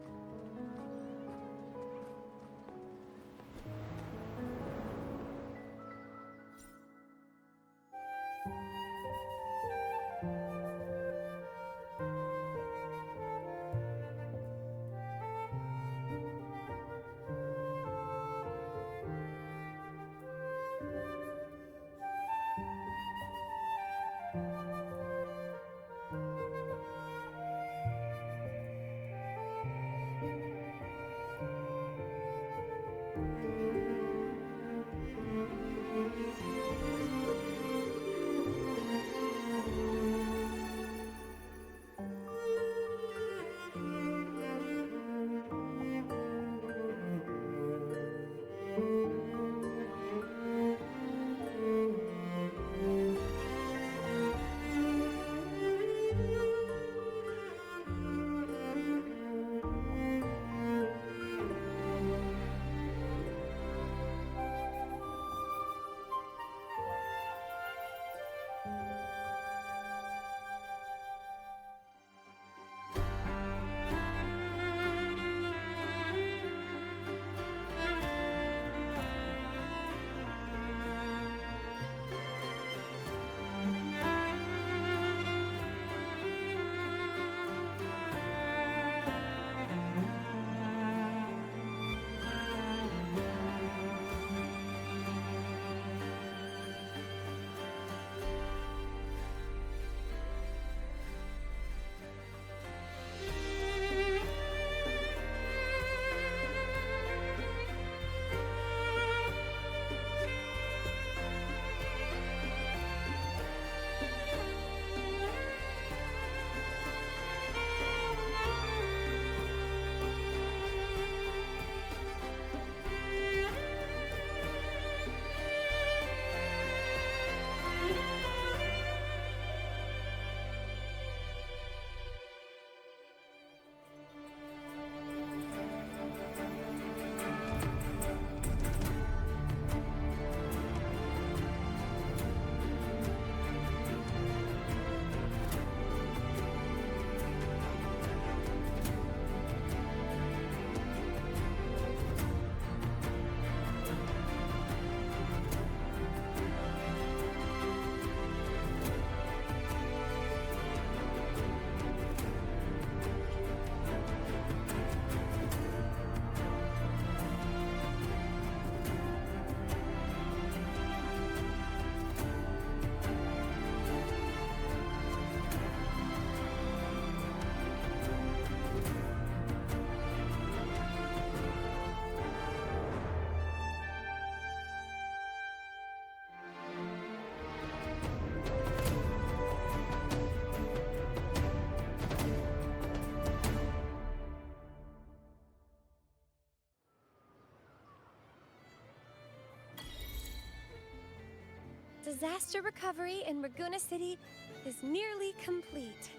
Disaster recovery in Raguna City is nearly complete.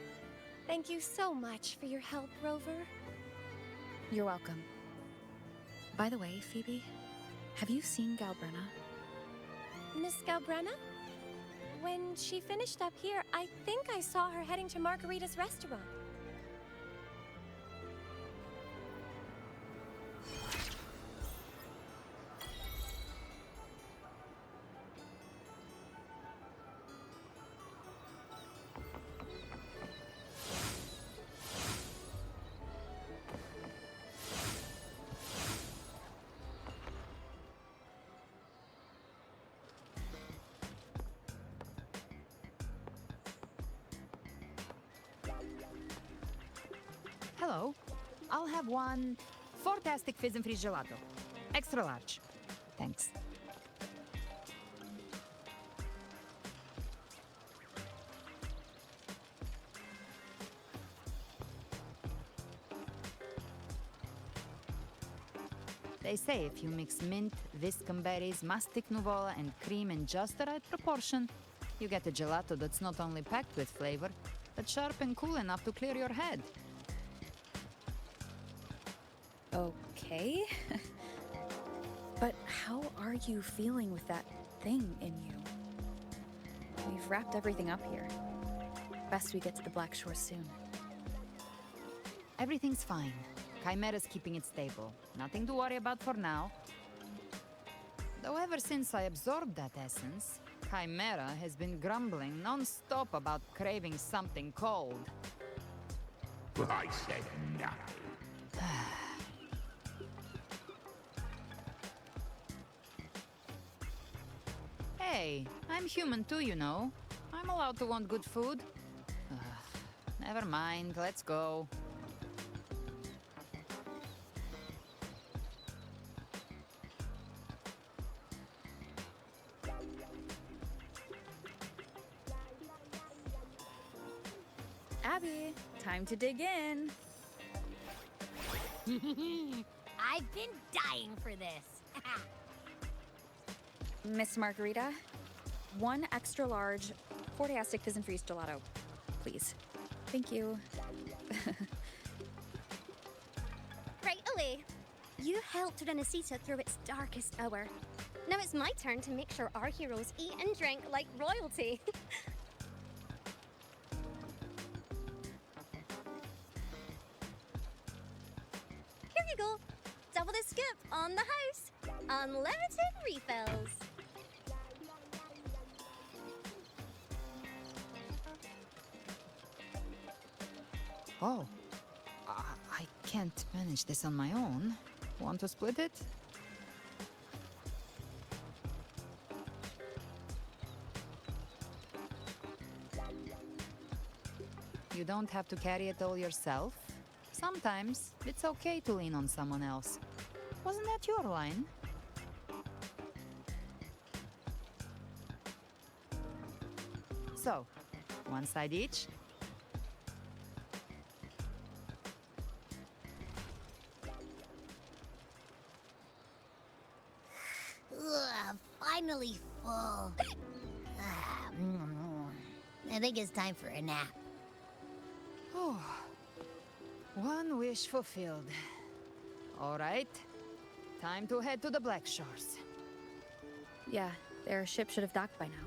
Thank you so much for your help, Rover. You're welcome. By the way, Phoebe, have you seen Galbrenna? Miss Galbrenna? When she finished up here, I think I saw her heading to Margarita's restaurant. Hello. I'll have one fantastic fizz and freeze gelato. Extra large. Thanks. They say if you mix mint, viscum berries, mastic nuvola, and cream in just the right proportion, you get a gelato that's not only packed with flavor, but sharp and cool enough to clear your head. Okay. But how are you feeling with that thing in you? We've wrapped everything up here. Best we get to the Black Shore soon. Everything's fine. Chimera's keeping it stable. Nothing to worry about for now. Though ever since I absorbed that essence, Chimera has been grumbling non-stop about craving something cold. I said nothing. Hey, I'm human too, you know. I'm allowed to want good food. Never mind, let's go. Abby, time to dig in. I've been dying for this. Miss Margarita, 1 extra large 40-astic fizz and freeze gelato, please. Thank you. Right away. You helped Renesita through its darkest hour. Now it's my turn to make sure our heroes eat and drink like royalty. Here you go. Double the scoop on the house. Unlimited refills. Oh, I can't manage this on my own. Want to split it? You don't have to carry it all yourself. Sometimes it's okay to lean on someone else. Wasn't that your line? So, one side each. Ugh, finally full. I think it's time for a nap. Oh, one wish fulfilled. All right, time to head to the Black Shores. Yeah, their ship should have docked by now.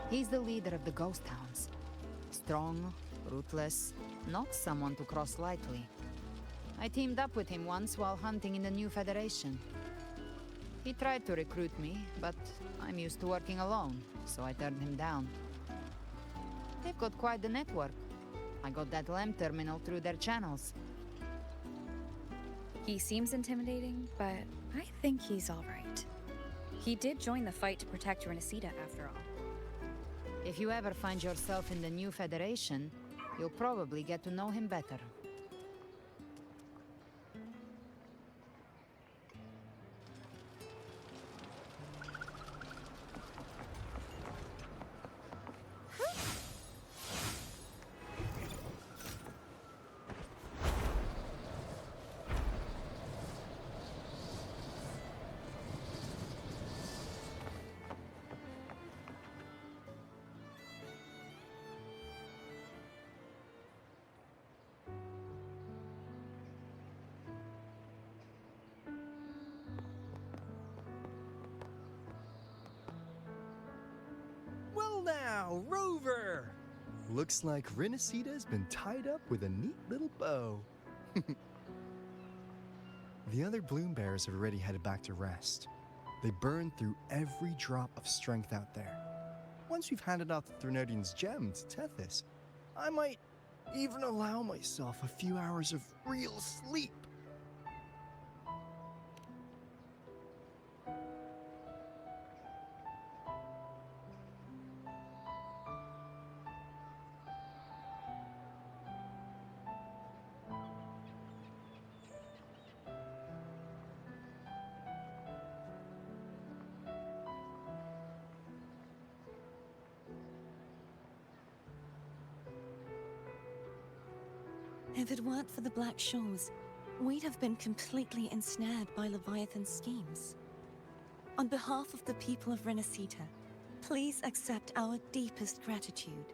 He's the leader of the Ghost Hounds. Strong, ruthless, not someone to cross lightly. I teamed up with him once while hunting in the New Federation. He tried to recruit me, but I'm used to working alone, so I turned him down. They've got quite the network. I got that LEM terminal through their channels. He seems intimidating, but I think he's all right. He did join the fight to protect Renesita, after all. If you ever find yourself in the New Federation, you'll probably get to know him better. Well now, Rover! Looks like Renesita's been tied up with a neat little bow. The other Bloom Bears have already headed back to rest. They burned through every drop of strength out there. Once we've handed out the Threnodian's gem to Tethys, I might even allow myself a few hours of real sleep. If it weren't for the Black Shores, we'd have been completely ensnared by Leviathan's schemes. On behalf of the people of Renacita, please accept our deepest gratitude.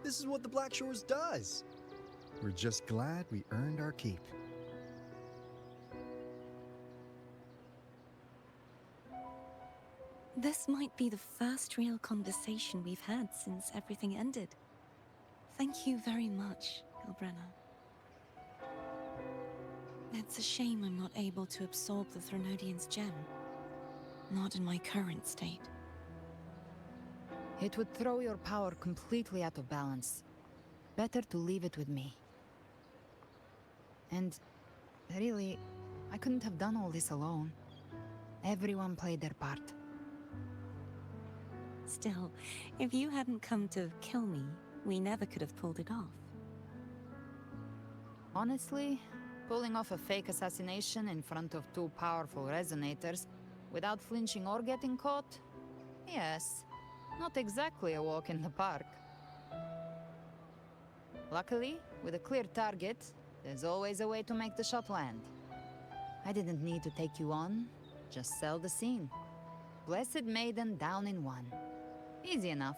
This is what the Black Shores does. We're just glad we earned our keep. This might be the first real conversation we've had since everything ended. Thank you very much, Galbrenna. It's a shame I'm not able to absorb the Threnodian's gem. Not in my current state. It would throw your power completely out of balance. Better to leave it with me. And really, I couldn't have done all this alone. Everyone played their part. Still, if you hadn't come to kill me, we never could have pulled it off. Honestly, pulling off a fake assassination in front of two powerful resonators without flinching or getting caught? Yes, not exactly a walk in the park. Luckily, with a clear target, there's always a way to make the shot land. I didn't need to take you on, just sell the scene. Blessed Maiden down in one. Easy enough.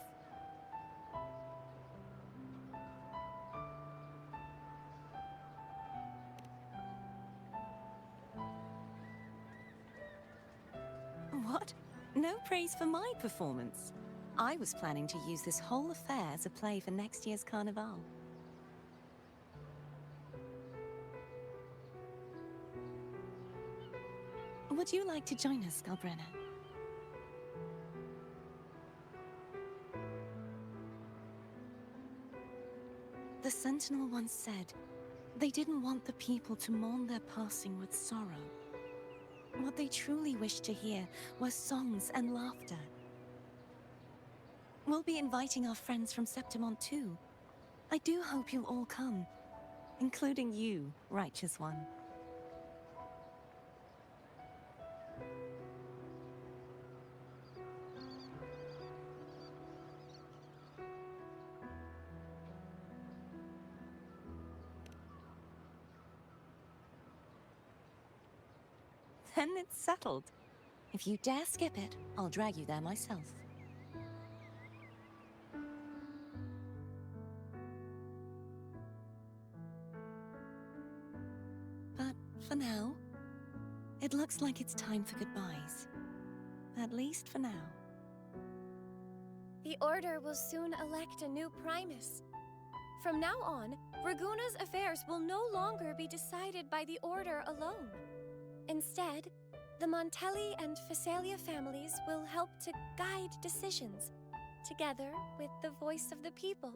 What? No praise for my performance. I was planning to use this whole affair as a play for next year's Carnival. Would you like to join us, Galbrenna? The Sentinel once said, they didn't want the people to mourn their passing with sorrow. What they truly wished to hear were songs and laughter. We'll be inviting our friends from Septimont too. I do hope you'll all come, including you, Righteous One. Then it's settled. If you dare skip it, I'll drag you there myself. But for now, it looks like it's time for goodbyes. At least for now. The Order will soon elect a new Primus. From now on, Raguna's affairs will no longer be decided by the Order alone. Instead, the Montelli and Phasalia families will help to guide decisions, together with the voice of the people.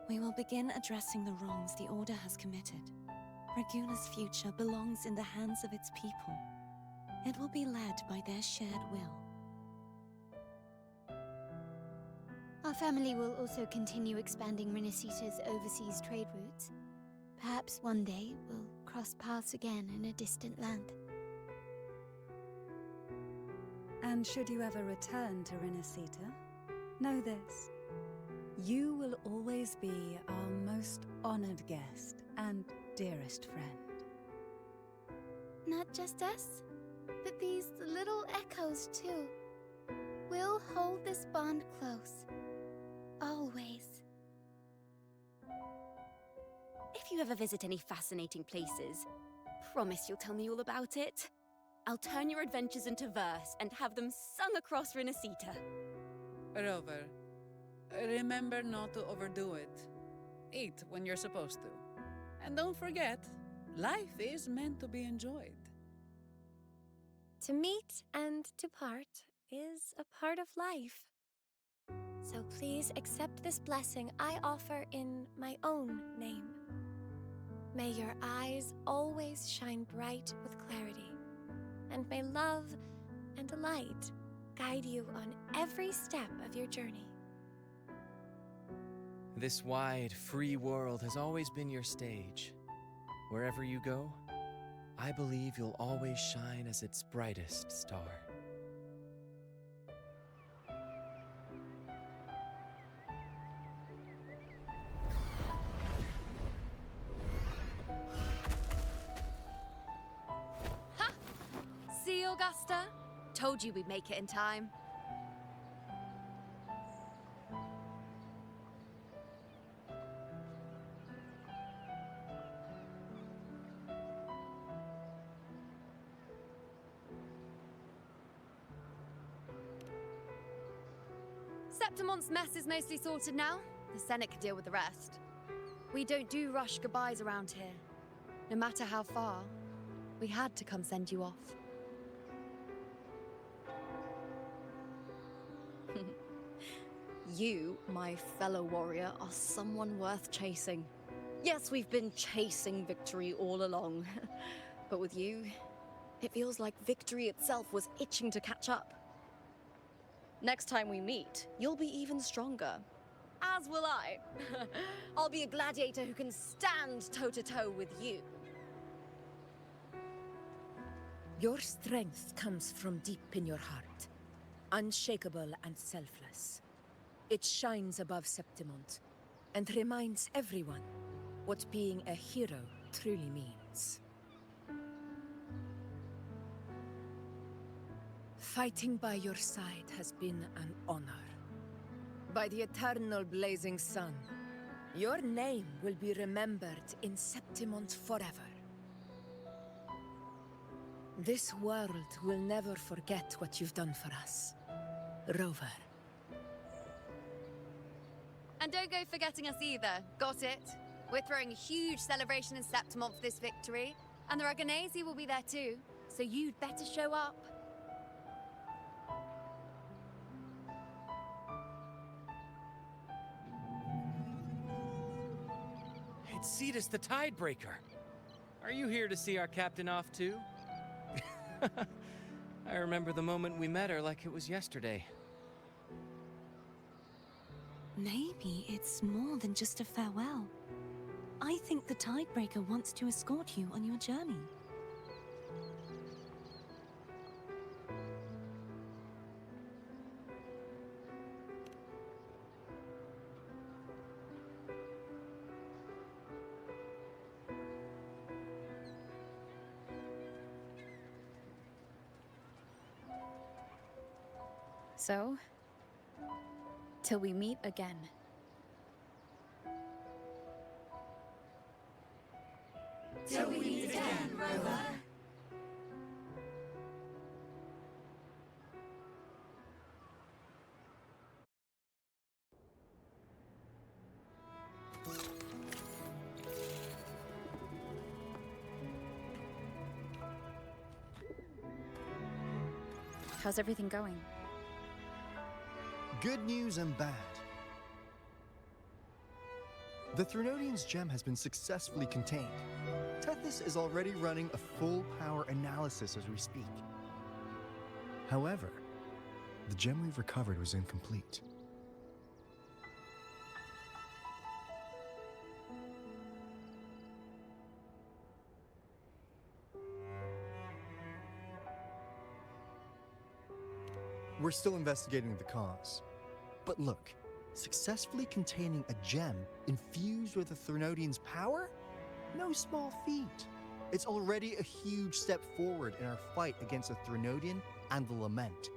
We will begin addressing the wrongs the Order has committed. Raguna's future belongs in the hands of its people. It will be led by their shared will. Our family will also continue expanding Renacita's overseas trade routes. Perhaps one day we'll cross paths again in a distant land. And should you ever return to Renacita, know this. You will always be our most honored guest and dearest friend. Not just us, but these little echoes too. We'll hold this bond close. Always. If you ever visit any fascinating places, promise you'll tell me all about it. I'll turn your adventures into verse and have them sung across Renacita. Rover, remember not to overdo it. Eat when you're supposed to. And don't forget, life is meant to be enjoyed. To meet and to part is a part of life. So please accept this blessing I offer in my own name. May your eyes always shine bright with clarity, and may love and light guide you on every step of your journey. This wide, free world has always been your stage. Wherever you go, I believe you'll always shine as its brightest star. Augusta? Told you we'd make it in time. Septimon's mess is mostly sorted now. The Senate can deal with the rest. We don't do rush goodbyes around here. No matter how far, we had to come send you off. You, my fellow warrior, are someone worth chasing. Yes, we've been chasing victory all along. But with you, it feels like victory itself was itching to catch up. Next time we meet, you'll be even stronger. As will I. I'll be a gladiator who can stand toe-to-toe with you. Your strength comes from deep in your heart, unshakable and selfless. It shines above Septimont, and reminds everyone what being a hero truly means. Fighting by your side has been an honor. By the eternal blazing sun, your name will be remembered in Septimont forever. This world will never forget what you've done for us, Rover. And don't go forgetting us either, got it? We're throwing a huge celebration in Septimont for this victory, and the Raganesi will be there too, so you'd better show up. It's Cetus the Tidebreaker. Are you here to see our captain off too? I remember the moment we met her like it was yesterday. Maybe it's more than just a farewell. I think the Tidebreaker wants to escort you on your journey. So, till we meet again. Till we meet again, Rover. How's everything going? Good news and bad. The Threnodian's gem has been successfully contained. Tethys is already running a full power analysis as we speak. However, the gem we've recovered was incomplete. We're still investigating the cause. But look, successfully containing a gem infused with the Threnodian's power? No small feat. It's already a huge step forward in our fight against the Threnodian and the Lament.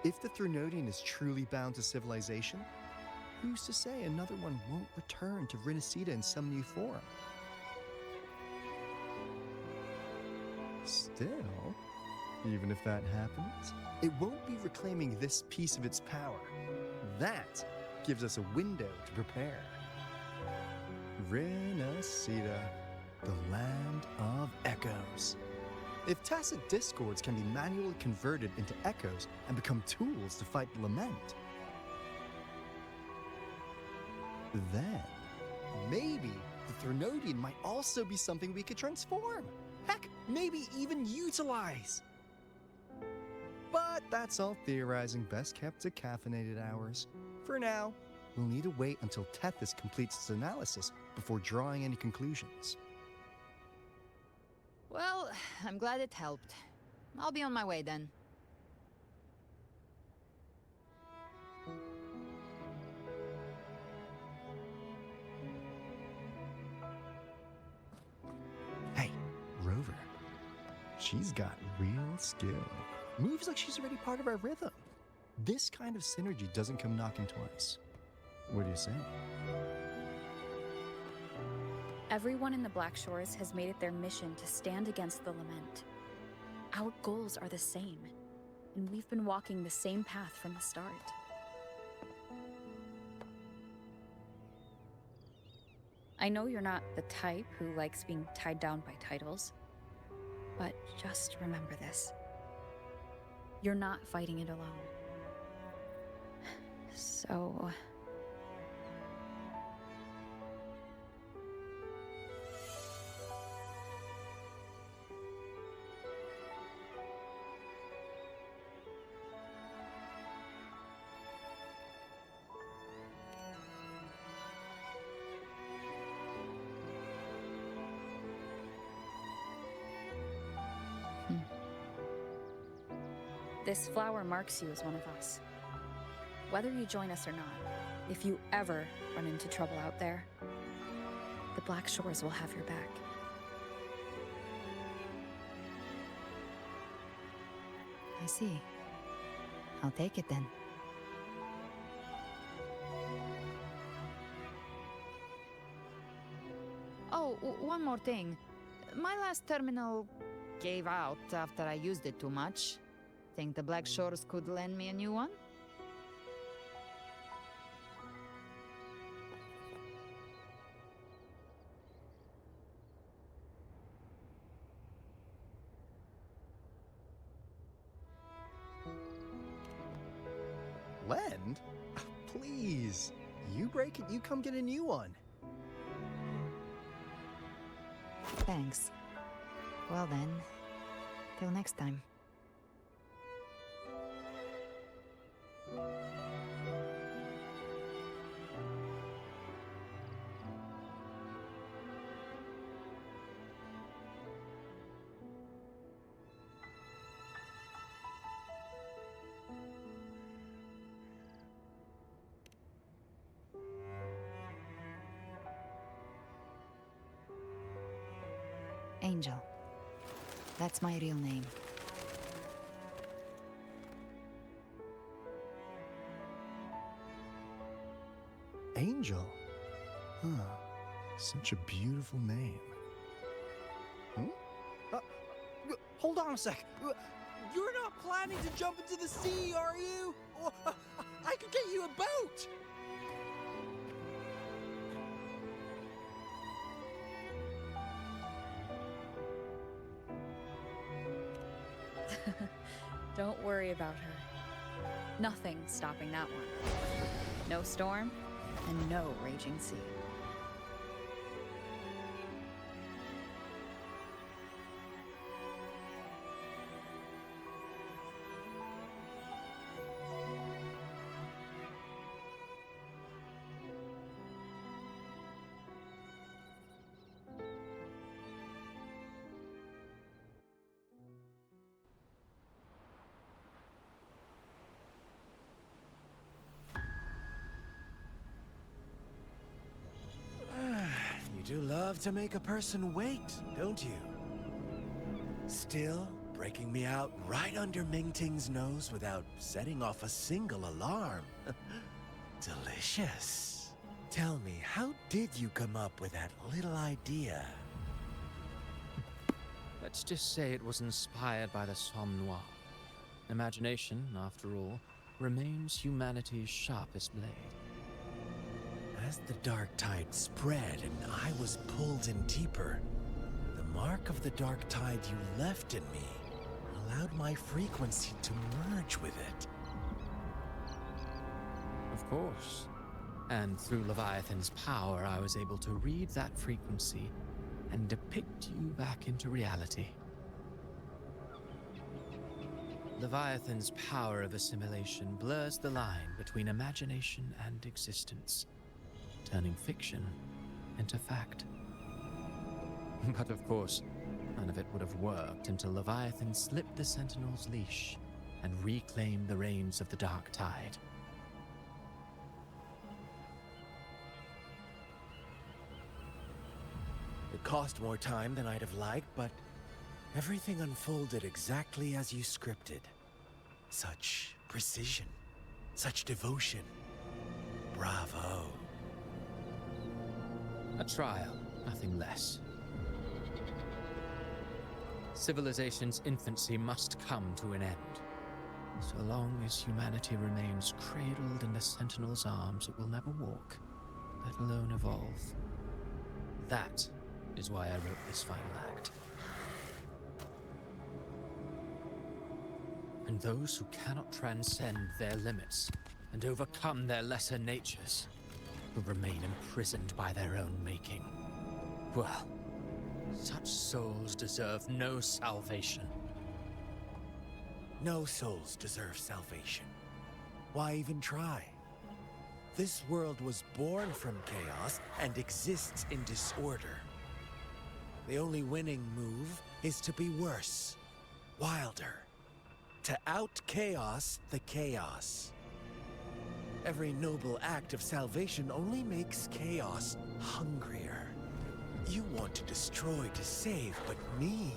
If the Threnodian is truly bound to civilization, who's to say another one won't return to Renacida in some new form? Still, even if that happens, it won't be reclaiming this piece of its power. That gives us a window to prepare. Renacida, the land of echoes. If tacit discords can be manually converted into echoes and become tools to fight the Lament, then maybe the Threnodian might also be something we could transform. Heck, maybe even utilize. But that's all theorizing best kept to caffeinated hours. For now, we'll need to wait until Tethys completes its analysis before drawing any conclusions. Well, I'm glad it helped. I'll be on my way then. Hey, Rover. She's got and skill. Moves like she's already part of our rhythm. This kind of synergy doesn't come knocking twice. What do you say? Everyone in the Black Shores has made it their mission to stand against the Lament. Our goals are the same, and we've been walking the same path from the start. I know you're not the type who likes being tied down by titles, but just remember this. You're not fighting it alone. So... This flower marks you as one of us. Whether you join us or not, if you ever run into trouble out there, the Black Shores will have your back. I see. I'll take it then. Oh, one more thing. My last terminal gave out after I used it too much. Think the Black Shores could lend me a new one? Lend? Please. You break it, you come get a new one. Thanks. Well then, till next time. Angel. That's my real name. Angel? Huh. Such a beautiful name. Hold on a sec. You're not planning to jump into the sea, are you? I could get you a boat! Don't worry about her. Nothing's stopping that one. No storm, and no raging sea. You do love to make a person wait, don't you? Still breaking me out right under Mingting's nose without setting off a single alarm. Delicious. Tell me, how did you come up with that little idea? Let's just say it was inspired by the Somme Noir. Imagination, after all, remains humanity's sharpest blade. As the dark tide spread and I was pulled in deeper, the mark of the dark tide you left in me allowed my frequency to merge with it. Of course. And through Leviathan's power, I was able to read that frequency and depict you back into reality. Leviathan's power of assimilation blurs the line between imagination and existence, turning fiction into fact. But of course, none of it would have worked until Leviathan slipped the Sentinel's leash and reclaimed the reins of the Dark Tide. It cost more time than I'd have liked, but Everything unfolded exactly as you scripted. Such precision, such devotion. Bravo. A trial, nothing less. Civilization's infancy must come to an end. So long as humanity remains cradled in the Sentinel's arms, it will never walk, let alone evolve. That is why I wrote this final act. And those who cannot transcend their limits and overcome their lesser natures will remain imprisoned by their own making. Well, such souls deserve no salvation. No souls deserve salvation. Why even try? This world was born from chaos and exists in disorder. The only winning move is to be worse, wilder, to out-chaos the chaos. Every noble act of salvation only makes chaos hungrier. You want to destroy to save, but me?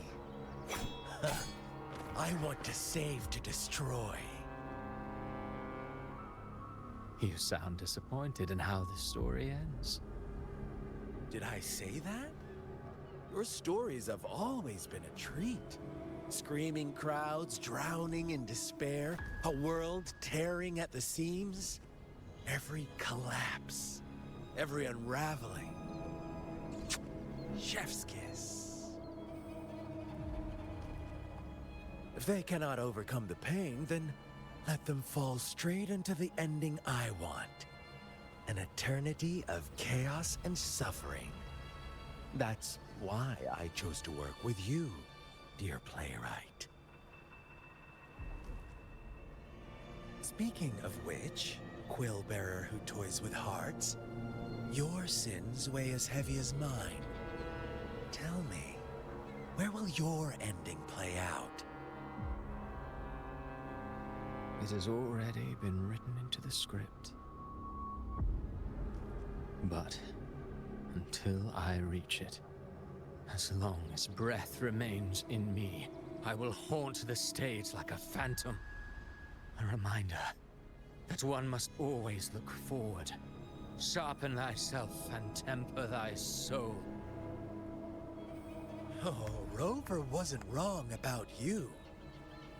I want to save to destroy. You sound disappointed in how this story ends. Did I say that? Your stories have always been a treat. Screaming crowds drowning in despair, a world tearing at the seams. Every collapse, every unraveling. Chef's kiss. If they cannot overcome the pain, then let them fall straight into the ending I want. An eternity of chaos and suffering. That's why I chose to work with you, dear playwright. Speaking of which, quill bearer who toys with hearts, your sins weigh as heavy as mine. Tell me, where will your ending play out? It has already been written into the script. But until I reach it, as long as breath remains in me, I will haunt the stage like a phantom. A reminder that one must always look forward. Sharpen thyself and temper thy soul. Oh, Rover wasn't wrong about you.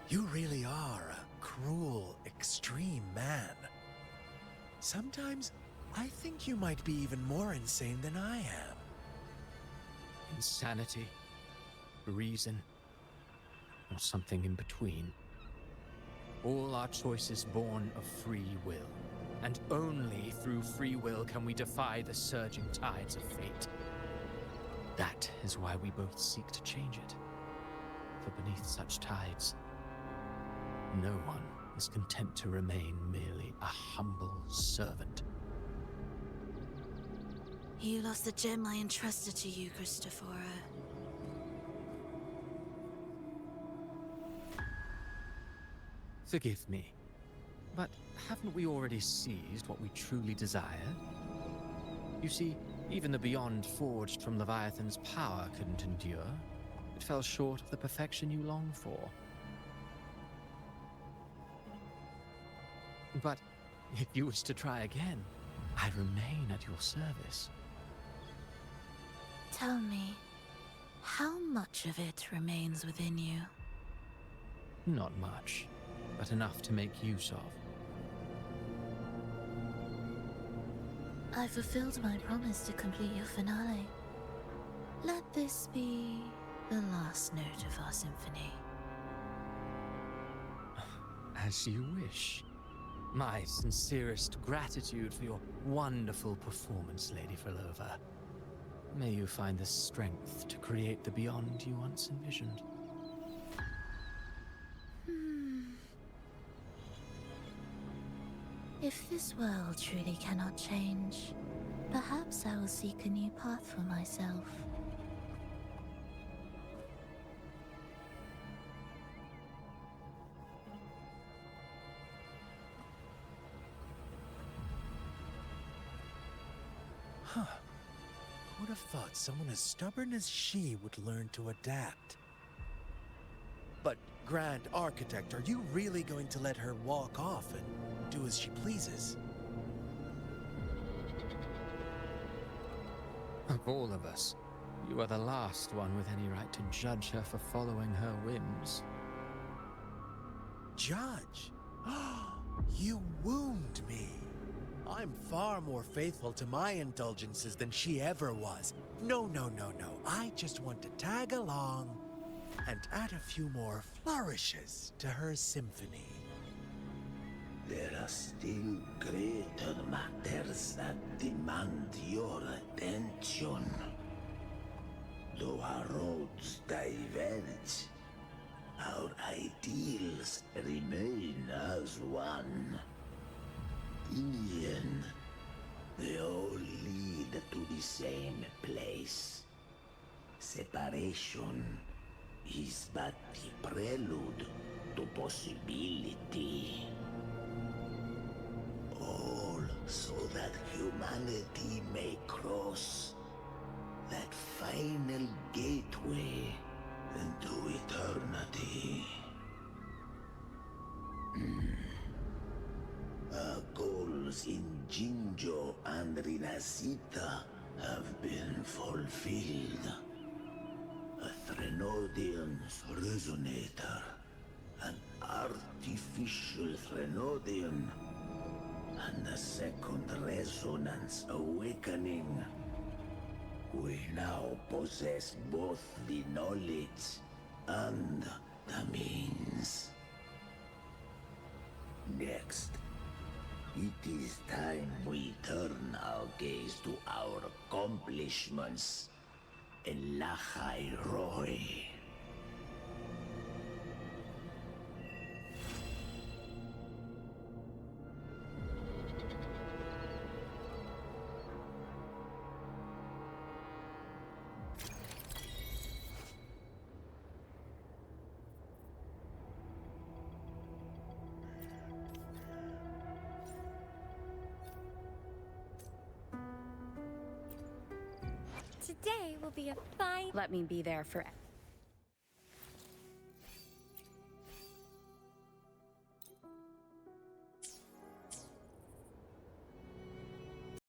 You really are a cruel, extreme man. Sometimes I think you might be even more insane than I am. Insanity, reason, or something in between. All our choices born of free will, and only through free will can we defy the surging tides of fate. That is why we both seek to change it. For beneath such tides, no one is content to remain merely a humble servant. You lost the gem I entrusted to you, Christophora. Forgive me, but haven't we already seized what we truly desired? You see, even the Beyond forged from Leviathan's power couldn't endure. It fell short of the perfection you long for. But if you wish to try again, I remain at your service. Tell me, how much of it remains within you? Not much, but enough to make use of. I fulfilled my promise to complete your finale. Let this be the last note of our symphony. As you wish. My sincerest gratitude for your wonderful performance, Lady Frolova. May you find the strength to create the Beyond you once envisioned. If this world truly cannot change, perhaps I will seek a new path for myself. Huh. Who would have thought someone as stubborn as she would learn to adapt? But, Grand Architect, are you really going to let her walk off and do as she pleases? Of all of us, you are the last one with any right to judge her for following her whims. Judge? You wound me. I'm far more faithful to my indulgences than she ever was. No. I just want to tag along and add a few more flourishes to her symphony. There are still greater matters that demand your attention. Though our roads diverge, our ideals remain as one. In the end, they all lead to the same place. Separation is but the prelude to possibility. All so that humanity may cross that final gateway into eternity. Our goals in Jinjo and Rinasita have been fulfilled. A Threnodian's resonator, an artificial Threnodian, and a second resonance awakening. We now possess both the knowledge and the means. Next, it is time we turn our gaze to our accomplishments in Lahai Roy. Today will be a fine... Let me be there for